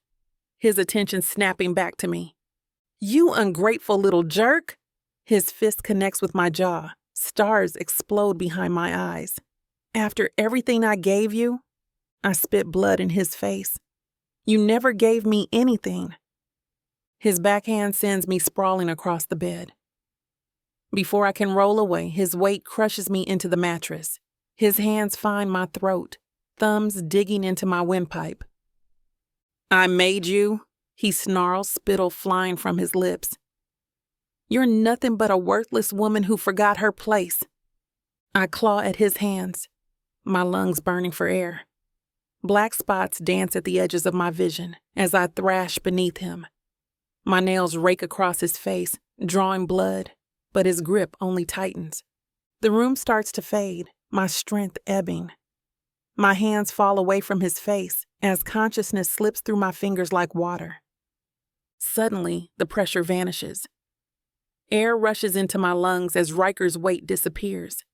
A: his attention snapping back to me. "You ungrateful little jerk!" His fist connects with my jaw. Stars explode behind my eyes. "After everything I gave you?" I spit blood in his face. "You never gave me anything." His backhand sends me sprawling across the bed. Before I can roll away, his weight crushes me into the mattress. His hands find my throat, thumbs digging into my windpipe. "I made you," he snarls, spittle flying from his lips. "You're nothing but a worthless woman who forgot her place." I claw at his hands, my lungs burning for air. Black spots dance at the edges of my vision as I thrash beneath him. My nails rake across his face, drawing blood, but his grip only tightens. The room starts to fade, my strength ebbing. My hands fall away from his face as consciousness slips through my fingers like water. Suddenly, the pressure vanishes. Air rushes into my lungs as Riker's weight disappears.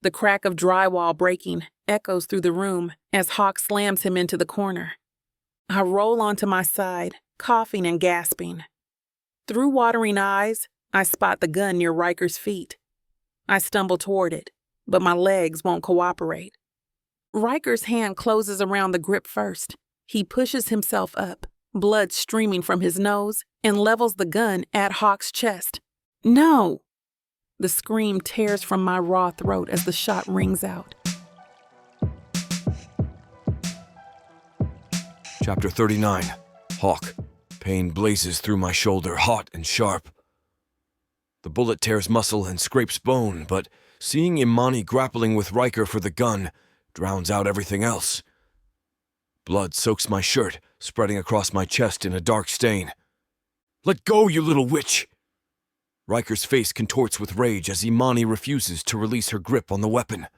A: The crack of drywall breaking echoes through the room as Hawk slams him into the corner. I roll onto my side, coughing and gasping. Through watering eyes, I spot the gun near Riker's feet. I stumble toward it, but my legs won't cooperate. Riker's hand closes around the grip first. He pushes himself up, blood streaming from his nose, and levels the gun at Hawk's chest. "No!" The scream tears from my raw throat as the shot rings out.
B: Chapter 39. Hawk. Pain blazes through my shoulder, hot and sharp. The bullet tears muscle and scrapes bone, but seeing Imani grappling with Riker for the gun drowns out everything else. Blood soaks my shirt, spreading across my chest in a dark stain. "Let go, you little witch!" Riker's face contorts with rage as Imani refuses to release her grip on the weapon.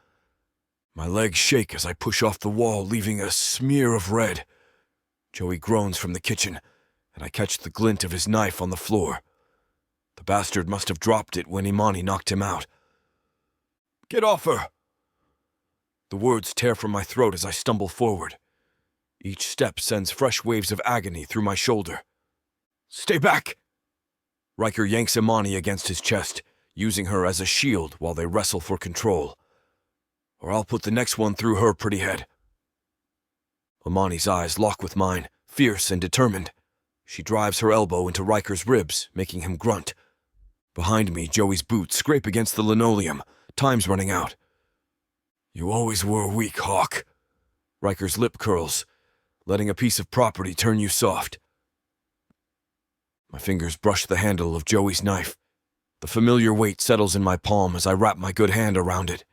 B: My legs shake as I push off the wall, leaving a smear of red. Joey groans from the kitchen, and I catch the glint of his knife on the floor. The bastard must have dropped it when Imani knocked him out. "Get off her!" The words tear from my throat as I stumble forward. Each step sends fresh waves of agony through my shoulder. "Stay back!" Riker yanks Imani against his chest, using her as a shield while they wrestle for control. "Or I'll put the next one through her pretty head." Imani's eyes lock with mine, fierce and determined. She drives her elbow into Riker's ribs, making him grunt. Behind me, Joey's boots scrape against the linoleum. Time's running out. "You always were weak, Hawk." Riker's lip curls, letting a piece of property turn you soft. My fingers brush the handle of Joey's knife. The familiar weight settles in my palm as I wrap my good hand around it.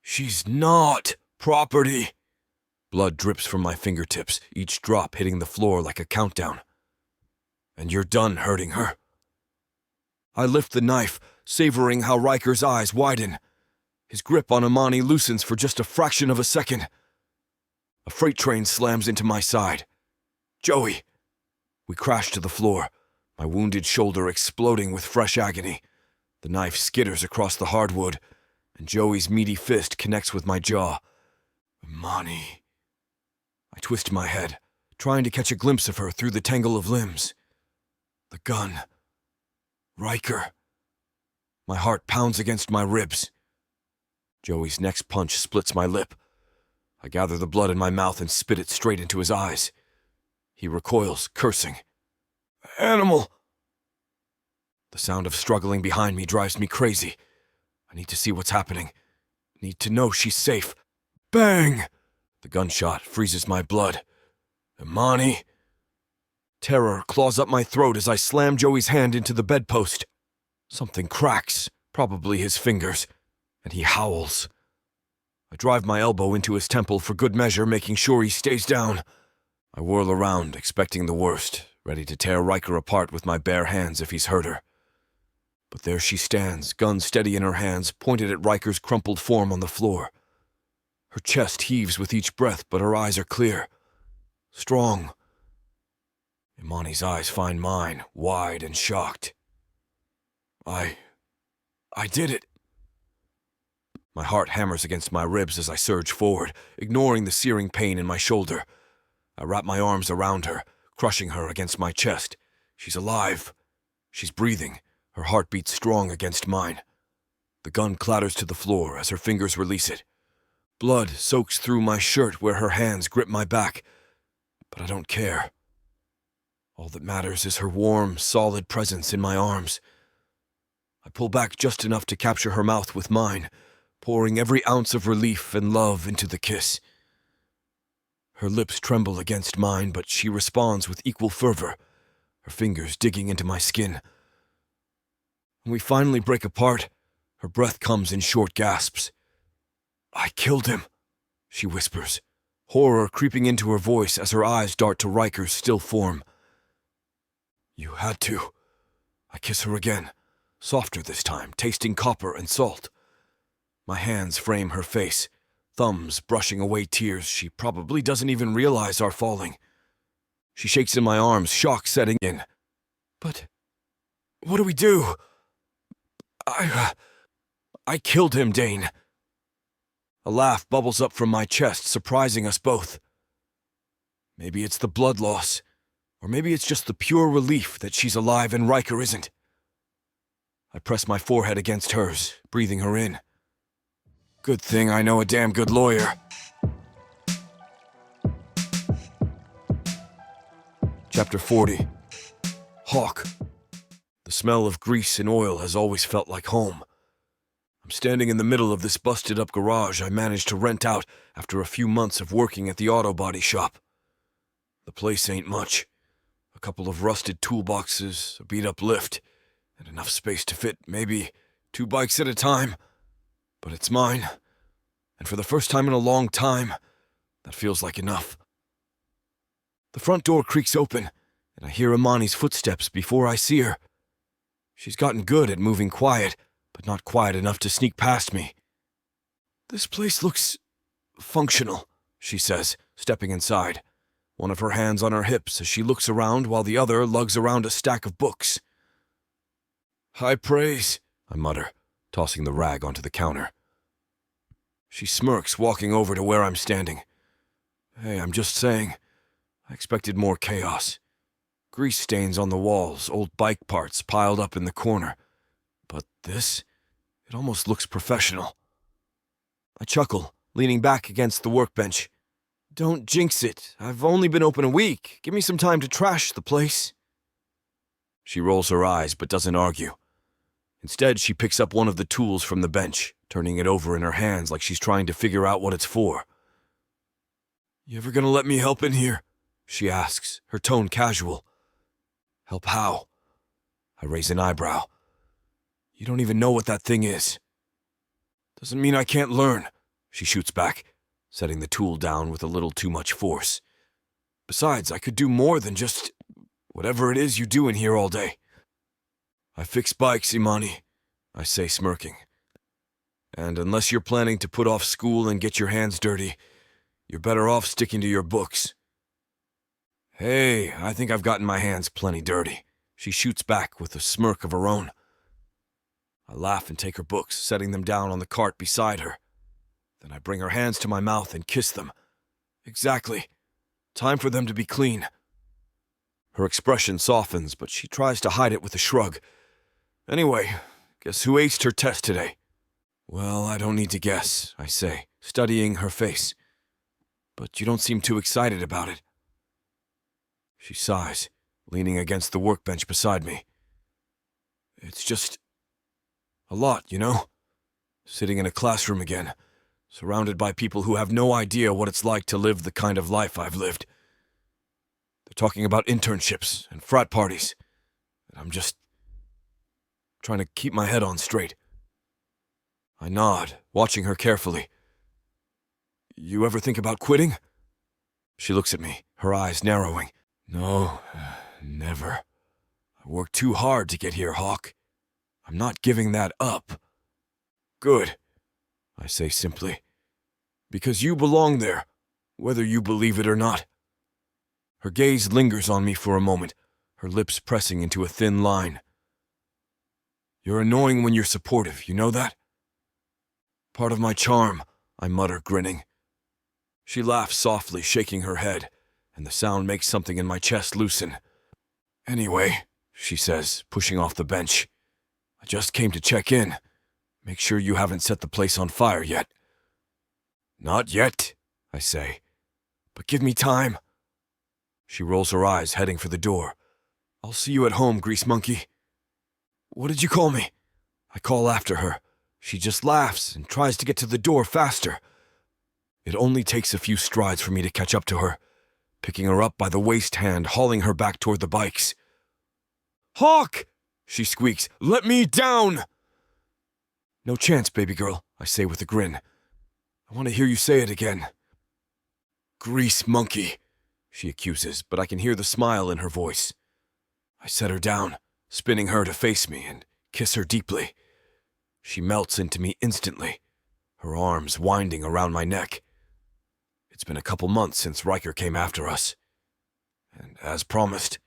B: "She's not property." Blood drips from my fingertips, each drop hitting the floor like a countdown. "And you're done hurting her." I lift the knife, savoring how Riker's eyes widen. His grip on Imani loosens for just a fraction of a second. A freight train slams into my side. "Joey!" We crash to the floor, my wounded shoulder exploding with fresh agony. The knife skitters across the hardwood, and Joey's meaty fist connects with my jaw. "Imani." I twist my head, trying to catch a glimpse of her through the tangle of limbs. The gun. Riker. My heart pounds against my ribs. Joey's next punch splits my lip. I gather the blood in my mouth and spit it straight into his eyes. He recoils, cursing. "Animal!" The sound of struggling behind me drives me crazy. I need to see what's happening. Need to know she's safe. Bang! The gunshot freezes my blood. "Imani!" Terror claws up my throat as I slam Joey's hand into the bedpost. Something cracks, probably his fingers, and he howls. I drive my elbow into his temple for good measure, making sure he stays down. I whirl around, expecting the worst, ready to tear Riker apart with my bare hands if he's hurt her. But there she stands, gun steady in her hands, pointed at Riker's crumpled form on the floor. Her chest heaves with each breath, but her eyes are clear. Strong. Imani's eyes find mine, wide and shocked. I did it. My heart hammers against my ribs as I surge forward, ignoring the searing pain in my shoulder. I wrap my arms around her, crushing her against my chest. She's alive. She's breathing, her heartbeat strong against mine. The gun clatters to the floor as her fingers release it. Blood soaks through my shirt where her hands grip my back, but I don't care. All that matters is her warm, solid presence in my arms. I pull back just enough to capture her mouth with mine, pouring every ounce of relief and love into the kiss. Her lips tremble against mine, but she responds with equal fervor, her fingers digging into my skin. When we finally break apart, her breath comes in short gasps. "I killed him," she whispers, horror creeping into her voice as her eyes dart to Riker's still form. "You had to." I kiss her again, softer this time, tasting copper and salt. My hands frame her face, thumbs brushing away tears she probably doesn't even realize are falling. She shakes in my arms, shock setting in. "But what do we do?" I killed him, Dane." A laugh bubbles up from my chest, surprising us both. Maybe it's the blood loss, or maybe it's just the pure relief that she's alive and Riker isn't. I press my forehead against hers, breathing her in. Good thing I know a damn good lawyer. Chapter 40. Hawk. The smell of grease and oil has always felt like home. I'm standing in the middle of this busted-up garage I managed to rent out after a few months of working at the auto body shop. The place ain't much. A couple of rusted toolboxes, a beat-up lift, and enough space to fit maybe 2 bikes at a time. But it's mine, and for the first time in a long time, that feels like enough. The front door creaks open, and I hear Imani's footsteps before I see her. She's gotten good at moving quiet, but not quiet enough to sneak past me. "This place looks functional," she says, stepping inside, one of her hands on her hips as she looks around while the other lugs around a stack of books. "High praise," I mutter, tossing the rag onto the counter. She smirks, walking over to where I'm standing. "Hey, I'm just saying, I expected more chaos. Grease stains on the walls, old bike parts piled up in the corner. But this, it almost looks professional." I chuckle, leaning back against the workbench. "Don't jinx it. I've only been open a week. Give me some time to trash the place." She rolls her eyes but doesn't argue. Instead, she picks up one of the tools from the bench, turning it over in her hands like she's trying to figure out what it's for. "You ever gonna let me help in here?" she asks, her tone casual. "Help how?" I raise an eyebrow. "You don't even know what that thing is." "Doesn't mean I can't learn," she shoots back, setting the tool down with a little too much force. "Besides, I could do more than just whatever it is you do in here all day." "I fix bikes, Imani," I say, smirking. "And unless you're planning to put off school and get your hands dirty, you're better off sticking to your books." "Hey, I think I've gotten my hands plenty dirty," she shoots back with a smirk of her own. I laugh and take her books, setting them down on the cart beside her. Then I bring her hands to my mouth and kiss them. "Exactly. Time for them to be clean." Her expression softens, but she tries to hide it with a shrug. "Anyway, guess who aced her test today?" "Well, I don't need to guess," I say, studying her face. "But you don't seem too excited about it." She sighs, leaning against the workbench beside me. "It's just a lot, you know? Sitting in a classroom again, surrounded by people who have no idea what it's like to live the kind of life I've lived. They're talking about internships and frat parties, and I'm just trying to keep my head on straight." I nod, watching her carefully. "You ever think about quitting?" She looks at me, her eyes narrowing. "No, never. I worked too hard to get here, Hawk. I'm not giving that up." "Good," I say simply. "Because you belong there, whether you believe it or not." Her gaze lingers on me for a moment, her lips pressing into a thin line. "You're annoying when you're supportive, you know that?" "Part of my charm," I mutter, grinning. She laughs softly, shaking her head, and the sound makes something in my chest loosen. "Anyway," she says, pushing off the bench, "I just came to check in. Make sure you haven't set the place on fire yet." "Not yet," I say. "But give me time." She rolls her eyes, heading for the door. "I'll see you at home, Grease Monkey." "What did you call me?" I call after her. She just laughs and tries to get to the door faster. It only takes a few strides for me to catch up to her, picking her up by the waist hand, hauling her back toward the bikes. "Hawk!" she squeaks. "Let me down!" "No chance, baby girl," I say with a grin. "I want to hear you say it again." "Grease Monkey," she accuses, but I can hear the smile in her voice. I set her down, spinning her to face me, and kiss her deeply. She melts into me instantly, her arms winding around my neck. It's been a couple months since Riker came after us. And as promised,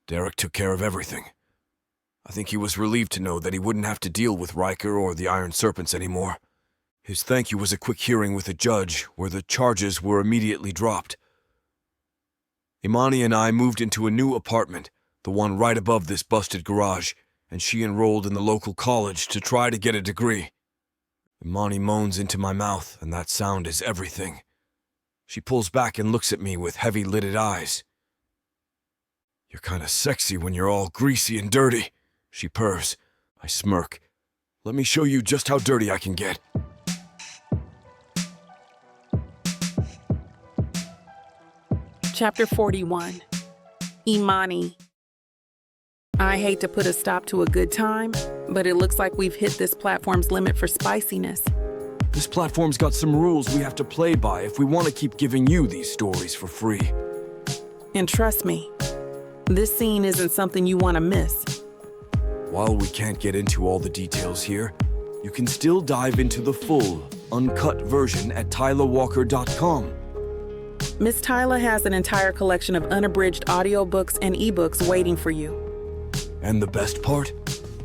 B: Derek took care of everything. I think he was relieved to know that he wouldn't have to deal with Riker or the Iron Serpents anymore. His thank you was a quick hearing with a judge where the charges were immediately dropped. Imani and I moved into a new apartment, the one right above this busted garage, and she enrolled in the local college to try to get a degree. Imani moans into my mouth, and that sound is everything. She pulls back and looks at me with heavy-lidded eyes. "You're kinda sexy when you're all greasy and dirty," she purrs. I smirk. "Let me show you just how dirty I can get."
A: Chapter 41. Imani. I hate to put a stop to a good time, but it looks like we've hit this platform's limit for spiciness.
B: This platform's got some rules we have to play by if we want to keep giving you these stories for free.
A: And trust me, this scene isn't something you want to miss.
B: While we can't get into all the details here, you can still dive into the full, uncut version at tylawalker.com.
A: Miss Tyla has an entire collection of unabridged audiobooks and ebooks waiting for you.
B: And the best part?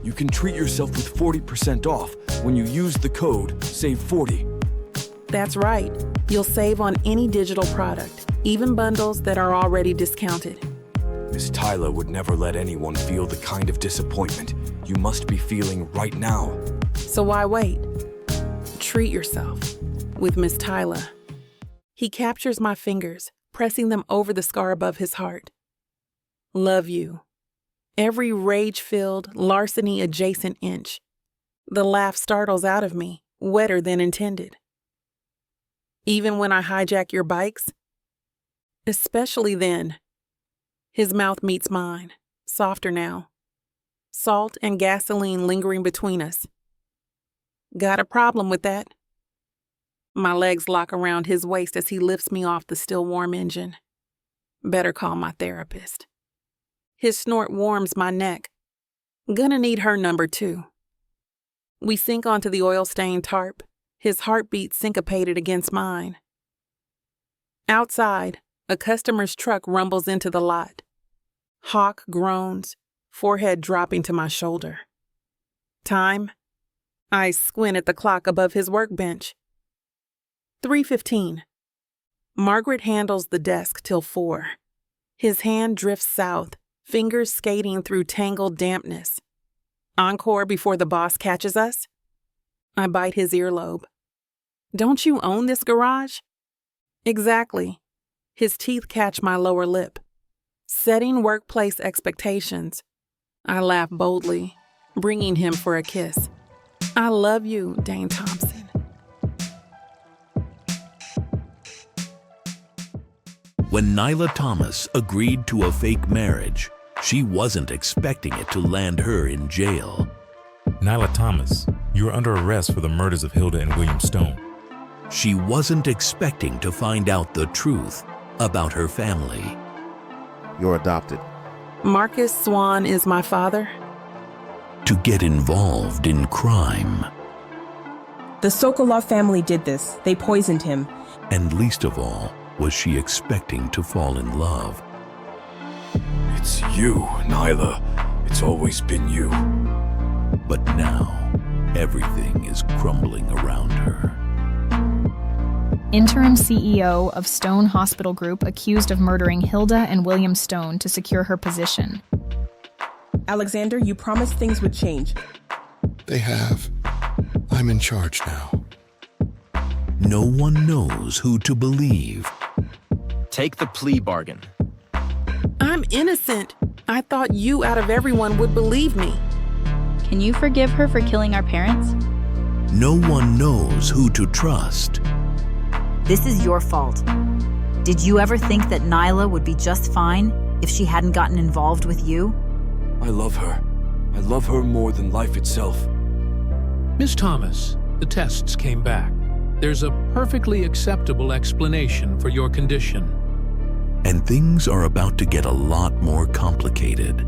B: You can treat yourself with 40% off when you use the code SAVE40.
A: That's right. You'll save on any digital product, even bundles that are already discounted.
B: Miss Tyla would never let anyone feel the kind of disappointment you must be feeling right now.
A: So why wait? Treat yourself with Miss Tyla. He captures my fingers, pressing them over the scar above his heart. Love you. Every rage-filled, larceny-adjacent inch. The laugh startles out of me, wetter than intended. Even when I hijack your bikes? Especially then. His mouth meets mine, softer now. Salt and gasoline lingering between us. Got a problem with that? My legs lock around his waist as he lifts me off the still warm engine. Better call my therapist. His snort warms my neck. Gonna need her number too. We sink onto the oil-stained tarp, his heartbeat syncopated against mine. Outside, a customer's truck rumbles into the lot. Hawk groans, forehead dropping to my shoulder. Time? I squint at the clock above his workbench. 3:15. Margaret handles the desk till 4. His hand drifts south, fingers skating through tangled dampness. Encore before the boss catches us? I bite his earlobe. Don't you own this garage? Exactly. His teeth catch my lower lip. Setting workplace expectations. I laugh boldly, bringing him for a kiss. I love you, Dane Thompson.
D: When Nyla Thomas agreed to a fake marriage, she wasn't expecting it to land her in jail.
E: Nyla Thomas, you are under arrest for the murders of Hilda and William Stone.
D: She wasn't expecting to find out the truth about her family.
F: You're adopted.
A: Marcus Swan is my father.
D: To get involved in crime.
G: The Sokolov family did this. They poisoned him.
D: And least of all, was she expecting to fall in love.
B: It's you, Nyla. It's always been you.
D: But now, everything is crumbling around her.
H: Interim CEO of Stone Hospital Group accused of murdering Hilda and William Stone to secure her position.
G: Alexander, you promised things would change.
I: They have. I'm in charge now.
D: No one knows who to believe.
J: Take the plea bargain.
A: I'm innocent. I thought you out of everyone would believe me.
K: Can you forgive her for killing our parents?
D: No one knows who to trust.
C: This is your fault. Did you ever think that Nyla would be just fine if she hadn't gotten involved with you?
B: I love her. I love her more than life itself.
L: Miss Thomas, the tests came back. There's a perfectly acceptable explanation for your condition.
D: And things are about to get a lot more complicated.